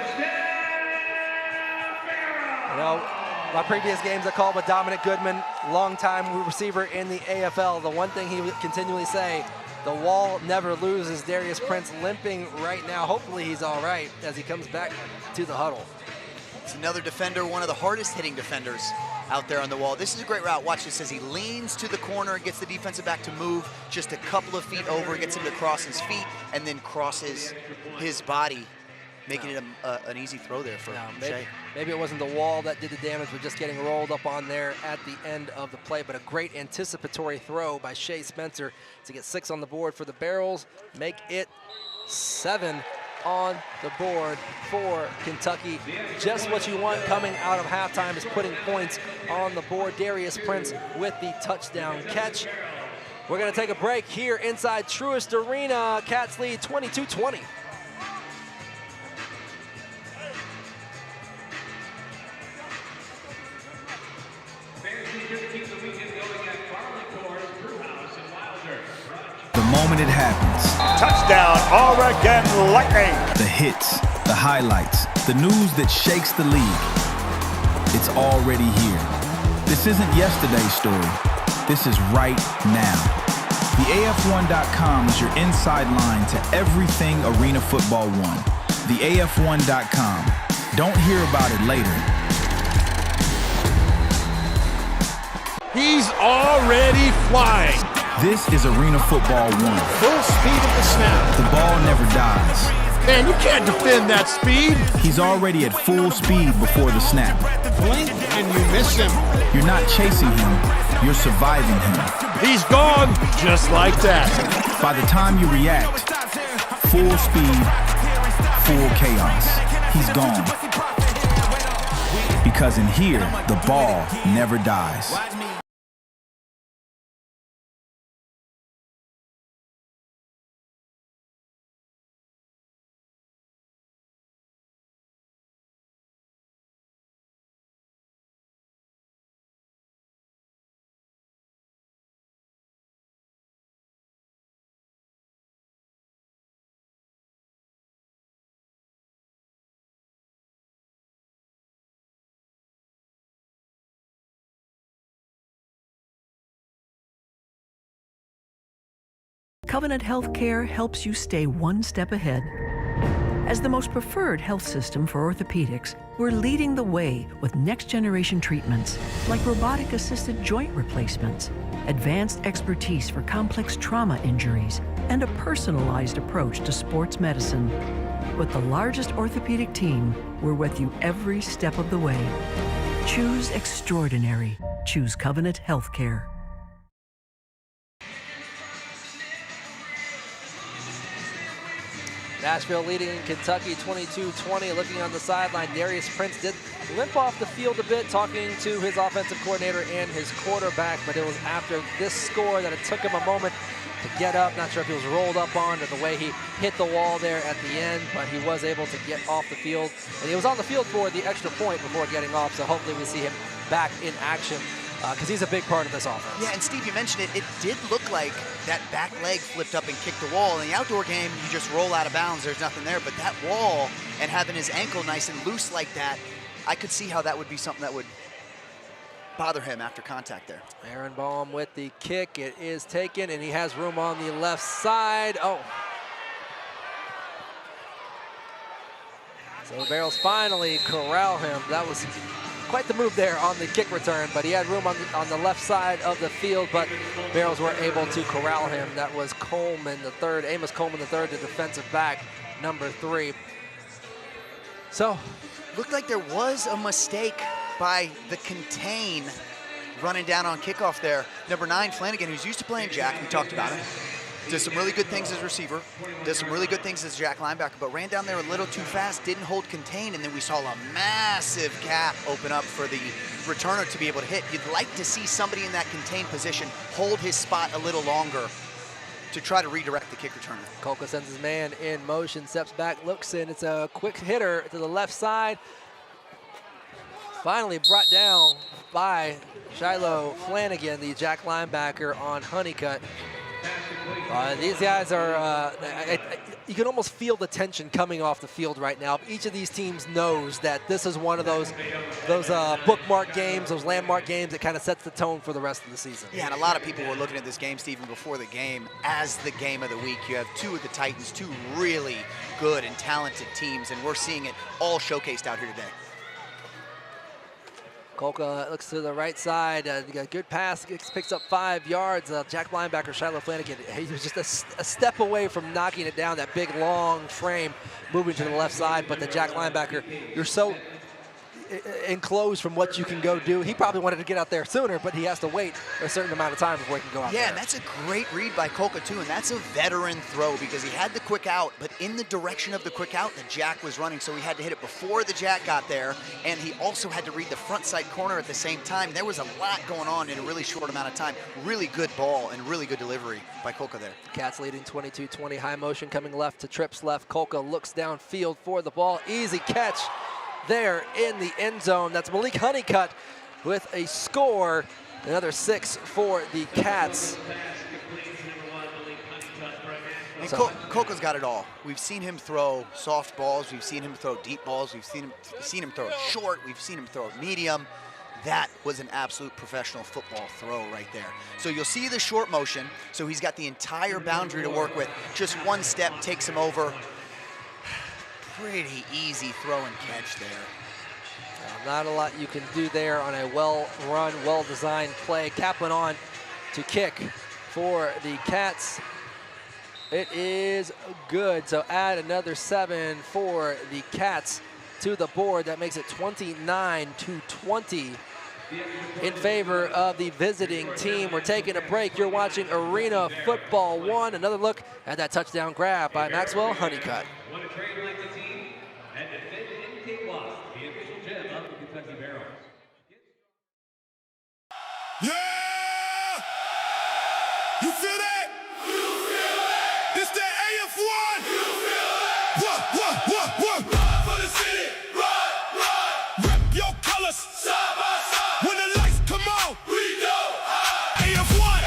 S1: know, my previous games I called with Dominic Goodman, longtime receiver in the AFL. The one thing he would continually say, the wall never loses. Darius Prince limping right now. Hopefully he's all right as he comes back to the huddle.
S2: It's another defender, one of the hardest hitting defenders out there on the wall. This is a great route. Watch this as he leans to the corner, gets the defensive back to move just a couple of feet over, gets him to cross his feet, and then crosses his body, making it an easy throw there for Shea.
S1: Maybe it wasn't the wall that did the damage, but just getting rolled up on there at the end of the play. But a great anticipatory throw by Shea Spencer to get 6 on the board for the Barrels, make it 7 on the board for Kentucky. Just what you want coming out of halftime is putting points on the board. Darius Prince with the touchdown catch. We're going to take a break here inside Truist Arena. Cats lead 22-20.
S3: The moment it happens.
S6: Touchdown, Oregon Lightning.
S3: The hits, the highlights, the news that shakes the league. It's already here. This isn't yesterday's story. This is right now. The AF1.com is your inside line to everything Arena Football 1. The AF1.com. Don't hear about it later.
S4: He's already flying.
S3: This is Arena Football 1.
S4: Full speed at the snap.
S3: The ball never dies.
S4: Man, you can't defend that speed.
S3: He's already at full speed before the snap.
S4: Blink and you miss him.
S3: You're not chasing him, you're surviving him.
S4: He's gone just like that.
S3: By the time you react, full speed, full chaos. He's gone. Because in here, the ball never dies.
S15: Covenant Healthcare helps you stay one step ahead. As the most preferred health system for orthopedics, we're leading the way with next-generation treatments like robotic-assisted joint replacements, advanced expertise for complex trauma injuries, and a personalized approach to sports medicine. With the largest orthopedic team, we're with you every step of the way. Choose extraordinary. Choose Covenant Healthcare.
S1: Nashville leading in Kentucky 22-20. Looking on the sideline, Darius Prince did limp off the field a bit, talking to his offensive coordinator and his quarterback, but it was after this score that it took him a moment to get up. Not sure if he was rolled up on or the way he hit the wall there at the end, but he was able to get off the field. And he was on the field for the extra point before getting off, so hopefully we see him back in action because he's a big part of this offense.
S2: Yeah, and Steve, you mentioned it. It did look like that back leg flipped up and kicked the wall. In the outdoor game, you just roll out of bounds. There's nothing there. But that wall and having his ankle nice and loose like that, I could see how that would be something that would bother him after contact there.
S1: Aaron Baum with the kick. It is taken, and he has room on the left side. Oh. So the Barrels finally corral him. That was quite the move there on the kick return, but he had room on the left side of the field, but Barrels were able to corral him. That was Coleman the third, Amos Coleman the third, the defensive back, number 3. So,
S2: looked like there was a mistake by the contain running down on kickoff there. Number 9, Flanagan, who's used to playing Jack, we talked about him. Did some really good things as receiver, did some really good things as Jack linebacker, but ran down there a little too fast, didn't hold contain, and then we saw a massive gap open up for the returner to be able to hit. You'd like to see somebody in that contained position hold his spot a little longer to try to redirect the kick returner.
S1: Kolka sends his man in motion, steps back, looks in. It's a quick hitter to the left side. Finally brought down by Shiloh Flanagan, the Jack linebacker on Honeycutt. These guys are, you can almost feel the tension coming off the field right now. Each of these teams knows that this is one of those bookmark games, those landmark games that kind of sets the tone for the rest of the season.
S2: Yeah, and a lot of people were looking at this game, Stephen, before the game as the game of the week. You have two of the Titans, two really good and talented teams, and we're seeing it all showcased out here today.
S1: Kolka looks to the right side, got a good pass, picks up 5 yards. Jack linebacker Shiloh Flanagan, he was just a step away from knocking it down, that big long frame moving to the left side, but the Jack linebacker, you're so enclosed from what you can go do. He probably wanted to get out there sooner, but he has to wait a certain amount of time before he can go out there.
S2: Yeah, and that's a great read by Kolka too, and that's a veteran throw because he had the quick out, but in the direction of the quick out, the Jack was running, so he had to hit it before the Jack got there, and he also had to read the front side corner at the same time. There was a lot going on in a really short amount of time. Really good ball and really good delivery by Kolka there.
S1: Cats leading 22-20, high motion coming left to trips left. Kolka looks downfield for the ball. Easy catch there in the end zone. That's Malik Honeycutt with a score. Another 6 for the Cats.
S2: And Kolka's got it all. We've seen him throw soft balls. We've seen him throw deep balls. We've seen him throw it short. We've seen him throw it medium. That was an absolute professional football throw right there. So you'll see the short motion. So he's got the entire boundary to work with. Just one step takes him over. Pretty easy throw and catch there.
S1: Not a lot you can do there on a well-run, well-designed play. Kaplan on to kick for the Cats. It is good, so add another 7 for the Cats to the board. That makes it 29-20 in favor of the visiting team. We're taking a break. You're watching Arena Football 1. Another look at that touchdown grab by Maxwell Honeycutt.
S8: Yeah! You feel that? You feel it! It's that AF1! You feel it! What? Run for the city! Run! Rep your colors! Side by side! When the lights come on, we go high! AF1!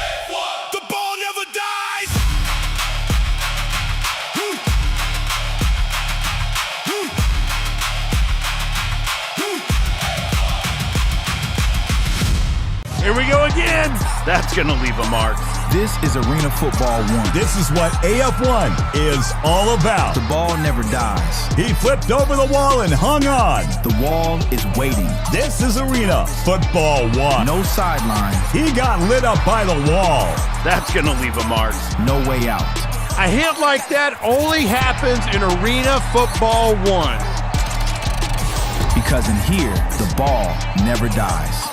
S8: The ball never dies!
S6: Here we go again. That's going to leave a mark.
S3: This is Arena Football 1.
S12: This is what AF1 is all about.
S3: The ball never dies.
S12: He flipped over the wall and hung on.
S3: The wall is waiting.
S12: This is Arena Football 1.
S3: No sideline.
S12: He got lit up by the wall.
S6: That's going to leave a mark.
S3: No way out.
S4: A hit like that only happens in Arena Football 1.
S3: Because in here, the ball never dies.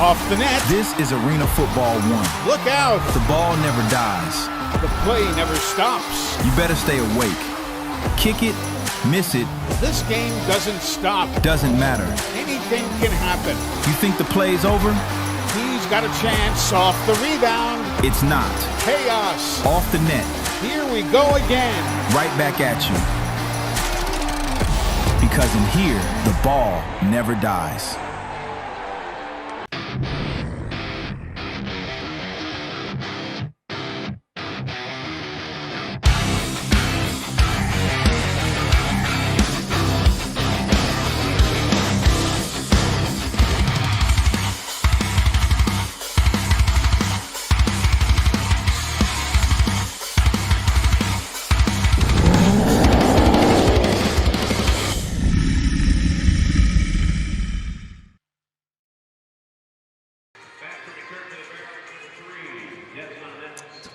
S5: Off the net.
S3: This is Arena Football 1.
S5: Look out.
S3: The ball never dies.
S5: The play never stops.
S3: You better stay awake. Kick it, miss it.
S5: This game doesn't stop.
S3: Doesn't matter.
S5: Anything can happen.
S3: You think the play's over?
S5: He's got a chance off the rebound.
S3: It's not.
S5: Chaos.
S3: Off the net.
S5: Here we go again.
S3: Right back at you. Because in here, the ball never dies.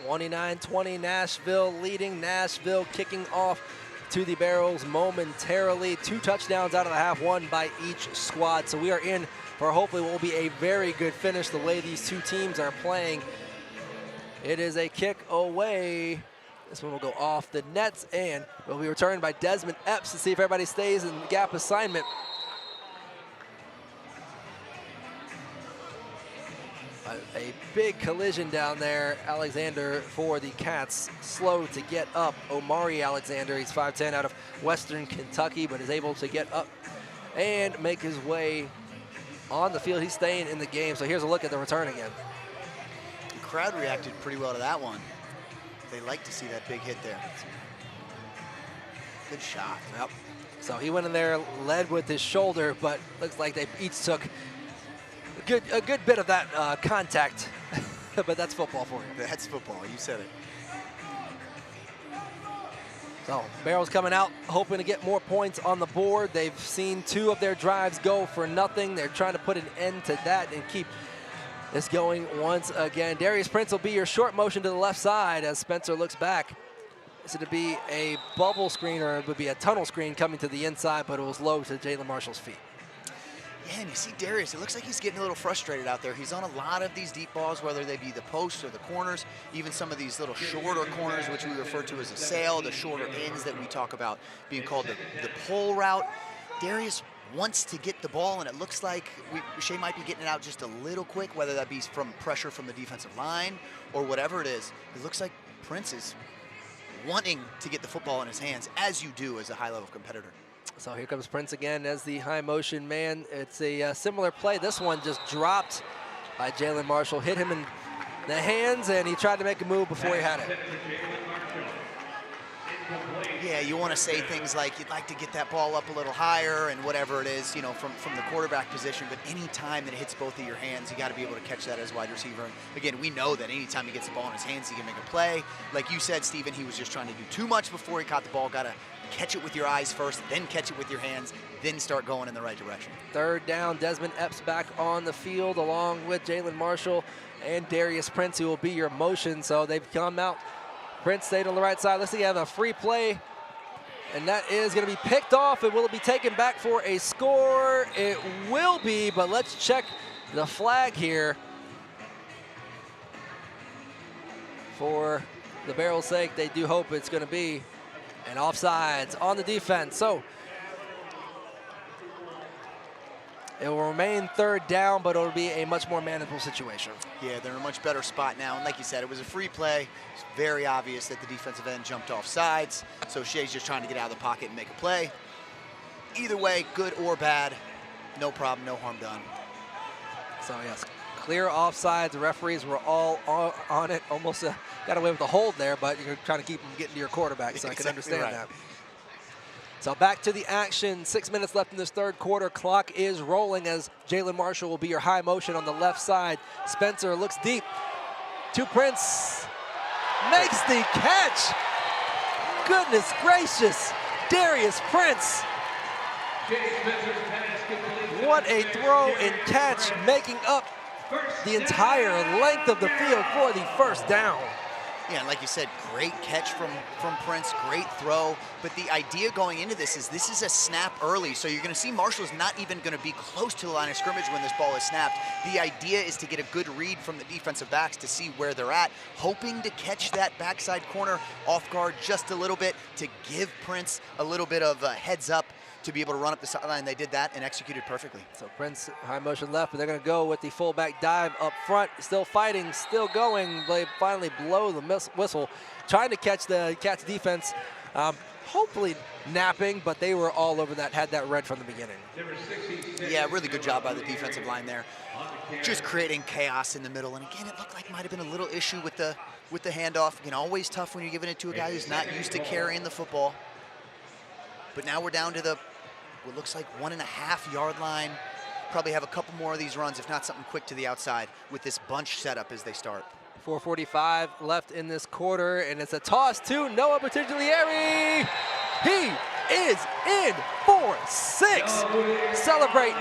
S1: (29-20) Nashville leading. Nashville kicking off to the Barrels momentarily. 2 touchdowns out of the half, one by each squad. So we are in for hopefully what will be a very good finish the way these two teams are playing. It is a kick away. This one will go off the nets and will be returned by Desmond Epps to see if everybody stays in the gap assignment. A big collision down there. Alexander for the Cats, slow to get up. Omari Alexander, he's 5'10", out of Western Kentucky, but is able to get up and make his way on the field. He's staying in the game, so here's a look at the return again.
S2: The crowd reacted pretty well to that one. They like to see that big hit there. Good shot.
S1: Yep. So he went in there, led with his shoulder, but looks like they each took a good bit of that contact, but that's football for you.
S2: That's football, you said it.
S1: So Barrels coming out, hoping to get more points on the board. They've seen 2 of their drives go for nothing. They're trying to put an end to that and keep this going once again. Darius Prince will be your short motion to the left side as Spencer looks back. This is to be a bubble screen, or it would be a tunnel screen coming to the inside, but it was low to Jalen Marshall's feet.
S2: Yeah, and you see Darius, it looks like he's getting a little frustrated out there. He's on a lot of these deep balls, whether they be the posts or the corners, even some of these little shorter corners, which we refer to as a sail, the shorter ends that we talk about being called the pull route. Darius wants to get the ball, and it looks like Shea might be getting it out just a little quick, whether that be from pressure from the defensive line or whatever it is. It looks like Prince is wanting to get the football in his hands, as you do as a high-level competitor.
S1: So here comes Prince again as the high motion man. It's a similar play. This one just dropped by Jalen Marshall, hit him in the hands, and he tried to make a move before he had it.
S2: Yeah, you want to say things like you'd like to get that ball up a little higher and whatever it is, you know, from the quarterback position, but any time that it hits both of your hands, you got to be able to catch that as wide receiver. And again, we know that anytime he gets the ball in his hands, he can make a play. Like you said, Steven, he was just trying to do too much before he caught the ball. Got to catch it with your eyes first, then catch it with your hands, then start going in the right direction.
S1: 3rd down, Desmond Epps back on the field along with Jalen Marshall and Darius Prince, who will be your motion. So they've come out. Prince stayed on the right side. Let's see, have a free play, and that is going to be picked off. And will it be taken back for a score? It will be, but let's check the flag here. For the Barrels' sake, they do hope it's going to be an offsides on the defense. So it will remain 3rd down, but it'll be a much more manageable situation.
S2: Yeah, they're in a much better spot now. And like you said, it was a free play. It's very obvious that the defensive end jumped off sides. So Shea's just trying to get out of the pocket and make a play. Either way, good or bad, no problem, no harm done.
S1: So yes, clear offsides. The referees were all on it. Almost got away with the hold there, but you're trying to keep them getting to your quarterback, so I can understand that. So back to the action. 6 minutes left in this 3rd quarter. Clock is rolling as Jalen Marshall will be your high motion on the left side. Spencer looks deep to Prince. Makes the catch. Goodness gracious. Darius Prince. What a throw and catch, making up the entire length of the field for the first down.
S2: Yeah, and like you said, great catch from Prince, great throw. But the idea going into this is a snap early, so you're going to see Marshall's not even going to be close to the line of scrimmage when this ball is snapped. The idea is to get a good read from the defensive backs to see where they're at, hoping to catch that backside corner off guard just a little bit to give Prince a little bit of a heads up to be able to run up the sideline. They did that and executed perfectly.
S1: So Prince, high motion left, but they're going to go with the fullback dive up front. Still fighting, still going. They finally blow the whistle, trying to catch the Cats defense. Hopefully napping, but they were all over that, had that read from the beginning.
S2: Yeah, really good job by the defensive line there. Just creating chaos in the middle. And again, it looked like might have been a little issue with the handoff. You know, always tough when you're giving it to a guy who's not used to carrying the football. But now we're down to the, what looks like 1.5 yard line. Probably have a couple more of these runs, if not something quick to the outside with this bunch setup as they start.
S1: 4:45 left in this quarter, and it's a toss to Noah Bertiglieri. He is in for 6. Celebrate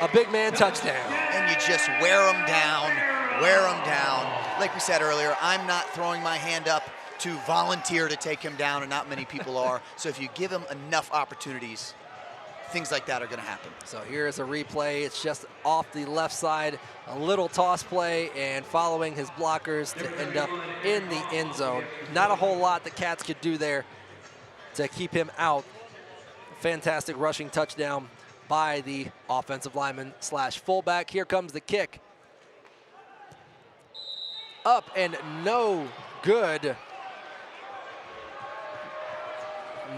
S1: a big man touchdown.
S2: And you just wear them down, wear them down. Like we said earlier, I'm not throwing my hand up to volunteer to take him down, and not many people are. So if you give him enough opportunities, things like that are gonna happen.
S1: So here's a replay. It's just off the left side, a little toss play, and following his blockers to end up in the end zone. Not a whole lot the Cats could do there to keep him out. Fantastic rushing touchdown by the offensive lineman slash fullback. Here comes the kick. Up and no good.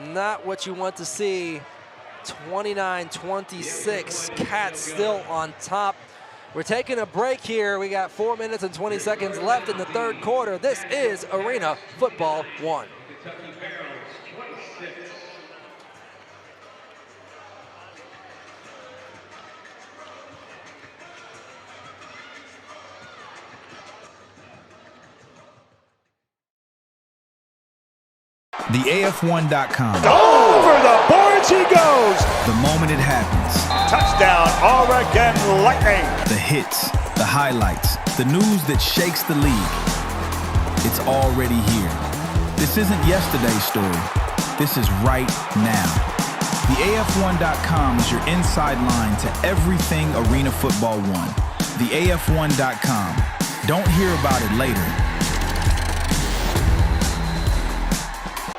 S1: Not what you want to see. 29-26, Cats still on top. We're taking a break here. We got 4 minutes and 20 seconds left in the third quarter. This is Arena Football 1.
S3: The AF1.com.
S6: Over the boards he goes.
S3: The moment it happens.
S6: Touchdown, Oregon Lightning.
S3: The hits, the highlights, the news that shakes the league. It's already here. This isn't yesterday's story. This is right now. The AF1.com is your inside line to everything Arena Football 1. The AF1.com. Don't hear about it later.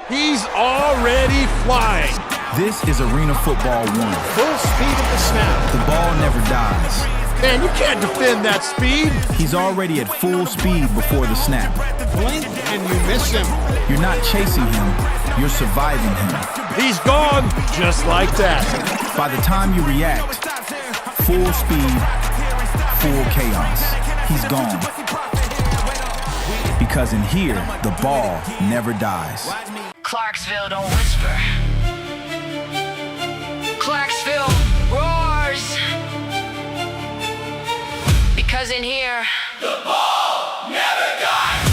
S4: He's already flying.
S3: This is Arena Football 1.
S4: Full speed at the snap.
S3: The ball never dies.
S4: Man, you can't defend that speed.
S3: He's already at full speed before the snap.
S4: Blink and you miss him.
S3: You're not chasing him, you're surviving him.
S4: He's gone just like that.
S3: By the time you react, full speed, full chaos. He's gone. Because in here, the ball never dies.
S7: Clarksville don't whisper. Clarksville roars. Because in here,
S8: The ball never dies.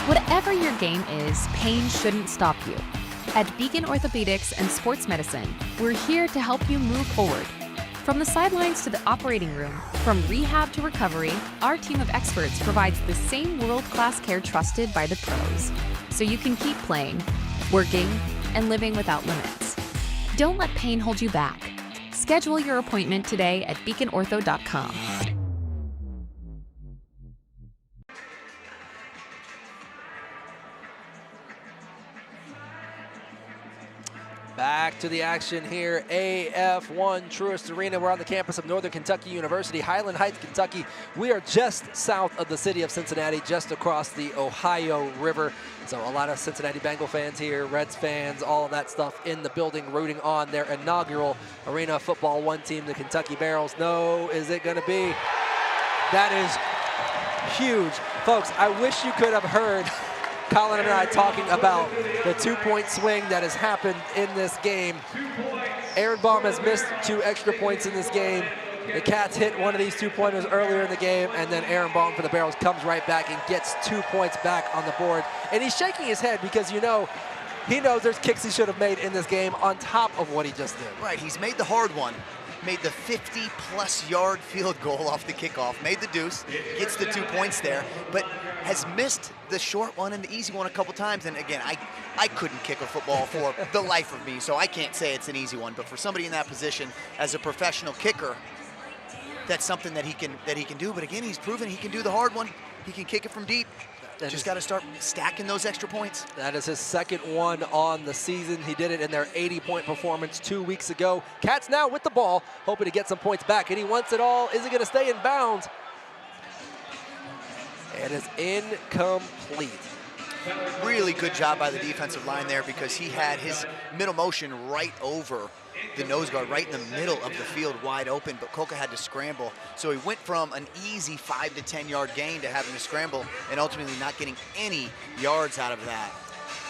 S16: Whatever your game is, pain shouldn't stop you. At Beacon Orthopedics and Sports Medicine, we're here to help you move forward. From the sidelines to the operating room, from rehab to recovery, our team of experts provides the same world-class care trusted by the pros, so you can keep playing, working, and living without limits. Don't let pain hold you back. Schedule your appointment today at beaconortho.com.
S1: Back to the action here, AF1 Truist Arena. We're on the campus of Northern Kentucky University, Highland Heights, Kentucky. We are just south of the city of Cincinnati, just across the Ohio River. So a lot of Cincinnati Bengal fans here, Reds fans, all of that stuff in the building, rooting on their inaugural Arena Football 1 team, the Kentucky Barrels. No, is it going to be? That is huge. Folks, I wish you could have heard Colin and I talking about the 2-point swing that has happened in this game. Aaron Baum has missed 2 extra points in this game. The Cats hit one of these 2-pointers earlier in the game, and then Aaron Baum for the Barrels comes right back and gets 2 points back on the board. And he's shaking his head because, you know, he knows there's kicks he should have made in this game on top of what he just did.
S2: Right, he's made the hard one. Made the 50-plus yard field goal off the kickoff, made the deuce, gets the 2 points there, but has missed the short one and the easy one a couple times. And again, I couldn't kick a football for the life of me, so I can't say it's an easy one. But for somebody in that position as a professional kicker, that's something that he can do. But again, he's proven he can do the hard one. He can kick it from deep. Just got to start stacking those extra points.
S1: That is his second one on the season. He did it in their 80-point performance 2 weeks ago. Cats now with the ball, hoping to get some points back, and he wants it all. Is it going to stay in bounds? It is incomplete.
S2: Really good job by the defensive line there because he had his middle motion right over the nose guard, right in the middle of the field, wide open, but Kolka had to scramble. So he went from an easy 5 to 10 yard gain to having to scramble and ultimately not getting any yards out of that.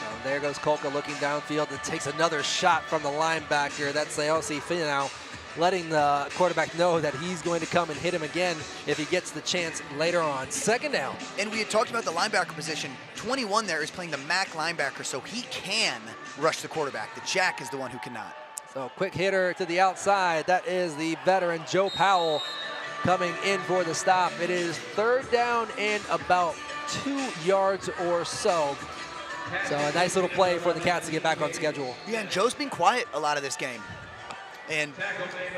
S1: So there goes Kolka looking downfield and takes another shot from the linebacker. That's Seosi Finau, letting the quarterback know that he's going to come and hit him again if he gets the chance later on. Second down.
S2: And we had talked about the linebacker position. 21 there is playing the MAC linebacker, so he can rush the quarterback. The Jack is the one who cannot.
S1: So quick hitter to the outside. That is the veteran Joe Powell coming in for the stop. It is third down and about 2 yards or so. So a nice little play for the Cats to get back on schedule.
S2: Yeah, and Joe's been quiet a lot of this game. And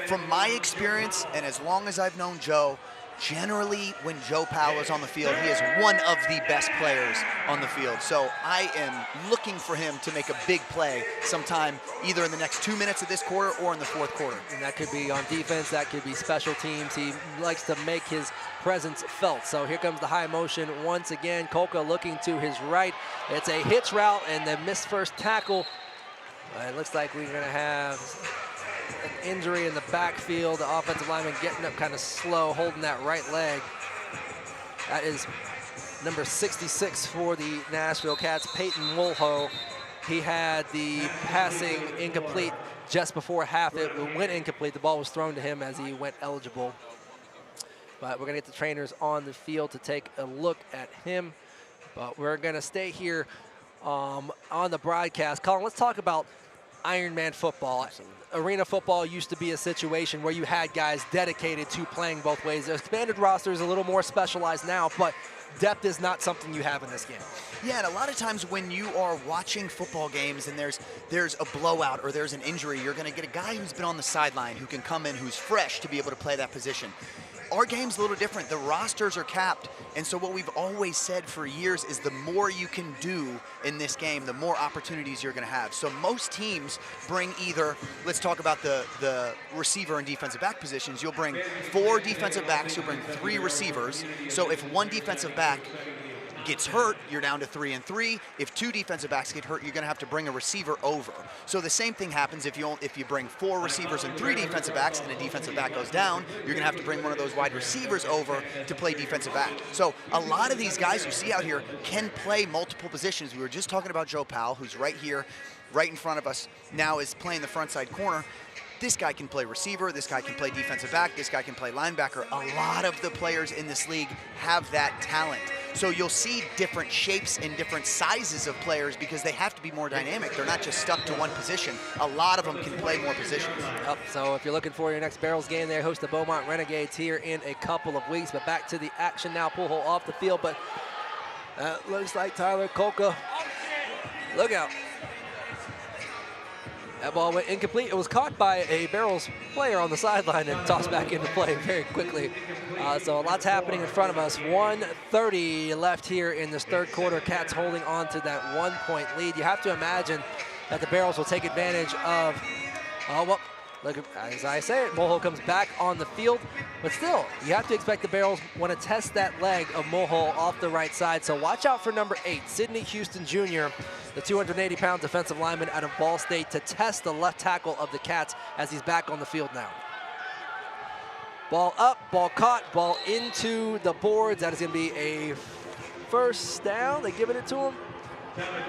S2: from my experience, and as long as I've known Joe, generally when Joe Powell is on the field, he is one of the best players on the field. So I am looking for him to make a big play sometime either in the next 2 minutes of this quarter or in the fourth quarter.
S1: And that could be on defense, that could be special teams. He likes to make his presence felt. So here comes the high motion once again. Kolka looking to his right. It's a hitch route and the missed first tackle. It looks like we're going to have an injury in the backfield. The offensive lineman getting up kind of slow, holding that right leg. That is number 66 for the Nashville Cats, Peyton Mulho. He had the passing incomplete just before half. It went incomplete. The ball was thrown to him as he went eligible. But we're going to get the trainers on the field to take a look at him. But we're going to stay here on the broadcast. Colin, let's talk about Ironman football. Arena football used to be a situation where you had guys dedicated to playing both ways. The expanded roster is a little more specialized now, but depth is not something you have in this game.
S2: Yeah, and a lot of times when you are watching football games and there's a blowout or there's an injury, you're going to get a guy who's been on the sideline who can come in, who's fresh to be able to play that position. Our game's a little different. The rosters are capped, and so what we've always said for years is the more you can do in this game, the more opportunities you're going to have. So most teams bring either, let's talk about the receiver and defensive back positions, you'll bring 4 defensive backs, you'll bring 3 receivers. So if one defensive back gets hurt, you're down to 3 and 3. If 2 defensive backs get hurt, you're going to have to bring a receiver over. So the same thing happens if you bring 4 receivers and 3 defensive backs and a defensive back goes down, you're going to have to bring one of those wide receivers over to play defensive back. So a lot of these guys you see out here can play multiple positions. We were just talking about Joe Powell, who's right here, right in front of us, now is playing the front side corner. This guy can play receiver, this guy can play defensive back, this guy can play linebacker. A lot of the players in this league have that talent. So you'll see different shapes and different sizes of players because they have to be more dynamic. They're not just stuck to one position. A lot of them can play more positions.
S1: Yep. So if you're looking for your next Barrels game, they host the Beaumont Renegades here in a couple of weeks. But back to the action now. Pull hole off the field, but that looks like Tyler Kolka. Look out. That ball went incomplete. It was caught by a Barrels player on the sideline and tossed back into play very quickly. So a lot's happening in front of us. 1:30 left here in this third quarter. Cats holding on to that 1-point lead. You have to imagine that the Barrels will take advantage of. Oh, well, look, as I say it, Mulhall comes back on the field. But still, you have to expect the Barrels want to test that leg of Mulhall off the right side. So watch out for number 8, Sidney Houston Jr., the 280-pound defensive lineman out of Ball State, to test the left tackle of the Cats as he's back on the field now. Ball up, ball caught, ball into the boards. That is going to be a first down. They giving it to him?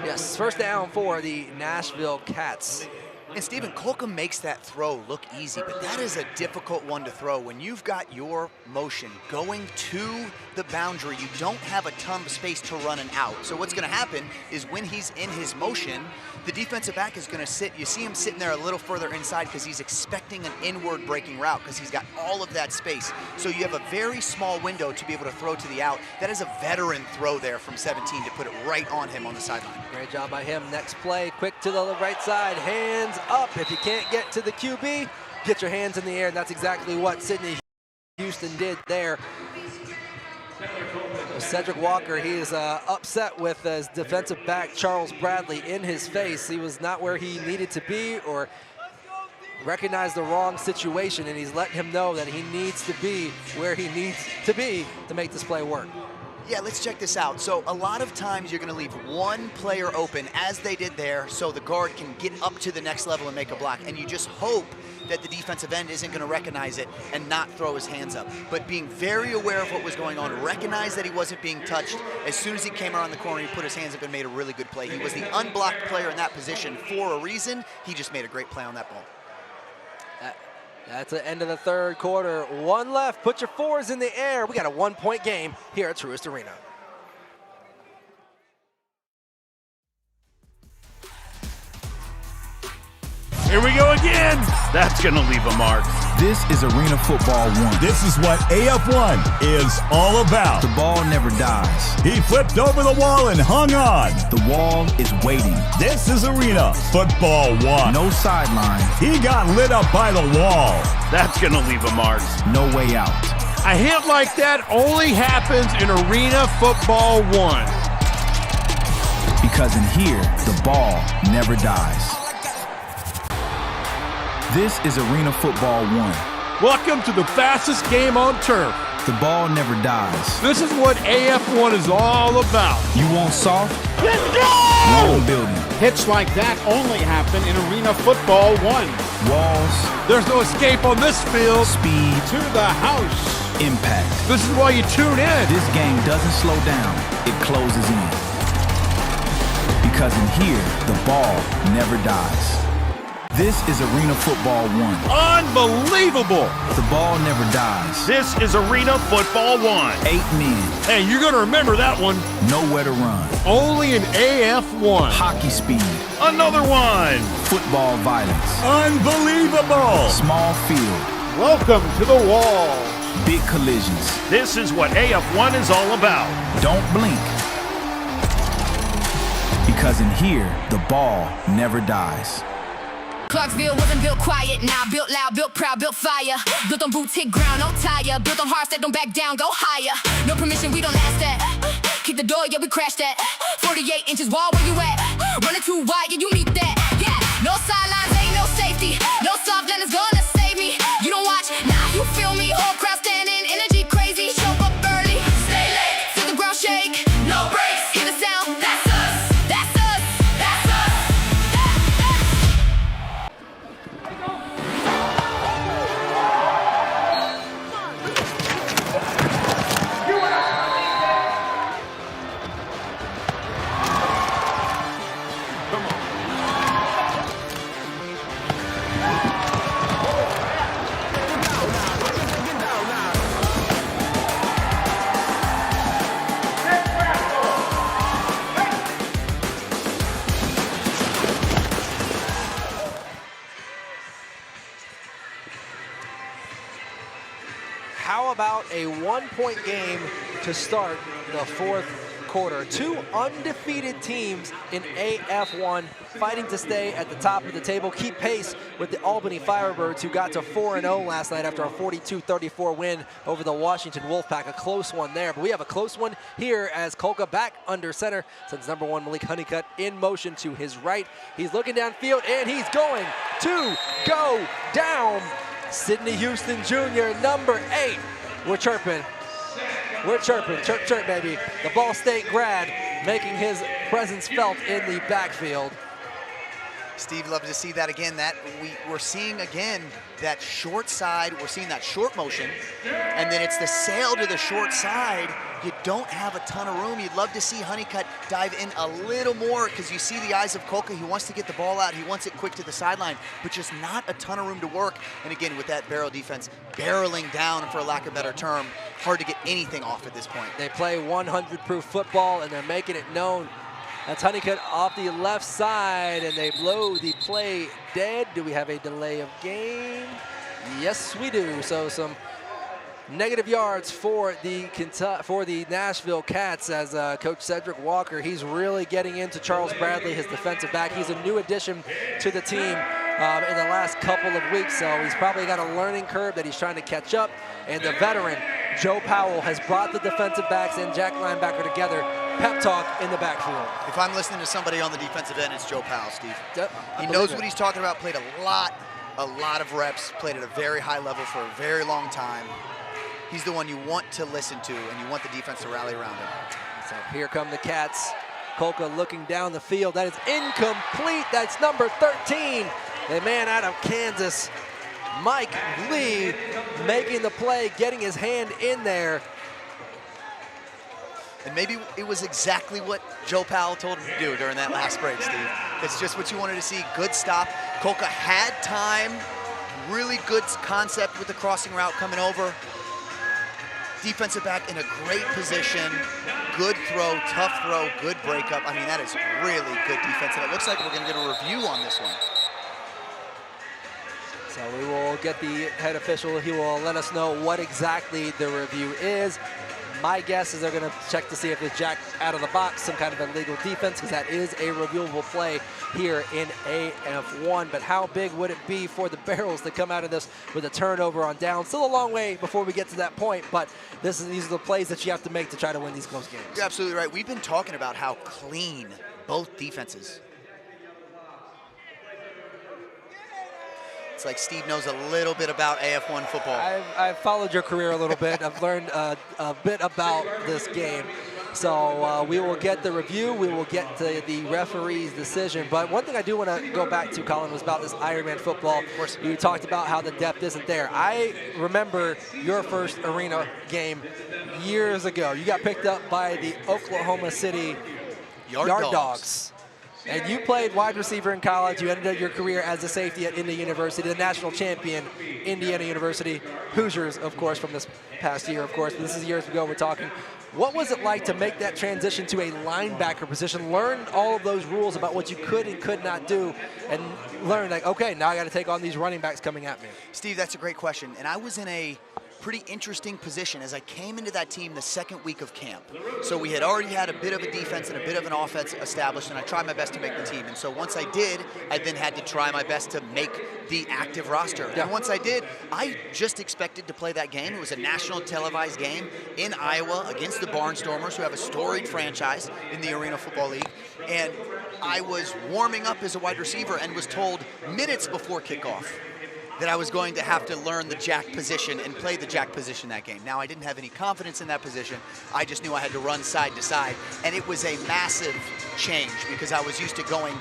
S1: Yes, first down for the Nashville Cats.
S2: And Stephen, Colcom makes that throw look easy, but that is a difficult one to throw. When you've got your motion going to the boundary, you don't have a ton of space to run and out. So what's going to happen is when he's in his motion, the defensive back is going to sit. You see him sitting there a little further inside because he's expecting an inward breaking route because he's got all of that space. So you have a very small window to be able to throw to the out. That is a veteran throw there from 17 to put it right on him on the sideline.
S1: Great job by him. Next play, quick to the right side, hands up. If you can't get to the QB, get your hands in the air, and that's exactly what Sidney Houston did there. So Cedric Walker, he is upset with his defensive back, Charles Bradley, in his face. He was not where he needed to be or recognized the wrong situation, and he's letting him know that he needs to be where he needs to be to make this play work.
S2: Yeah, let's check this out. So a lot of times you're going to leave one player open, as they did there, so the guard can get up to the next level and make a block. And you just hope that the defensive end isn't going to recognize it and not throw his hands up. But being very aware of what was going on, recognize that he wasn't being touched. As soon as he came around the corner, he put his hands up and made a really good play. He was the unblocked player in that position for a reason. He just made a great play on that ball.
S1: That's the end of the third quarter. One left. Put your fours in the air. We got a one-point game here at Truist Arena.
S6: Here we go again. That's going to leave a mark.
S3: This is Arena Football 1.
S12: This is what AF1 is all about.
S3: The ball never dies.
S12: He flipped over the wall and hung on.
S3: The wall is waiting.
S12: This is Arena Football 1.
S3: No sideline.
S12: He got lit up by the wall.
S6: That's going to leave a mark.
S3: No way out.
S4: A hit like that only happens in Arena Football 1.
S3: Because in here, the ball never dies. This is Arena Football 1.
S4: Welcome to the fastest game on turf.
S3: The ball never dies.
S4: This is what AF1 is all about.
S3: You want soft?
S4: Let's go!
S3: Wrong building.
S5: Hits like that only happen in Arena Football 1.
S3: Walls.
S4: There's no escape on this field.
S3: Speed.
S5: To the house.
S3: Impact.
S4: This is why you tune in.
S3: This game doesn't slow down. It closes in. Because in here, the ball never dies. This is Arena Football 1.
S6: Unbelievable!
S3: The ball never dies.
S6: This is Arena Football 1.
S3: 8 men.
S4: Hey, you're going to remember that one.
S3: Nowhere to run.
S4: Only in AF1.
S3: Hockey speed.
S6: Another one.
S3: Football violence.
S12: Unbelievable!
S3: Small field.
S5: Welcome to the wall.
S3: Big collisions.
S6: This is what AF1 is all about.
S3: Don't blink. Because in here, the ball never dies.
S7: Clarksville wasn't built quiet, now built loud, built proud, built fire. Built on boots, hit ground, no tire. Built on hearts that don't back down, go higher. No permission, we don't ask that. Kick the door, yeah, we crash that. 48 inches wall, where you at? Running too wide, yeah, you need that. Yeah, no sidelines, ain't no safety. No soft land is gonna save me. You don't watch, nah, you feel me. Whole crowd standing, energy crazy. Show up early, stay late, feel the ground shake. No breaks, hear the sound, that's us. That's us, that's us.
S1: How about a one-point game to start the fourth quarter. Two undefeated teams in AF1 fighting to stay at the top of the table, keep pace with the Albany Firebirds, who got to 4-0 last night after a 42-34 win over the Washington Wolfpack. A close one there, but we have a close one here as Kolka back under center, sends number 1 Malik Honeycutt in motion to his right. He's looking downfield, and he's going to go down. Sidney Houston Jr., number 8. We're chirping. We're chirping. Chirp, chirp, baby. The Ball State grad making his presence felt in the backfield.
S2: Steve, love to see that again. We're seeing again that short side. We're seeing that short motion, and then it's the sail to the short side. You don't have a ton of room. You'd love to see Honeycutt dive in a little more because you see the eyes of Kolka. He wants to get the ball out. He wants it quick to the sideline, but just not a ton of room to work. And again, with that barrel defense barreling down, for lack of a better term, hard to get anything off at this point.
S1: They play 100 proof football, and they're making it known. That's Honeycutt off the left side, and they blow the play dead. Do we have a delay of game? Yes, we do. So some negative yards for the Nashville Cats as Coach Cedric Walker, he's really getting into Charles Bradley, his defensive back. He's a new addition to the team in the last couple of weeks, so he's probably got a learning curve that he's trying to catch up. And the veteran, Joe Powell, has brought the defensive backs and Jack linebacker together. Pep talk in the backfield.
S2: If I'm listening to somebody on the defensive end, it's Joe Powell, Steve.
S1: Yep,
S2: he knows what he's talking about, played a lot of reps, played at a very high level for a very long time. He's the one you want to listen to, and you want the defense to rally around him.
S1: So here come the Cats. Kolka looking down the field. That is incomplete. That's number 13. The man out of Kansas, Mike Lee, making the play, getting his hand in there.
S2: And maybe it was exactly what Joe Powell told him to do during that last break, Steve. It's just what you wanted to see. Good stop. Kolka had time. Really good concept with the crossing route coming over. Defensive back in a great position. Good throw, tough throw, good breakup. I mean, that is really good defense. And it looks like we're going to get a review on this one.
S1: So we will get the head official. He will let us know what exactly the review is. My guess is they're going to check to see if it's jacked out of the box, some kind of illegal defense, because that is a reviewable play here in AF1. But how big would it be for the Barrels to come out of this with a turnover on down? Still a long way before we get to that point, but these are the plays that you have to make to try to win these close games.
S2: You're absolutely right. We've been talking about how clean both defenses. It's like Steve knows a little bit about AF1 football.
S1: I've followed your career a little bit. I've learned a bit about this game. So we will get the review. We will get to the referee's decision. But one thing I do want to go back to, Colin, was about this Ironman football.
S2: Of course.
S1: You talked about how the depth isn't there. I remember your first arena game years ago. You got picked up by the Oklahoma City Yard Dogs. And you played wide receiver in college. You ended your career as a safety at Indiana University, the national champion, Indiana University. Hoosiers, of course, from this past year, of course. But this is years ago we're talking. What was it like to make that transition to a linebacker position, learn all of those rules about what you could and could not do, and learn, like, okay, now I got to take on these running backs coming at me?
S2: Steve, that's a great question. And I was in a pretty interesting position as I came into that team the second week of camp. So we had already had a bit of a defense and a bit of an offense established, and I tried my best to make the team. And so once I did, I then had to try my best to make the active roster. Yeah. And once I did, I just expected to play that game. It was a national televised game in Iowa against the Barnstormers, who have a storied franchise in the Arena Football League. And I was warming up as a wide receiver and was told minutes before kickoff that I was going to have to learn the jack position and play the jack position that game. Now, I didn't have any confidence in that position. I just knew I had to run side to side, and it was a massive change because I was used to going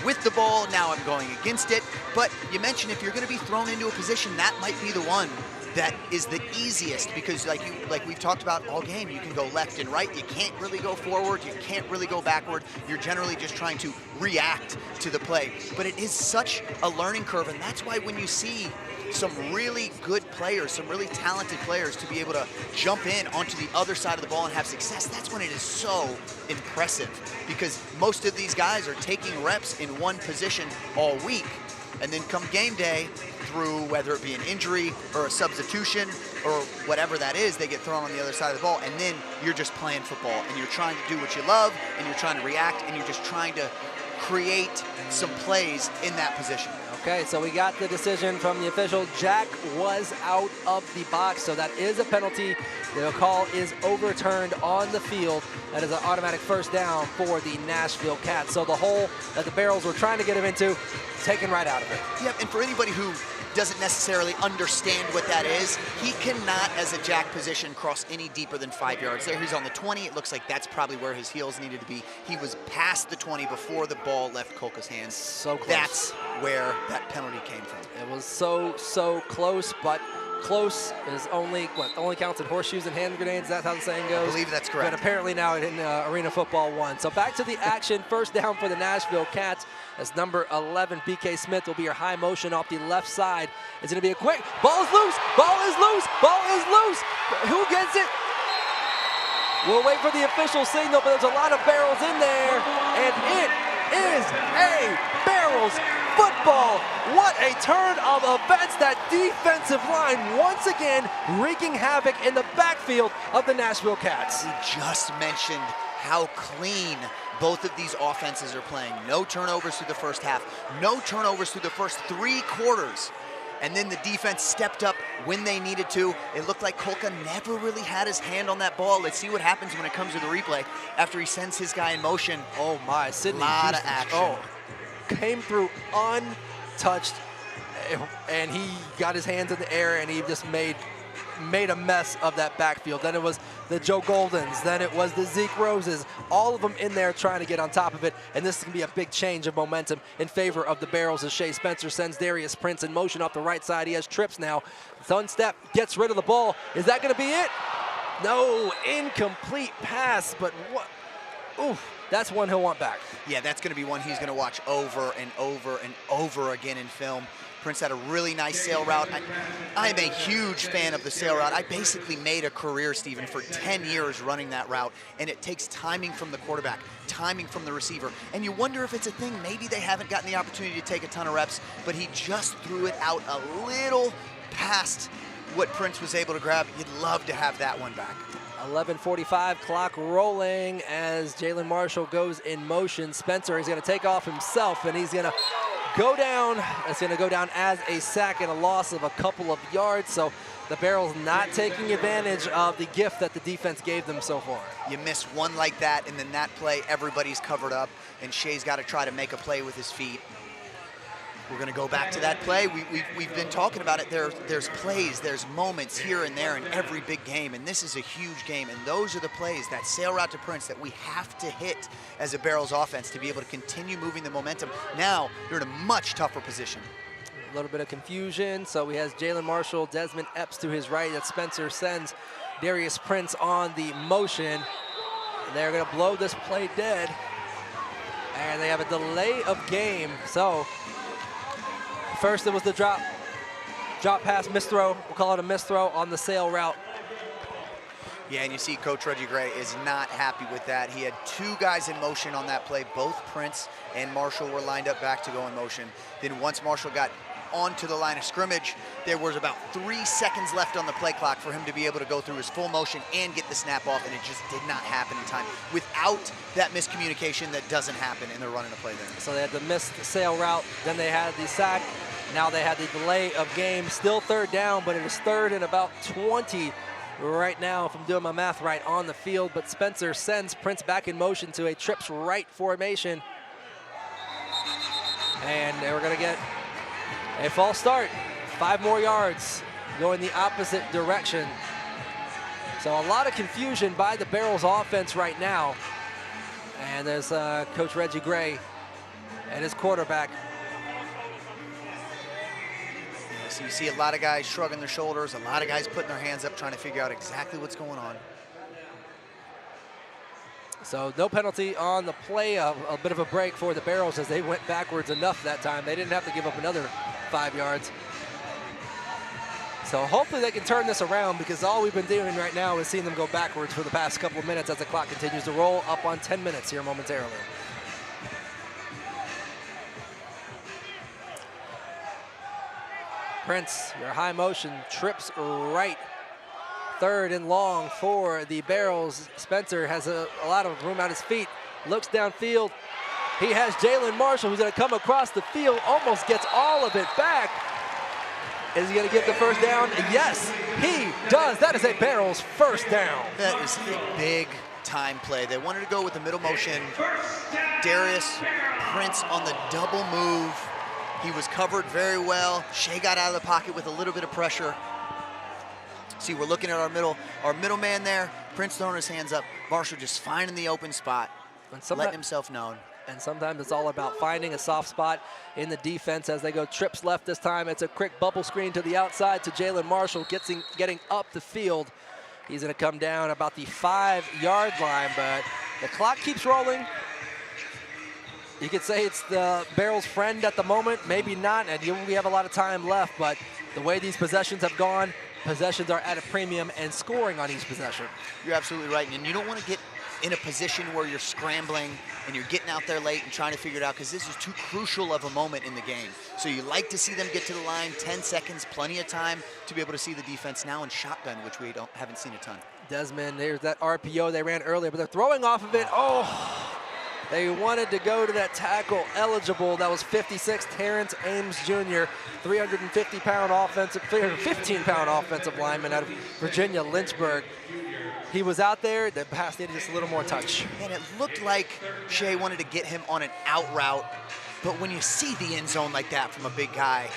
S2: with the ball. Now I'm going against it. But you mentioned if you're going to be thrown into a position, that might be the one that is the easiest because like we've talked about all game, you can go left and right. You can't really go forward. You can't really go backward. You're generally just trying to react to the play. But it is such a learning curve, and that's why when you see some really good players, some really talented players to be able to jump in onto the other side of the ball and have success, that's when it is so impressive because most of these guys are taking reps in one position all week. And then come game day, through, whether it be an injury or a substitution or whatever that is, they get thrown on the other side of the ball, and then you're just playing football, and you're trying to do what you love, and you're trying to react, and you're just trying to create some plays in that position.
S1: Okay, so we got the decision from the official. Jack was out of the box, so that is a penalty. The call is overturned on the field. That is an automatic first down for the Nashville Cats. So the hole that the Barrels were trying to get him into, taken right out of it.
S2: Yep, and for anybody who doesn't necessarily understand what that is, he cannot, as a jack position, cross any deeper than 5 yards. There he's on the 20. It looks like that's probably where his heels needed to be. He was past the 20 before the ball left Kolka's hands.
S1: So close.
S2: That's where that penalty came from.
S1: It was so close, but close is only counts in horseshoes and hand grenades. That's how the saying goes.
S2: I believe that's correct.
S1: But apparently now in Arena Football 1. So back to the action. First down for the Nashville Cats. As number 11, BK Smith, will be your high motion off the left side. It's going to be a quick, ball is loose, ball is loose, ball is loose. Who gets it? We'll wait for the official signal, but there's a lot of Barrels in there, and it is a Barrels football. What a turn of events. That defensive line once again wreaking havoc in the backfield of the Nashville Cats.
S2: We just mentioned how clean both of these offenses are playing. No turnovers through the first half, no turnovers through the first 3 quarters. And then the defense stepped up when they needed to. It looked like Kolka never really had his hand on that ball. Let's see what happens when it comes to the replay after he sends his guy in motion.
S1: Oh my, Sidney
S2: lot
S1: Houston,
S2: of action.
S1: Oh, came through untouched, and he got his hands in the air, and he just made a mess of that backfield. Then it was the Joe Goldens, then it was the Zeke Roses, all of them in there trying to get on top of it, and this is going to be a big change of momentum in favor of the Barrels as Shea Spencer sends Darius Prince in motion off the right side. He has trips now. One step, gets rid of the ball. Is that going to be it? No, incomplete pass, but what? Oof, that's one he'll want back.
S2: Yeah, that's going to be one he's going to watch over and over and over again in film. Prince had a really nice sail route. I'm a huge fan of the sail route. I basically made a career, Stephen, for 10 years running that route, and it takes timing from the quarterback, timing from the receiver, and you wonder if it's a thing. Maybe they haven't gotten the opportunity to take a ton of reps, but he just threw it out a little past what Prince was able to grab. You'd love to have that one back.
S1: 11:45, clock rolling as Jalen Marshall goes in motion. Spencer is going to take off himself, and he's going to go down. It's going to go down as a sack and a loss of a couple of yards. So the Barrels not taking advantage of the gift that the defense gave them so far.
S2: You miss one like that, and then that play, everybody's covered up, and Shea's got to try to make a play with his feet. We're going to go back to that play. We've been talking about it. There's plays, there's moments here and there in every big game, and this is a huge game, and those are the plays, that sail route to Prince, that we have to hit as a Barrels offense to be able to continue moving the momentum. Now, you're in a much tougher position.
S1: A little bit of confusion. So he has Jalen Marshall, Desmond Epps to his right, that Spencer sends Darius Prince on the motion. And they're going to blow this play dead. And they have a delay of game. So first it was the drop pass, misthrow. We'll call it a misthrow on the sail route.
S2: Yeah, and you see Coach Reggie Gray is not happy with that. He had 2 guys in motion on that play. Both Prince and Marshall were lined up back to go in motion. Then once Marshall got onto the line of scrimmage, there was about 3 seconds left on the play clock for him to be able to go through his full motion and get the snap off, and it just did not happen in time. Without that miscommunication, that doesn't happen, and they're running a play there.
S1: So they had the missed sail route, then they had the sack, now they had the delay of game. Still third down, but it is third and about 20 right now, if I'm doing my math right, on the field. But Spencer sends Prince back in motion to a trips right formation. And we're going to get a false start. 5 more yards going the opposite direction. So a lot of confusion by the Barrels offense right now. And there's Coach Reggie Gray and his quarterback.
S2: So you see a lot of guys shrugging their shoulders, a lot of guys putting their hands up, trying to figure out exactly what's going on.
S1: So no penalty on the play, a bit of a break for the Barrels as they went backwards enough that time. They didn't have to give up another 5 yards. So hopefully they can turn this around, because all we've been doing right now is seeing them go backwards for the past couple of minutes as the clock continues to roll, up on 10 minutes here momentarily. Prince, your high motion, trips right. 3rd and long for the Barrels. Spencer has a lot of room at his feet. Looks downfield. He has Jalen Marshall, who's going to come across the field, almost gets all of it back. Is he going to get the first down? Yes, he does. That is a Barrels first down.
S2: That is a big time play. They wanted to go with the middle motion. Darius Prince on the double move. He was covered very well. Shea got out of the pocket with a little bit of pressure. See, we're looking at our middleman there. Prince throwing his hands up. Marshall just finding the open spot, letting himself known.
S1: And sometimes it's all about finding a soft spot in the defense as they go trips left this time. It's a quick bubble screen to the outside to Jalen Marshall, getting up the field. He's going to come down about the 5-yard line, but the clock keeps rolling. You could say it's the Barrels' friend at the moment, maybe not, and we have a lot of time left, but the way these possessions have gone, possessions are at a premium and scoring on each possession.
S2: You're absolutely right, and you don't want to get in a position where you're scrambling and you're getting out there late and trying to figure it out, because this is too crucial of a moment in the game. So you like to see them get to the line, 10 seconds, plenty of time to be able to see the defense now in shotgun, which we haven't seen a ton.
S1: Desmond, there's that RPO they ran earlier, but they're throwing off of it. Oh, they wanted to go to that tackle eligible. That was 56, Terrence Ames Jr., 315-pound offensive lineman out of Virginia Lynchburg. He was out there, the pass needed just a little more touch.
S2: And it looked like Shea wanted to get him on an out route, but when you see the end zone like that from a big guy,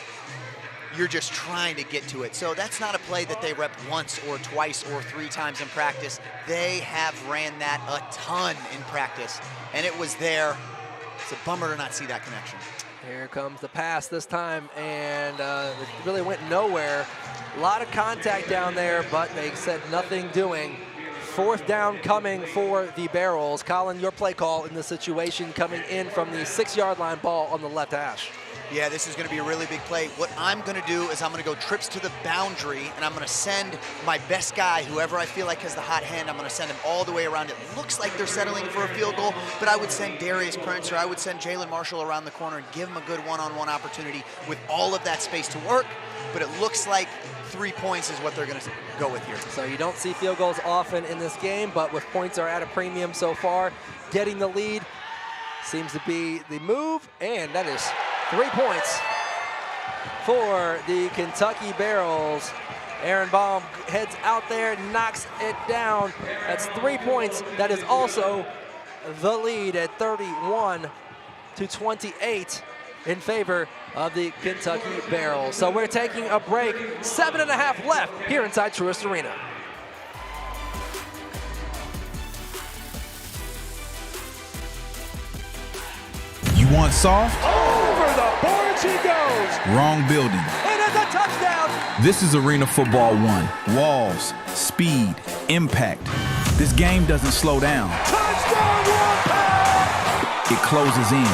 S2: you're just trying to get to it. So that's not a play that they rep once or twice or 3 times in practice. They have ran that a ton in practice, and it was there. It's a bummer to not see that connection.
S1: Here comes the pass this time, and it really went nowhere. A lot of contact down there, but they said nothing doing. 4th down coming for the Barrels. Colin, your play call in this situation coming in from the 6-yard line, ball on the left hash.
S2: Yeah, this is going to be a really big play. What I'm going to do is I'm going to go trips to the boundary, and I'm going to send my best guy, whoever I feel like has the hot hand, I'm going to send him all the way around. It looks like they're settling for a field goal, but I would send Darius Prince or I would send Jalen Marshall around the corner and give him a good one-on-one opportunity with all of that space to work, but it looks like 3 points is what they're going to go with here.
S1: So you don't see field goals often in this game, but with points are at a premium so far, getting the lead seems to be the move, and that is 3 points for the Kentucky Barrels. Aaron Baum heads out there, knocks it down. That's 3 points. That is also the lead at 31-28 in favor of the Kentucky Barrels. So we're taking a break. 7.5 left here inside Truist Arena.
S3: You want soft?
S4: Over the boards he goes.
S3: Wrong building.
S1: It is a touchdown.
S3: This is Arena Football 1. Walls, speed, impact. This game doesn't slow down.
S4: Touchdown, Wolfpack!
S3: It closes in.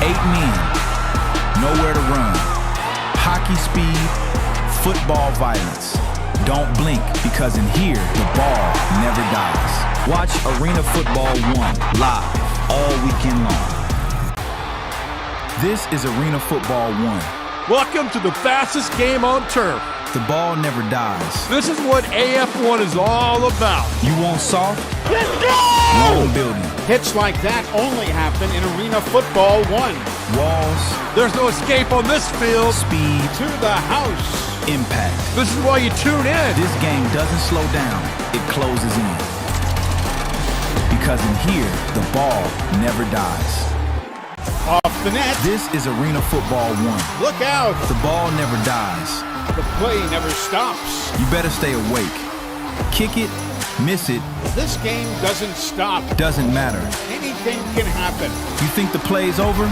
S3: 8 men, nowhere to run. Hockey speed, football violence. Don't blink, because in here, the ball never dies. Watch Arena Football 1 live all weekend long. This is Arena Football 1.
S4: Welcome to the fastest game on turf.
S3: The ball never dies.
S4: This is what AF1 is all about.
S3: You want soft?
S4: Let's go!
S3: Wrong building.
S5: Hits like that only happen in Arena Football 1.
S3: Walls.
S4: There's no escape on this field.
S3: Speed.
S5: To the house.
S3: Impact.
S4: This is why you tune in.
S3: This game doesn't slow down. It closes in. Because in here, the ball never dies.
S5: Off the net.
S3: This is Arena Football 1.
S5: Look out.
S3: The ball never dies.
S5: The play never stops.
S3: You better stay awake. Kick it, miss it.
S5: This game doesn't stop.
S3: Doesn't matter.
S5: Anything can happen.
S3: You think the play's over?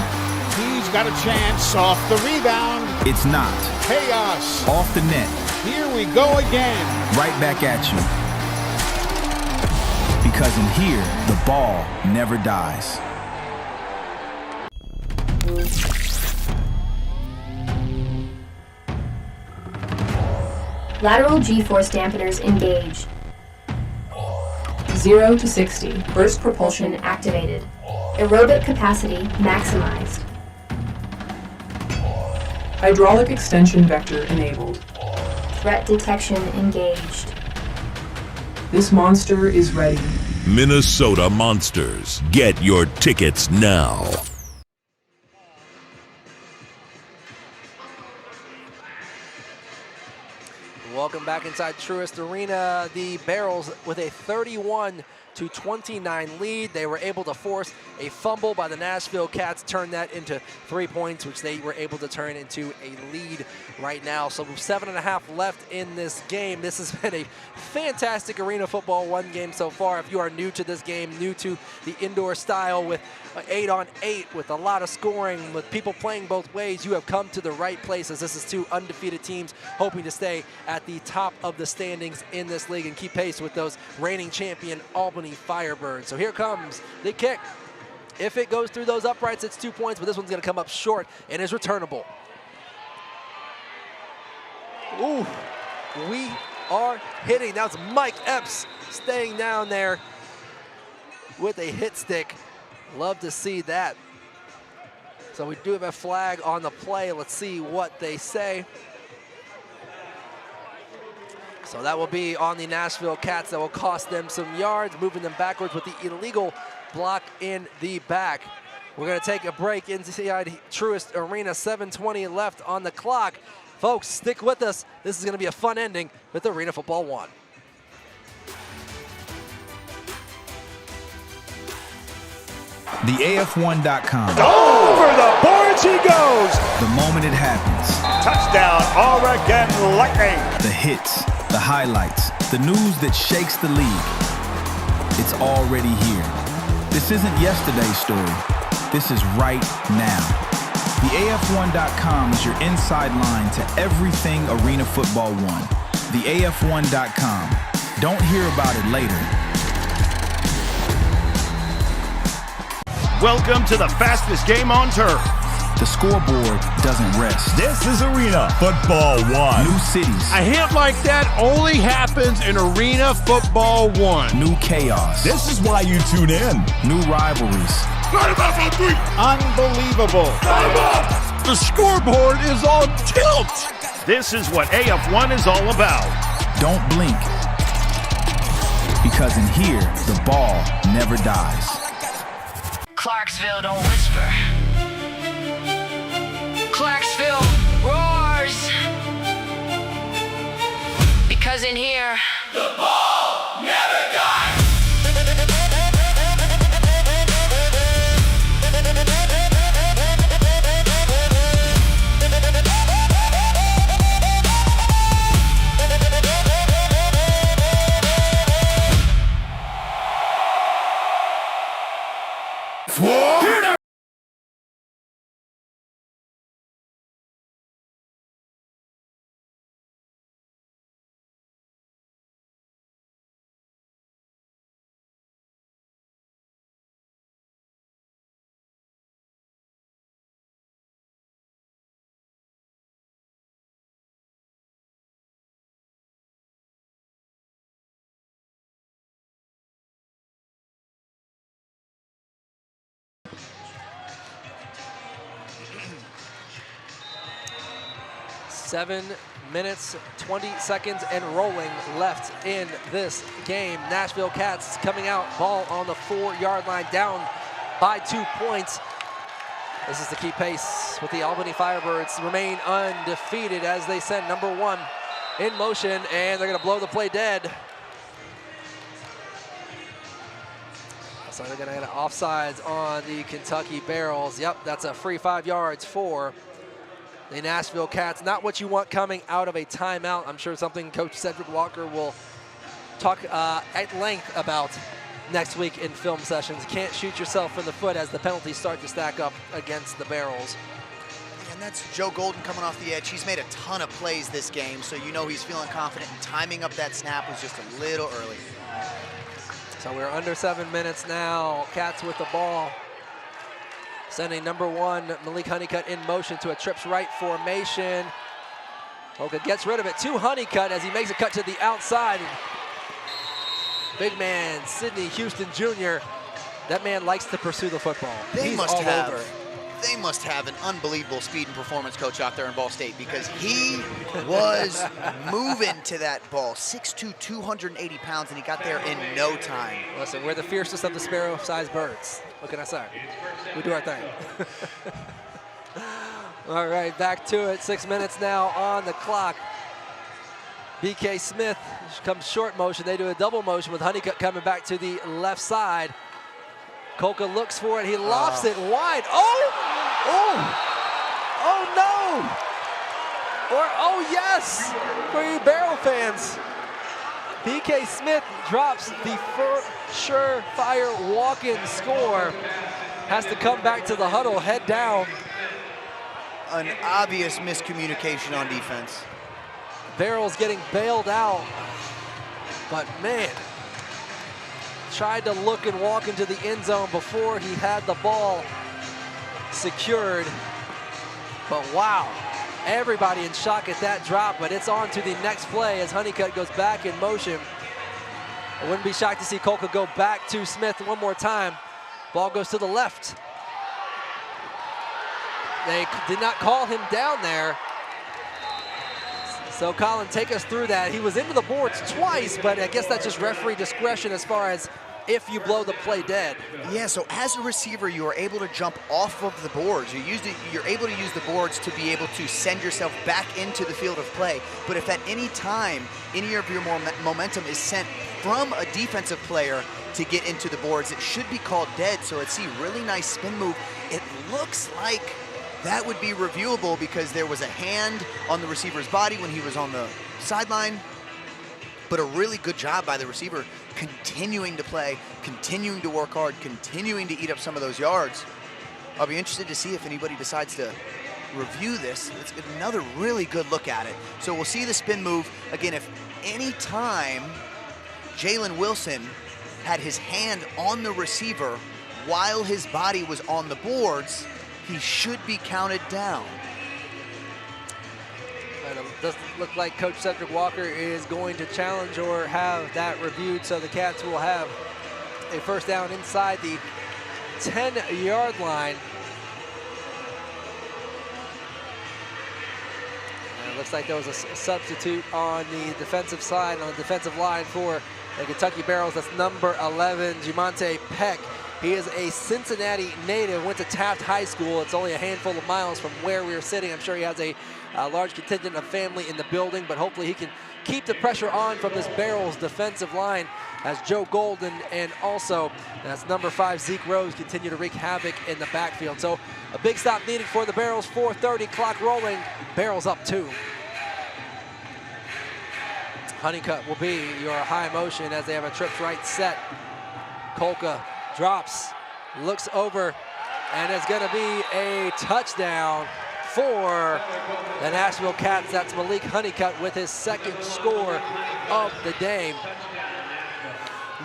S5: He's got a chance off the rebound.
S3: It's not.
S5: Chaos.
S3: Off the net.
S5: Here we go again.
S3: Right back at you. Because in here, the ball never dies.
S10: Lateral G-force dampeners engaged.
S11: 0 to 60.
S10: Burst propulsion activated. Aerobic capacity maximized.
S11: Hydraulic extension vector enabled.
S10: Threat detection engaged.
S11: This monster is ready.
S12: Minnesota Monsters. Get your tickets now.
S1: Welcome back inside Truist Arena. The Barrels with a 31-29 lead. They were able to force a fumble by the Nashville Cats, turn that into 3 points, which they were able to turn into a lead right now. So 7.5 left in this game. This has been a fantastic Arena Football 1 game so far. If you are new to this game, new to the indoor style with 8-on-8, with a lot of scoring, with people playing both ways, you have come to the right place, as this is two undefeated teams hoping to stay at the top of the standings in this league and keep pace with those reigning champion Albany Firebirds. So here comes the kick. If it goes through those uprights, it's 2 points, but this one's going to come up short and is returnable. Ooh, we are hitting. Now it's Mike Epps staying down there with a hit stick. Love to see that. So we do have a flag on the play. Let's see what they say. So that will be on the Nashville Cats. That will cost them some yards, moving them backwards with the illegal block in the back. We're going to take a break inside Truist Arena. 7:20 left on the clock. Folks, stick with us. This is going to be a fun ending with Arena Football 1.
S3: The AF1.com.
S6: Over the boards he goes.
S3: The moment it happens.
S6: Touchdown, Oregon Lightning.
S3: The hits, the highlights, the news that shakes the league. It's already here. This isn't yesterday's story. This is right now. The AF1.com is your inside line to everything Arena Football 1. The AF1.com. Don't hear about it later.
S6: Welcome to the fastest game on turf.
S3: The scoreboard doesn't rest.
S12: This is Arena Football 1.
S3: New cities.
S4: A hit like that only happens in Arena Football 1.
S3: New chaos.
S12: This is why you tune in.
S3: New rivalries.
S5: Unbelievable.
S4: The scoreboard is on tilt.
S6: This is what AF1 is all about.
S3: Don't blink. Because in here, the ball never dies.
S7: Clarksville don't whisper. Clarksville roars. Because in here,
S8: The ball never dies.
S1: Seven minutes, 20 seconds, and rolling left in this game. Nashville Cats coming out, ball on the 4-yard line, down by 2 points. This is to keep pace with the Albany Firebirds, remain undefeated as they send number 1 in motion, and they're going to blow the play dead. So they're going to get offsides on the Kentucky Barrels. Yep, that's a free 5 yards for the Nashville Cats. Not what you want coming out of a timeout. I'm sure something Coach Cedric Walker will talk at length about next week in film sessions. Can't shoot yourself in the foot as the penalties start to stack up against the Barrels.
S2: And that's Joe Golden coming off the edge. He's made a ton of plays this game, so you know he's feeling confident, and timing up that snap was just a little early.
S1: So we're under 7 minutes now. Cats with the ball. Sending number 1, Malik Honeycutt, in motion to a trips right formation. Hoka gets rid of it to Honeycutt as he makes a cut to the outside. Big man, Sidney Houston Jr., that man likes to pursue the football.
S2: They
S1: He's
S2: must
S1: all
S2: have
S1: over.
S2: they must have an unbelievable speed and performance coach out there in Ball State, because he was moving to that ball. 6'2", 280 pounds, and he got there in no time.
S1: Listen, we're the fiercest of the sparrow-sized birds. What can I say? We do our thing. All right, back to it. 6 minutes now on the clock. BK Smith comes short motion. They do a double motion with Honeycutt coming back to the left side. Kolka looks for it. He lofts it wide. Oh no! Or oh yes, for you Barrel fans. BK Smith drops the surefire walk-in score. Has to come back to the huddle, head down.
S2: An obvious miscommunication on defense.
S1: Barrel's getting bailed out, but man, tried to look and walk into the end zone before he had the ball secured. But wow, everybody in shock at that drop, but it's on to the next play as Honeycutt goes back in motion. I wouldn't be shocked to see Kolka go back to Smith one more time. Ball goes to the left. They did not call him down there. So Colin, take us through that. He was into the boards twice, but I guess that's just referee discretion as far as if you blow the play dead.
S2: Yeah, so as a receiver, you are able to jump off of the boards. You're able to use the boards to be able to send yourself back into the field of play. But if at any time, any of your momentum is sent from a defensive player to get into the boards, it should be called dead. So it's a really nice spin move. It looks like that would be reviewable because there was a hand on the receiver's body when he was on the sideline, but a really good job by the receiver continuing to play, continuing to work hard, continuing to eat up some of those yards. I'll be interested to see if anybody decides to review this. It's another really good look at it. So we'll see the spin move. Again, if any time Jalen Wilson had his hand on the receiver while his body was on the boards, he should be counted down.
S1: And it doesn't look like Coach Cedric Walker is going to challenge or have that reviewed, so the Cats will have a first down inside the 10-yard line. And it looks like there was a substitute on the defensive side, on the defensive line for the Kentucky Barrels. That's number 11, Jumonte Peck. He is a Cincinnati native, went to Taft High School. It's only a handful of miles from where we are sitting. I'm sure he has a large contingent of family in the building, but hopefully he can keep the pressure on from this Barrels defensive line as Joe Golden and also as number 5 Zeke Rose continue to wreak havoc in the backfield. So a big stop needed for the Barrels. 4:30 clock rolling. Barrels up 2. Honeycutt will be your high motion as they have a trips right set. Kolka drops, looks over, and it's going to be a touchdown for the Nashville Cats. That's Malik Honeycutt with his second score of the day.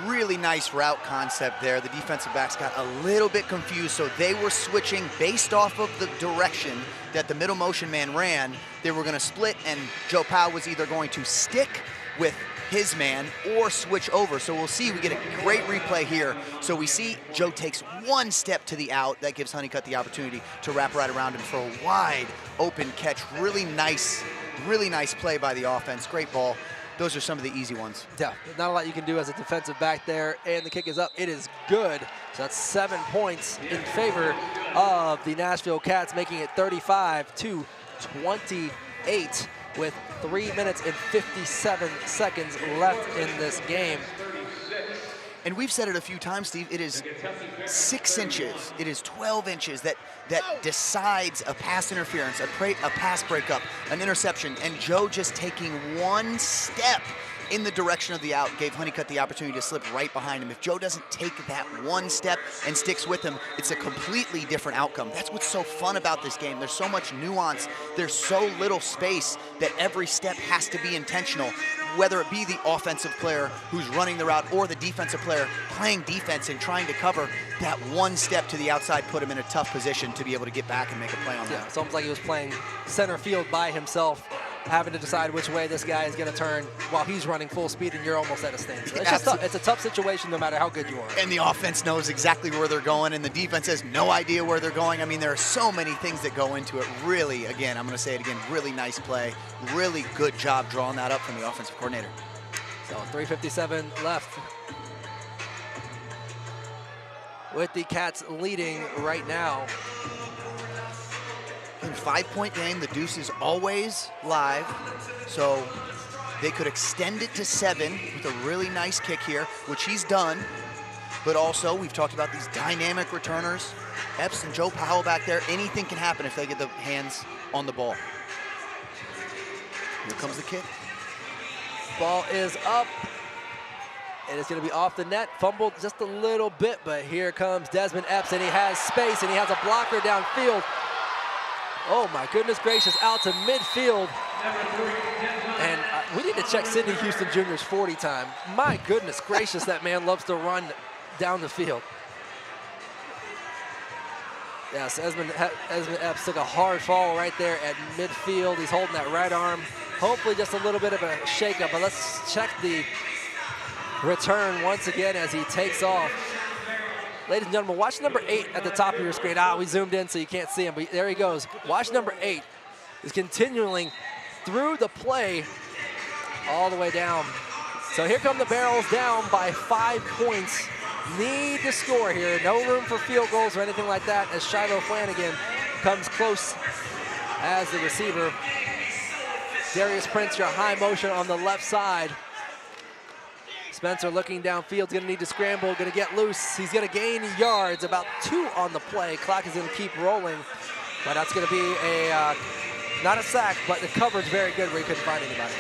S2: Really nice route concept there. The defensive backs got a little bit confused, so they were switching based off of the direction that the middle motion man ran. They were going to split, and Joe Powell was either going to stick with his man or switch over. So we'll see. We get a great replay here. So we see Joe takes one step to the out. That gives Honeycutt the opportunity to wrap right around him for a wide open catch. Really nice play by the offense. Great ball. Those are some of the easy ones.
S1: Yeah, not a lot you can do as a defensive back there, and the kick is up. It is good. So that's 7 points in favor of the Nashville Cats, making it 35-28 with 3 minutes and 57 seconds left in this game.
S2: And we've said it a few times, Steve, it is 6 inches, it is 12 inches that decides a pass interference, a pass breakup, an interception, and Joe just taking one step in the direction of the out gave Honeycutt the opportunity to slip right behind him. If Joe doesn't take that one step and sticks with him, it's a completely different outcome. That's what's so fun about this game. There's so much nuance. There's so little space that every step has to be intentional, whether it be the offensive player who's running the route or the defensive player playing defense and trying to cover. That one step to the outside put him in a tough position to be able to get back and make a play on that.
S1: Yeah, it's almost like he was playing center field by himself having to decide which way this guy is going to turn while he's running full speed and you're almost at a standstill. It's just tough. It's a tough situation no matter how good you are.
S2: And the offense knows exactly where they're going, and the defense has no idea where they're going. I mean, there are so many things that go into it. Really, again, I'm going to say it again, really nice play. Really good job drawing that up from the offensive coordinator.
S1: So 3:57 left. With the Cats leading right now.
S2: In 5-point game, the deuce is always live, so they could extend it to 7 with a really nice kick here, which he's done. But also, we've talked about these dynamic returners. Epps and Joe Powell back there. Anything can happen if they get the hands on the ball. Here comes the kick.
S1: Ball is up. And it's going to be off the net. Fumbled just a little bit, but here comes Desmond Epps, and he has space, and he has a blocker downfield. Oh my goodness gracious, out to midfield. And we need to check Sidney Houston Jr.'s 40 time. My goodness gracious, that man loves to run down the field. Yes, Esmond Epps took a hard fall right there at midfield. He's holding that right arm. Hopefully just a little bit of a shakeup, but let's check the return once again as he takes off. Ladies and gentlemen, watch number 8 at the top of your screen. We zoomed in so you can't see him, but there he goes. Watch number 8 is continuing through the play all the way down. So here come the Barrels down by 5 points. Need to score here. No room for field goals or anything like that as Shiloh Flanagan comes close as the receiver. Darius Prince, your high motion on the left side. Spencer looking downfield, gonna need to scramble, gonna get loose. He's gonna gain yards, about 2 on the play. Clock is gonna keep rolling, but that's gonna be a, not a sack, but the coverage very good where he couldn't find anybody.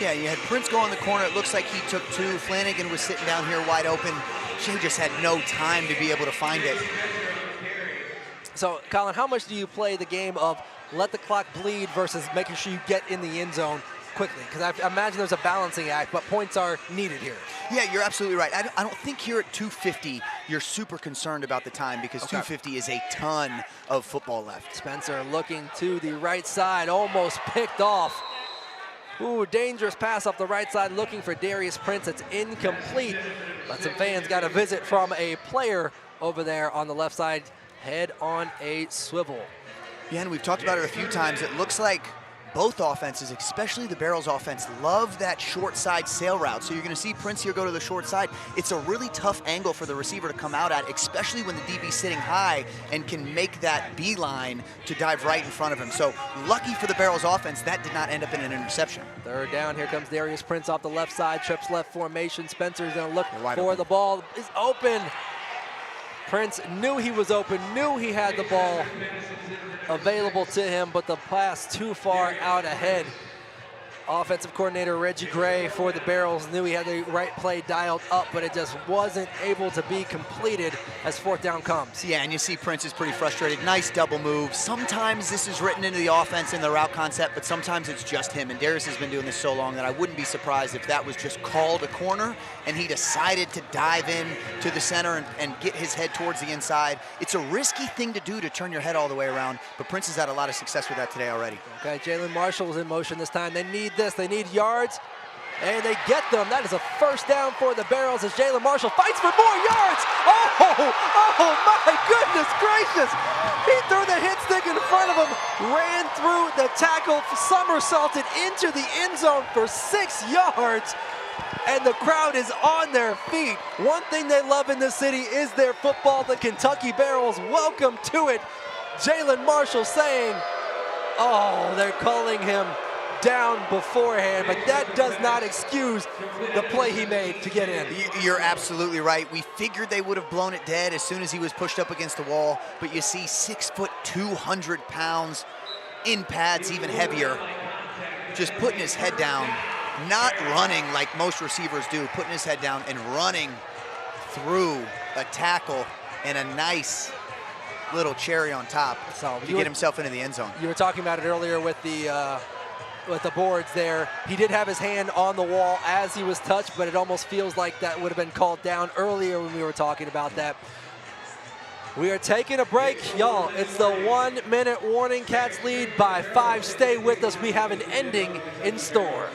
S2: Yeah, you had Prince go in the corner. It looks like he took 2. Flanagan was sitting down here wide open. Shea just had no time to be able to find it.
S1: So, Colin, how much do you play the game of let the clock bleed versus making sure you get in the end zone quickly? Because I imagine there's a balancing act, but points are needed here.
S2: Yeah, you're absolutely right. I don't think here at 2:50 you're super concerned about the time because 2:50 is a ton of football left.
S1: Spencer looking to the right side, almost picked off. Ooh, dangerous pass off the right side looking for Darius Prince. It's incomplete, but some fans got a visit from a player over there on the left side. Head on a swivel.
S2: Yeah, and we've talked about it a few times. It looks like both offenses, especially the Barrels offense, love that short side sail route. So you're going to see Prince here go to the short side. It's a really tough angle for the receiver to come out at, especially when the DB's sitting high and can make that beeline to dive right in front of him. So lucky for the Barrels offense, that did not end up in an interception.
S1: Third down, here comes Darius Prince off the left side, trips left formation. Spencer's going to look for the ball. Is open. Prince knew he was open, knew he had the ball available to him, but the pass too far out ahead. Offensive coordinator Reggie Gray for the Barrels knew he had the right play dialed up, but it just wasn't able to be completed as 4th down comes.
S2: Yeah, and you see Prince is pretty frustrated. Nice double move. Sometimes this is written into the offense in the route concept, but sometimes it's just him. And Darius has been doing this so long that I wouldn't be surprised if that was just called a corner and he decided to dive in to the center and get his head towards the inside. It's a risky thing to do to turn your head all the way around, but Prince has had a lot of success with that today already.
S1: Okay, Jalen Marshall was in motion this time. They need this. They need yards, and they get them. That is a 1st down for the Barrels as Jalen Marshall fights for more yards. Oh my goodness gracious. He threw the hit stick in front of him, ran through the tackle, somersaulted into the end zone for 6 yards, and the crowd is on their feet. One thing they love in this city is their football. The Kentucky Barrels, welcome to it. Jalen Marshall saying, oh, they're calling him down beforehand, but that does not excuse the play he made to get in.
S2: You're absolutely right. We figured they would have blown it dead as soon as he was pushed up against the wall, but you see 6 foot, 200 pounds in pads, even heavier, just putting his head down, not running like most receivers do, putting his head down and running through a tackle and a nice little cherry on top to get himself into the end zone.
S1: You were talking about it earlier with the boards there. He did have his hand on the wall as he was touched, but it almost feels like that would have been called down earlier when we were talking about that. We are taking a break, y'all. It's the 1 minute warning. Cats lead by 5. Stay with us. We have an ending in store.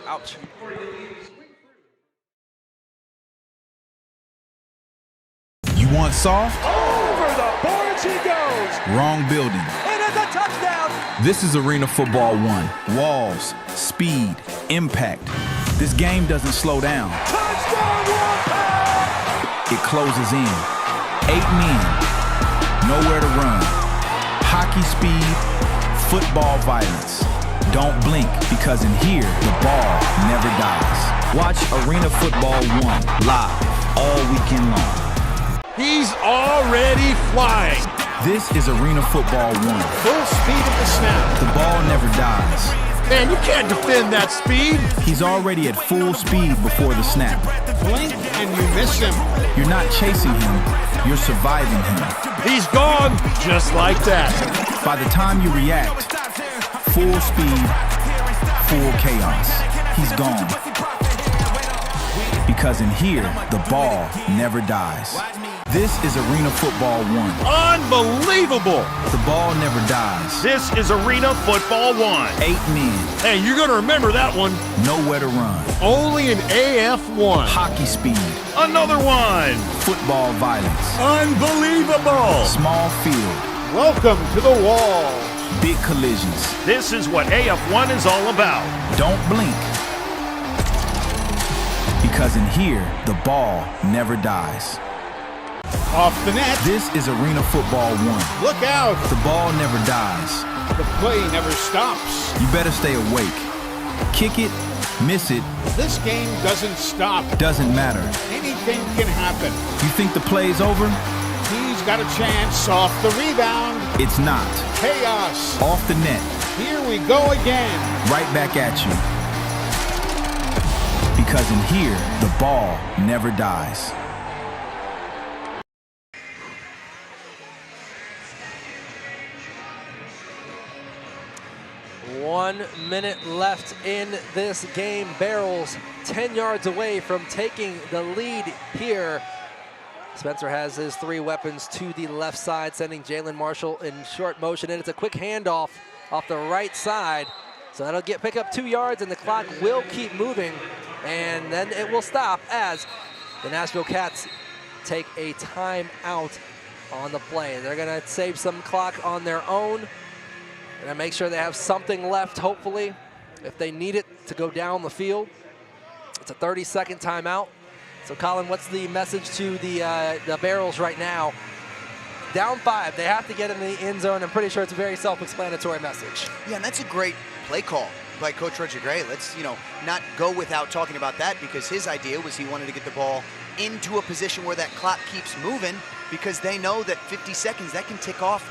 S1: Ouch.
S3: You want soft?
S4: Over the boards he goes.
S3: Wrong building.
S1: It is a touchdown.
S3: This is Arena Football 1. Walls, speed, impact. This game doesn't slow down.
S4: Touchdown, Wolfpack!
S3: It closes in. 8 men, nowhere to run. Hockey speed, football violence. Don't blink, because in here, the ball never dies. Watch Arena Football 1 live all weekend long.
S4: He's already flying.
S3: This is Arena Football 1.
S4: Full speed at the snap.
S3: The ball never dies.
S4: Man, you can't defend that speed.
S3: He's already at full speed before the snap.
S5: Blink and you miss him.
S3: You're not chasing him, you're surviving him.
S4: He's gone just like that.
S3: By the time you react, full speed, full chaos. He's gone. Because in here, the ball never dies. This is Arena Football 1.
S4: Unbelievable.
S3: The ball never dies.
S6: This is Arena Football 1.
S3: 8 men.
S4: Hey, you're going to remember that one.
S3: Nowhere to run.
S4: Only an AF1.
S3: Hockey speed.
S6: Another one.
S3: Football violence.
S4: Unbelievable.
S3: Small field.
S5: Welcome to the wall.
S3: Big collisions.
S6: This is what AF1 is all about.
S3: Don't blink. Because in here, the ball never dies.
S5: Off the net.
S3: This is Arena Football 1.
S5: Look out.
S3: The ball never dies.
S5: The play never stops.
S3: You better stay awake. Kick it, miss it.
S5: This game doesn't stop.
S3: Doesn't matter.
S5: Anything can happen.
S3: You think the play's over?
S5: He's got a chance off the rebound.
S3: It's not.
S5: Chaos.
S3: Off the net.
S5: Here we go again.
S3: Right back at you. Because in here, the ball never dies.
S1: One minute left in this game. Barrels 10 yards away from taking the lead here. Spencer has his 3 weapons to the left side, sending Jalen Marshall in short motion, and it's a quick handoff off the right side. So that'll pick up 2 yards, and the clock will keep moving, and then it will stop as the Nashville Cats take a timeout on the play. They're gonna save some clock on their own. Gonna make sure they have something left, hopefully, if they need it to go down the field. It's a 30-second timeout. So, Colin, what's the message to the Barrels right now? Down 5, they have to get in the end zone. I'm pretty sure it's a very self-explanatory message.
S2: Yeah, and that's a great play call by Coach Reggie Gray. Let's, not go without talking about that, because his idea was he wanted to get the ball into a position where that clock keeps moving, because they know that 50 seconds, that can tick off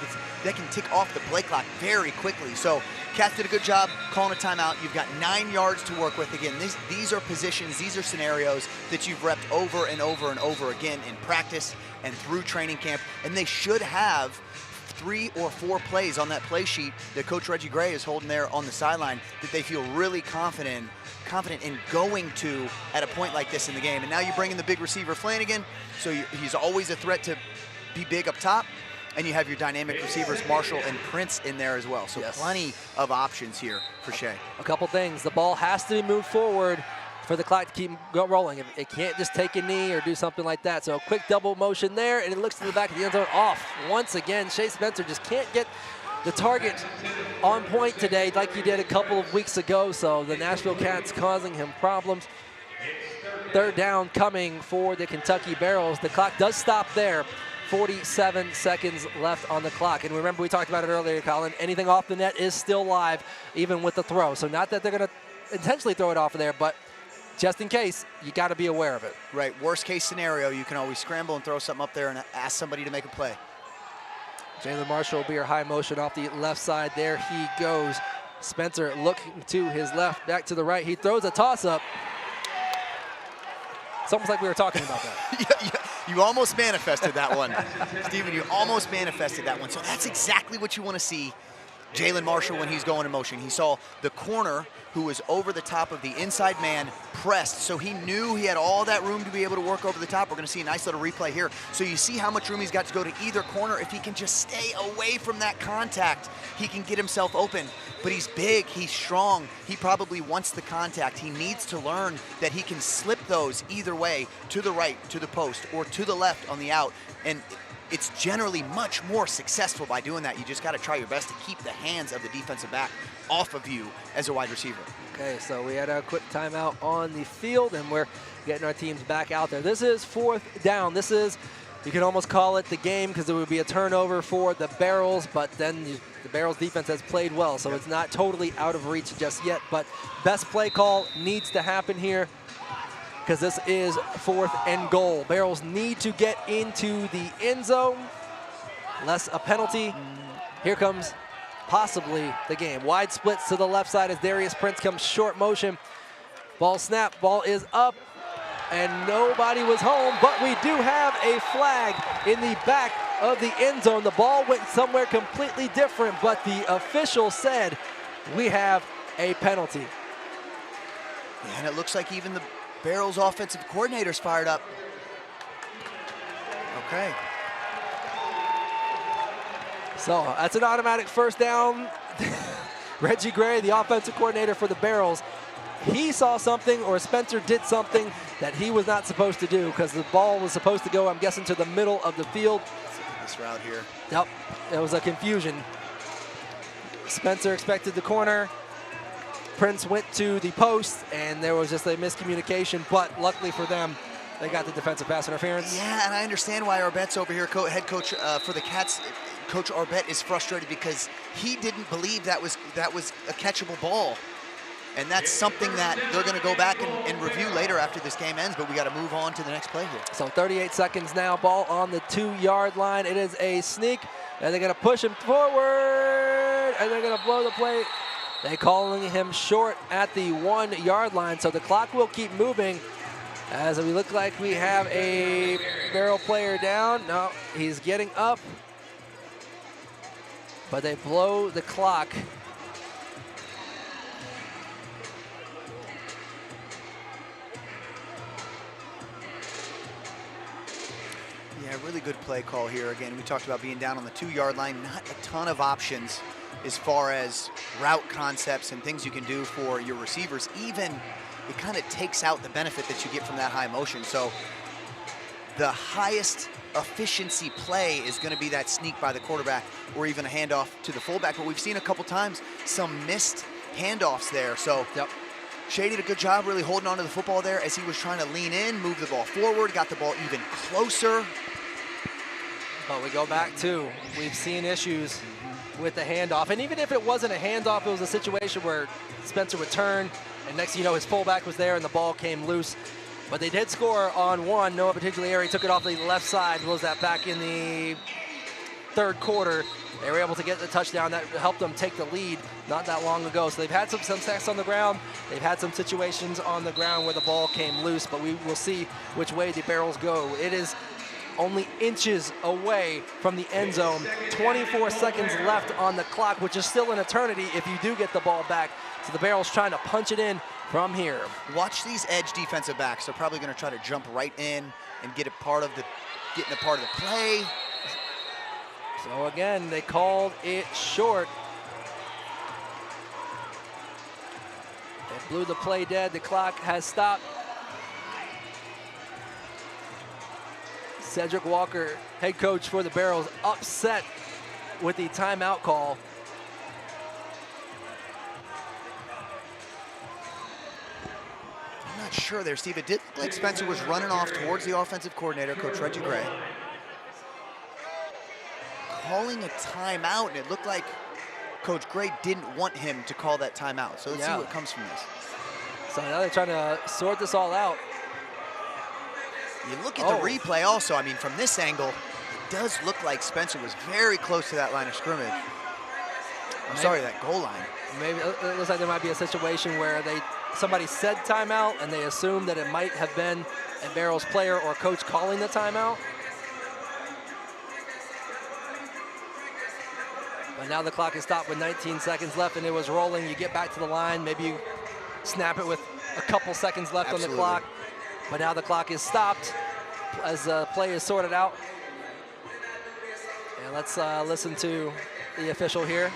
S2: the play clock very quickly. So Cats did a good job calling a timeout. You've got 9 yards to work with. Again, these are positions, these are scenarios that you've repped over and over and over again in practice and through training camp, and they should have 3 or 4 plays on that play sheet that Coach Reggie Gray is holding there on the sideline that they feel really confident in going to at a point like this in the game. And now you bring in the big receiver Flanagan, so he's always a threat to be big up top. And you have your dynamic receivers, Marshall and Prince, in there as well. So plenty of options here for Shea.
S1: A couple things. The ball has to be moved forward for the clock to keep rolling. It can't just take a knee or do something like that. So a quick double motion there, and it looks to the back of the end zone off. Once again, Shea Spencer just can't get the target on point today like he did a couple of weeks ago. So the Nashville Cats causing him problems. 3rd down coming for the Kentucky Barrels. The clock does stop there. 47 seconds left on the clock. And remember, we talked about it earlier, Colin, anything off the net is still live, even with the throw. So not that they're going to intentionally throw it off of there, but just in case, you got to be aware of it.
S2: Right, worst case scenario, you can always scramble and throw something up there and ask somebody to make a play.
S1: Jalen Marshall will be your high motion off the left side. There he goes. Spencer looking to his left, back to the right. He throws a toss-up. It's almost like we were talking about that.
S2: You almost manifested that one. Steven, you almost manifested that one. So that's exactly what you want to see Jalen Marshall when he's going in motion. He saw the corner who was over the top of the inside man pressed, so he knew he had all that room to be able to work over the top. We're going to see a nice little replay here. So you see how much room he's got to go to either corner. If he can just stay away from that contact, he can get himself open. But he's big, he's strong, he probably wants the contact. He needs to learn that he can slip those either way, to the right, to the post, or to the left on the out. And it's generally much more successful by doing that. You just got to try your best to keep the hands of the defensive back off of you as a wide receiver.
S1: Okay, so we had a quick timeout on the field, and we're getting our teams back out there. This is 4th down. This is, you can almost call it the game because it would be a turnover for the Barrels, but then the Barrels defense has played well, so it's not totally out of reach just yet. But best play call needs to happen here, because this is 4th and goal. Barrels need to get into the end zone, less a penalty. Here comes possibly the game. Wide splits to the left side as Darius Prince comes short motion. Ball snap, ball is up, and nobody was home, but we do have a flag in the back of the end zone. The ball went somewhere completely different, but the official said we have a penalty.
S2: Yeah, and it looks like even the Barrels offensive coordinator's fired up. Okay.
S1: So that's an automatic 1st down. Reggie Gray, the offensive coordinator for the Barrels, he saw something, or Spencer did something that he was not supposed to do, because the ball was supposed to go, I'm guessing, to the middle of the field.
S2: This route here.
S1: Yep, it was a confusion. Spencer expected the corner. Prince went to the post, and there was just a miscommunication, but luckily for them, they got the defensive pass interference.
S2: Yeah, and I understand why Arbette's over here, head coach for the Cats. Coach Arbette is frustrated because he didn't believe that was a catchable ball. And that's something that they're going to go back and review later after this game ends, but we got to move on to the next play here.
S1: So 38 seconds now, ball on the 2-yard line. It is a sneak, and they're going to push him forward, and they're going to blow the play. They're calling him short at the 1-yard line, so the clock will keep moving as we look like we have a Barrel player down. No, he's getting up, but they blow the clock.
S2: Yeah, really good play call here. Again, we talked about being down on the 2-yard line. Not a ton of options as far as route concepts and things you can do for your receivers. Even it kind of takes out the benefit that you get from that high motion. So the highest efficiency play is going to be that sneak by the quarterback or even a handoff to the fullback. But we've seen a couple times some missed handoffs there. So Shea did a good job really holding on to the football there as he was trying to lean in, move the ball forward, got the ball even closer.
S1: But we go back to, we've seen issues with the handoff. And even if it wasn't a handoff, it was a situation where Spencer would turn, and next thing you know, his fullback was there and the ball came loose. But they did score on one. Noah Partiglieri took it off the left side, was that back in the 3rd quarter. They were able to get the touchdown. That helped them take the lead not that long ago. So they've had some success on the ground. They've had some situations on the ground where the ball came loose, but we will see which way the Barrels go. It is only inches away from the end zone. 24 seconds left on the clock, which is still an eternity if you do get the ball back. So the Barrels trying to punch it in from here.
S2: Watch these edge defensive backs. They're probably going to try to jump right in and getting a part of the play.
S1: So again, they called it short. They blew the play dead. The clock has stopped. Cedric Walker, head coach for the Barrels, upset with the timeout call.
S2: I'm not sure there, Steve. It did look like Spencer was running off towards the offensive coordinator, Coach Reggie Gray, calling a timeout, and it looked like Coach Gray didn't want him to call that timeout. So let's see what comes from this.
S1: So now they're trying to sort this all out.
S2: You look at the replay also. I mean, from this angle, it does look like Spencer was very close to that line of scrimmage. That goal line.
S1: Maybe it looks like there might be a situation where somebody said timeout and they assumed that it might have been a Barrels player or coach calling the timeout. But now the clock is stopped with 19 seconds left, and it was rolling. You get back to the line, maybe you snap it with a couple seconds left on the clock. But now the clock is stopped as the play is sorted out. And let's listen to the official here.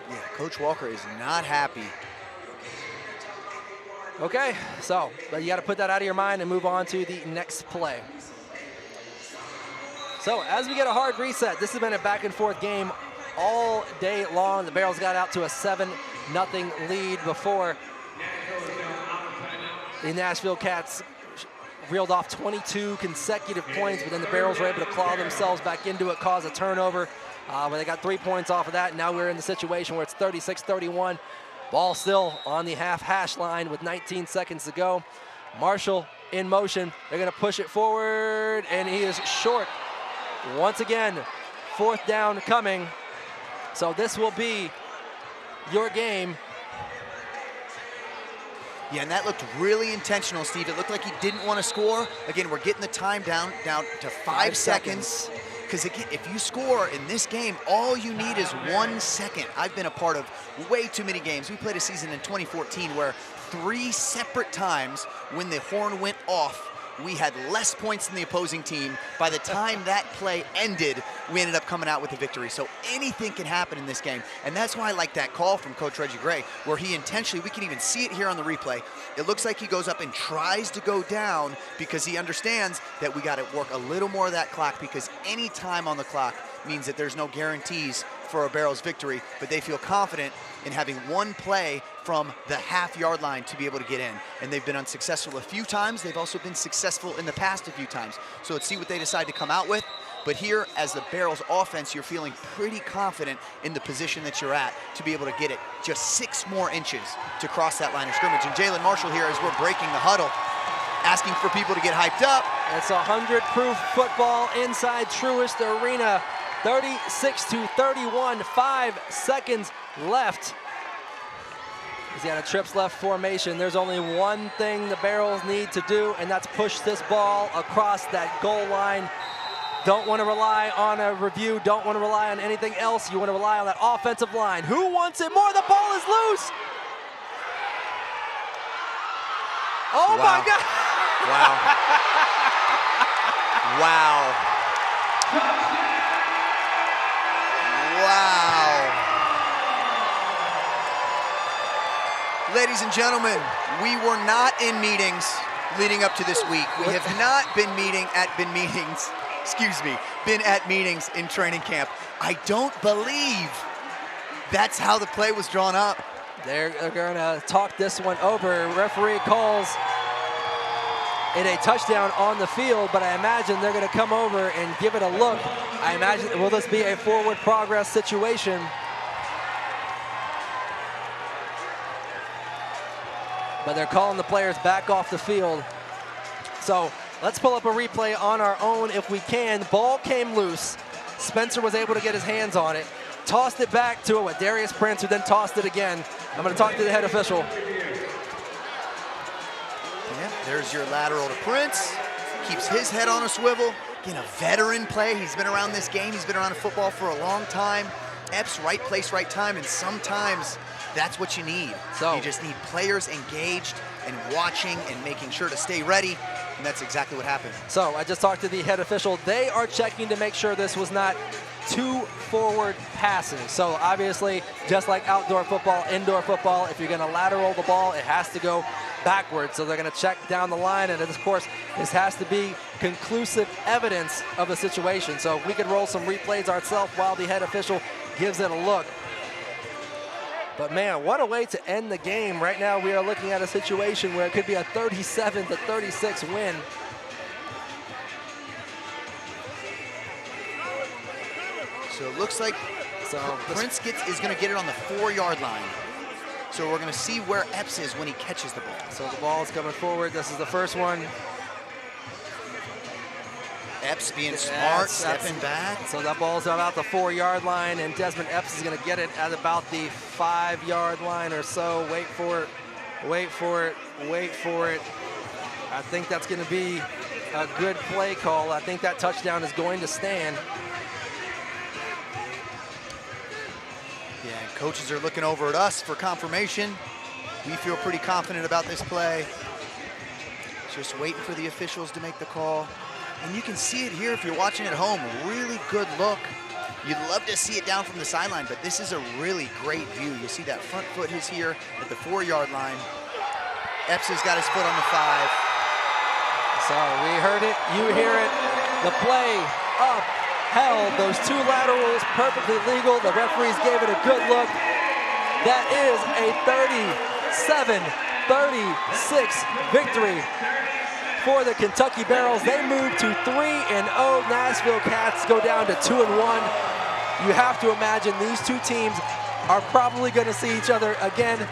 S2: Yeah, Coach Walker is not happy.
S1: Okay, so but you got to put that out of your mind and move on to the next play. So as we get a hard reset, this has been a back and forth game all day long. The Barrels got out to a 7-0 lead before the Nashville Cats reeled off 22 consecutive points, but then the Barrels were able to claw themselves back into it, cause a turnover, but they got 3 points off of that. Now we're in the situation where it's 36-31. Ball still on the half hash line with 19 seconds to go. Marshall in motion. They're going to push it forward, and he is short. Once again, 4th down coming. So this will be your game.
S2: Yeah, and that looked really intentional, Steve. It looked like he didn't want to score. Again, we're getting the time down to 5 seconds. Because again, if you score in this game, all you need is 1 second. I've been a part of way too many games. We played a season in 2014 where 3 separate times when the horn went off, we had less points than the opposing team. By the time that play ended, we ended up coming out with a victory. So anything can happen in this game. And that's why I like that call from Coach Reggie Gray, where he intentionally, we can even see it here on the replay, it looks like he goes up and tries to go down because he understands that we got to work a little more of that clock, because any time on the clock means that there's no guarantees for a Barrels victory, but they feel confident in having one play from the half-yard line to be able to get in. And they've been unsuccessful a few times. They've also been successful in the past a few times. So let's see what they decide to come out with. But here, as the Barrels offense, you're feeling pretty confident in the position that you're at to be able to get it just 6 more inches to cross that line of scrimmage. And Jalen Marshall here, as we're breaking the huddle, asking for people to get hyped up.
S1: It's 100-proof football inside Truist Arena. 36-31, 5 seconds left. He's got a trips left formation. There's only one thing the Barrels need to do, and that's push this ball across that goal line. Don't want to rely on a review. Don't want to rely on anything else. You want to rely on that offensive line. Who wants it more? The ball is loose. Oh,
S2: wow.
S1: my God.
S2: Wow. Wow. Wow. Ladies and gentlemen, we were not in meetings leading up to this week. We have not been at meetings in training camp. I don't believe that's how the play was drawn up.
S1: They're going to talk this one over. Referee calls it a touchdown on the field, but I imagine they're going to come over and give it a look. I imagine, will this be a forward progress situation? But they're calling the players back off the field. So let's pull up a replay on our own if we can. Ball came loose. Spencer was able to get his hands on it. Tossed it back to Darius Prince, who then tossed it again. I'm going to talk to the head official.
S2: Yeah, there's your lateral to Prince. Keeps his head on a swivel. Again, a veteran play. He's been around this game. He's been around football for a long time. Epps, right place, right time, and sometimes that's what you need. So you just need players engaged and watching and making sure to stay ready, and that's exactly what happened.
S1: So I just talked to the head official. They are checking to make sure this was not 2 forward passes. So obviously, just like outdoor football, indoor football, if you're going to lateral the ball, it has to go backwards. So they're going to check down the line, and of course, this has to be conclusive evidence of a situation. So we could roll some replays ourselves while the head official gives it a look. But man, what a way to end the game. Right now we are looking at a situation where it could be a 37-36 win.
S2: So it looks like Prince is going to get it on the 4-yard line. So we're going to see where Epps is when he catches the ball.
S1: So the ball is coming forward. This is the first one.
S2: Epps being smart, stepping back.
S1: So that ball's about the 4-yard line, and Desmond Epps is going to get it at about the 5-yard line or so. Wait for it, wait for it, wait for it. I think that's going to be a good play call. I think that touchdown is going to stand.
S2: Yeah, and coaches are looking over at us for confirmation. We feel pretty confident about this play. Just waiting for the officials to make the call. And you can see it here if you're watching at home. Really good look. You'd love to see it down from the sideline, but this is a really great view. You see that front foot is here at the 4-yard line. Epps has got his foot on the 5.
S1: So we heard it, you hear it. The play upheld. Those 2 laterals perfectly legal. The referees gave it a good look. That is a 37-36 victory for the Kentucky Barrels. They move to 3-0. Nashville Cats go down to 2-1. You have to imagine these 2 teams are probably going to see each other again.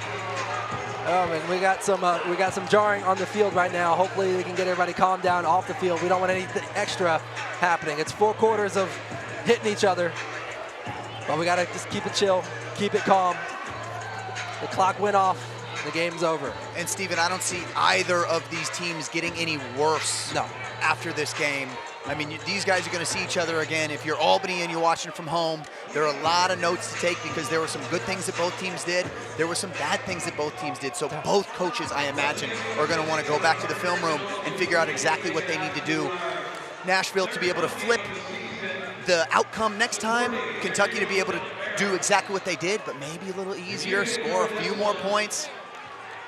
S1: Oh man, we got some jarring on the field right now. Hopefully we can get everybody calmed down off the field. We don't want anything extra happening. It's 4 quarters of hitting each other, but we got to just keep it chill, keep it calm. The clock went off. The game's over.
S2: And Steven, I don't see either of these teams getting any worse after this game. I mean, these guys are going to see each other again. If you're Albany and you're watching from home, there are a lot of notes to take because there were some good things that both teams did. There were some bad things that both teams did. So both coaches, I imagine, are going to want to go back to the film room and figure out exactly what they need to do. Nashville to be able to flip the outcome next time. Kentucky to be able to do exactly what they did, but maybe a little easier, score a few more points.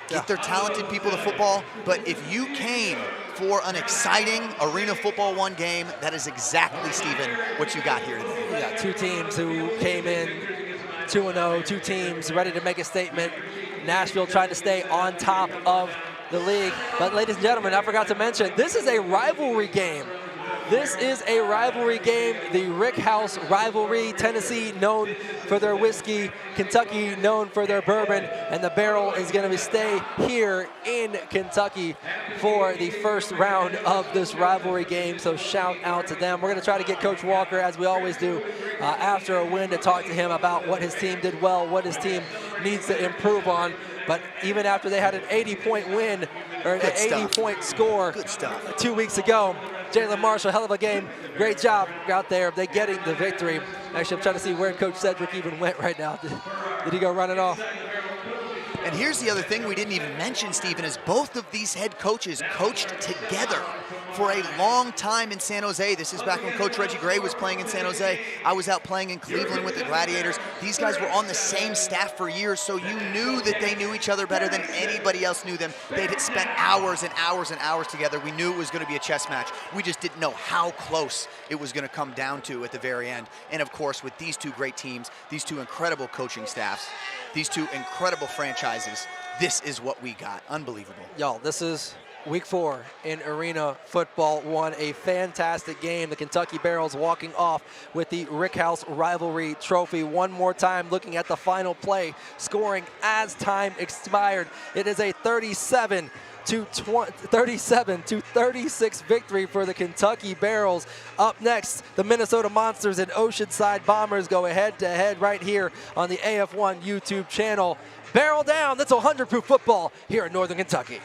S2: Get their talented people to football. But if you came for an exciting Arena Football 1 game, that is exactly, Steven, what you got here today.
S1: You got 2 teams who came in 2-0, 2 teams ready to make a statement. Nashville trying to stay on top of the league. But ladies and gentlemen, I forgot to mention, this is a rivalry game. This is a rivalry game, the Rick House rivalry. Tennessee known for their whiskey, Kentucky known for their bourbon, and the Barrel is going to stay here in Kentucky for the first round of this rivalry game, so shout out to them. We're going to try to get Coach Walker, as we always do, after a win to talk to him about what his team did well, what his team needs to improve on. But even after they had an 80-point win, or an 80-point score 2 weeks ago, Jalen Marshall, hell of a game. Great job out there. They getting the victory. Actually, I'm trying to see where Coach Cedric even went right now. Did he go running off?
S2: And here's the other thing we didn't even mention, Stephen, is both of these head coaches coached together for a long time in San Jose. This is back when Coach Reggie Gray was playing in San Jose. I was out playing in Cleveland with the Gladiators. These guys were on the same staff for years, so you knew that they knew each other better than anybody else knew them. They'd spent hours and hours and hours together. We knew it was going to be a chess match. We just didn't know how close it was going to come down to at the very end. And of course, with these 2 great teams, these 2 incredible coaching staffs, these 2 incredible franchises, this is what we got. Unbelievable.
S1: Y'all, this is Week 4 in Arena Football 1, a fantastic game. The Kentucky Barrels walking off with the Rick House Rivalry Trophy. One more time, looking at the final play, scoring as time expired. It is a 37-36 victory for the Kentucky Barrels. Up next, the Minnesota Monsters and Oceanside Bombers go head-to-head right here on the AF1 YouTube channel. Barrel down, that's 100 proof football here in Northern Kentucky.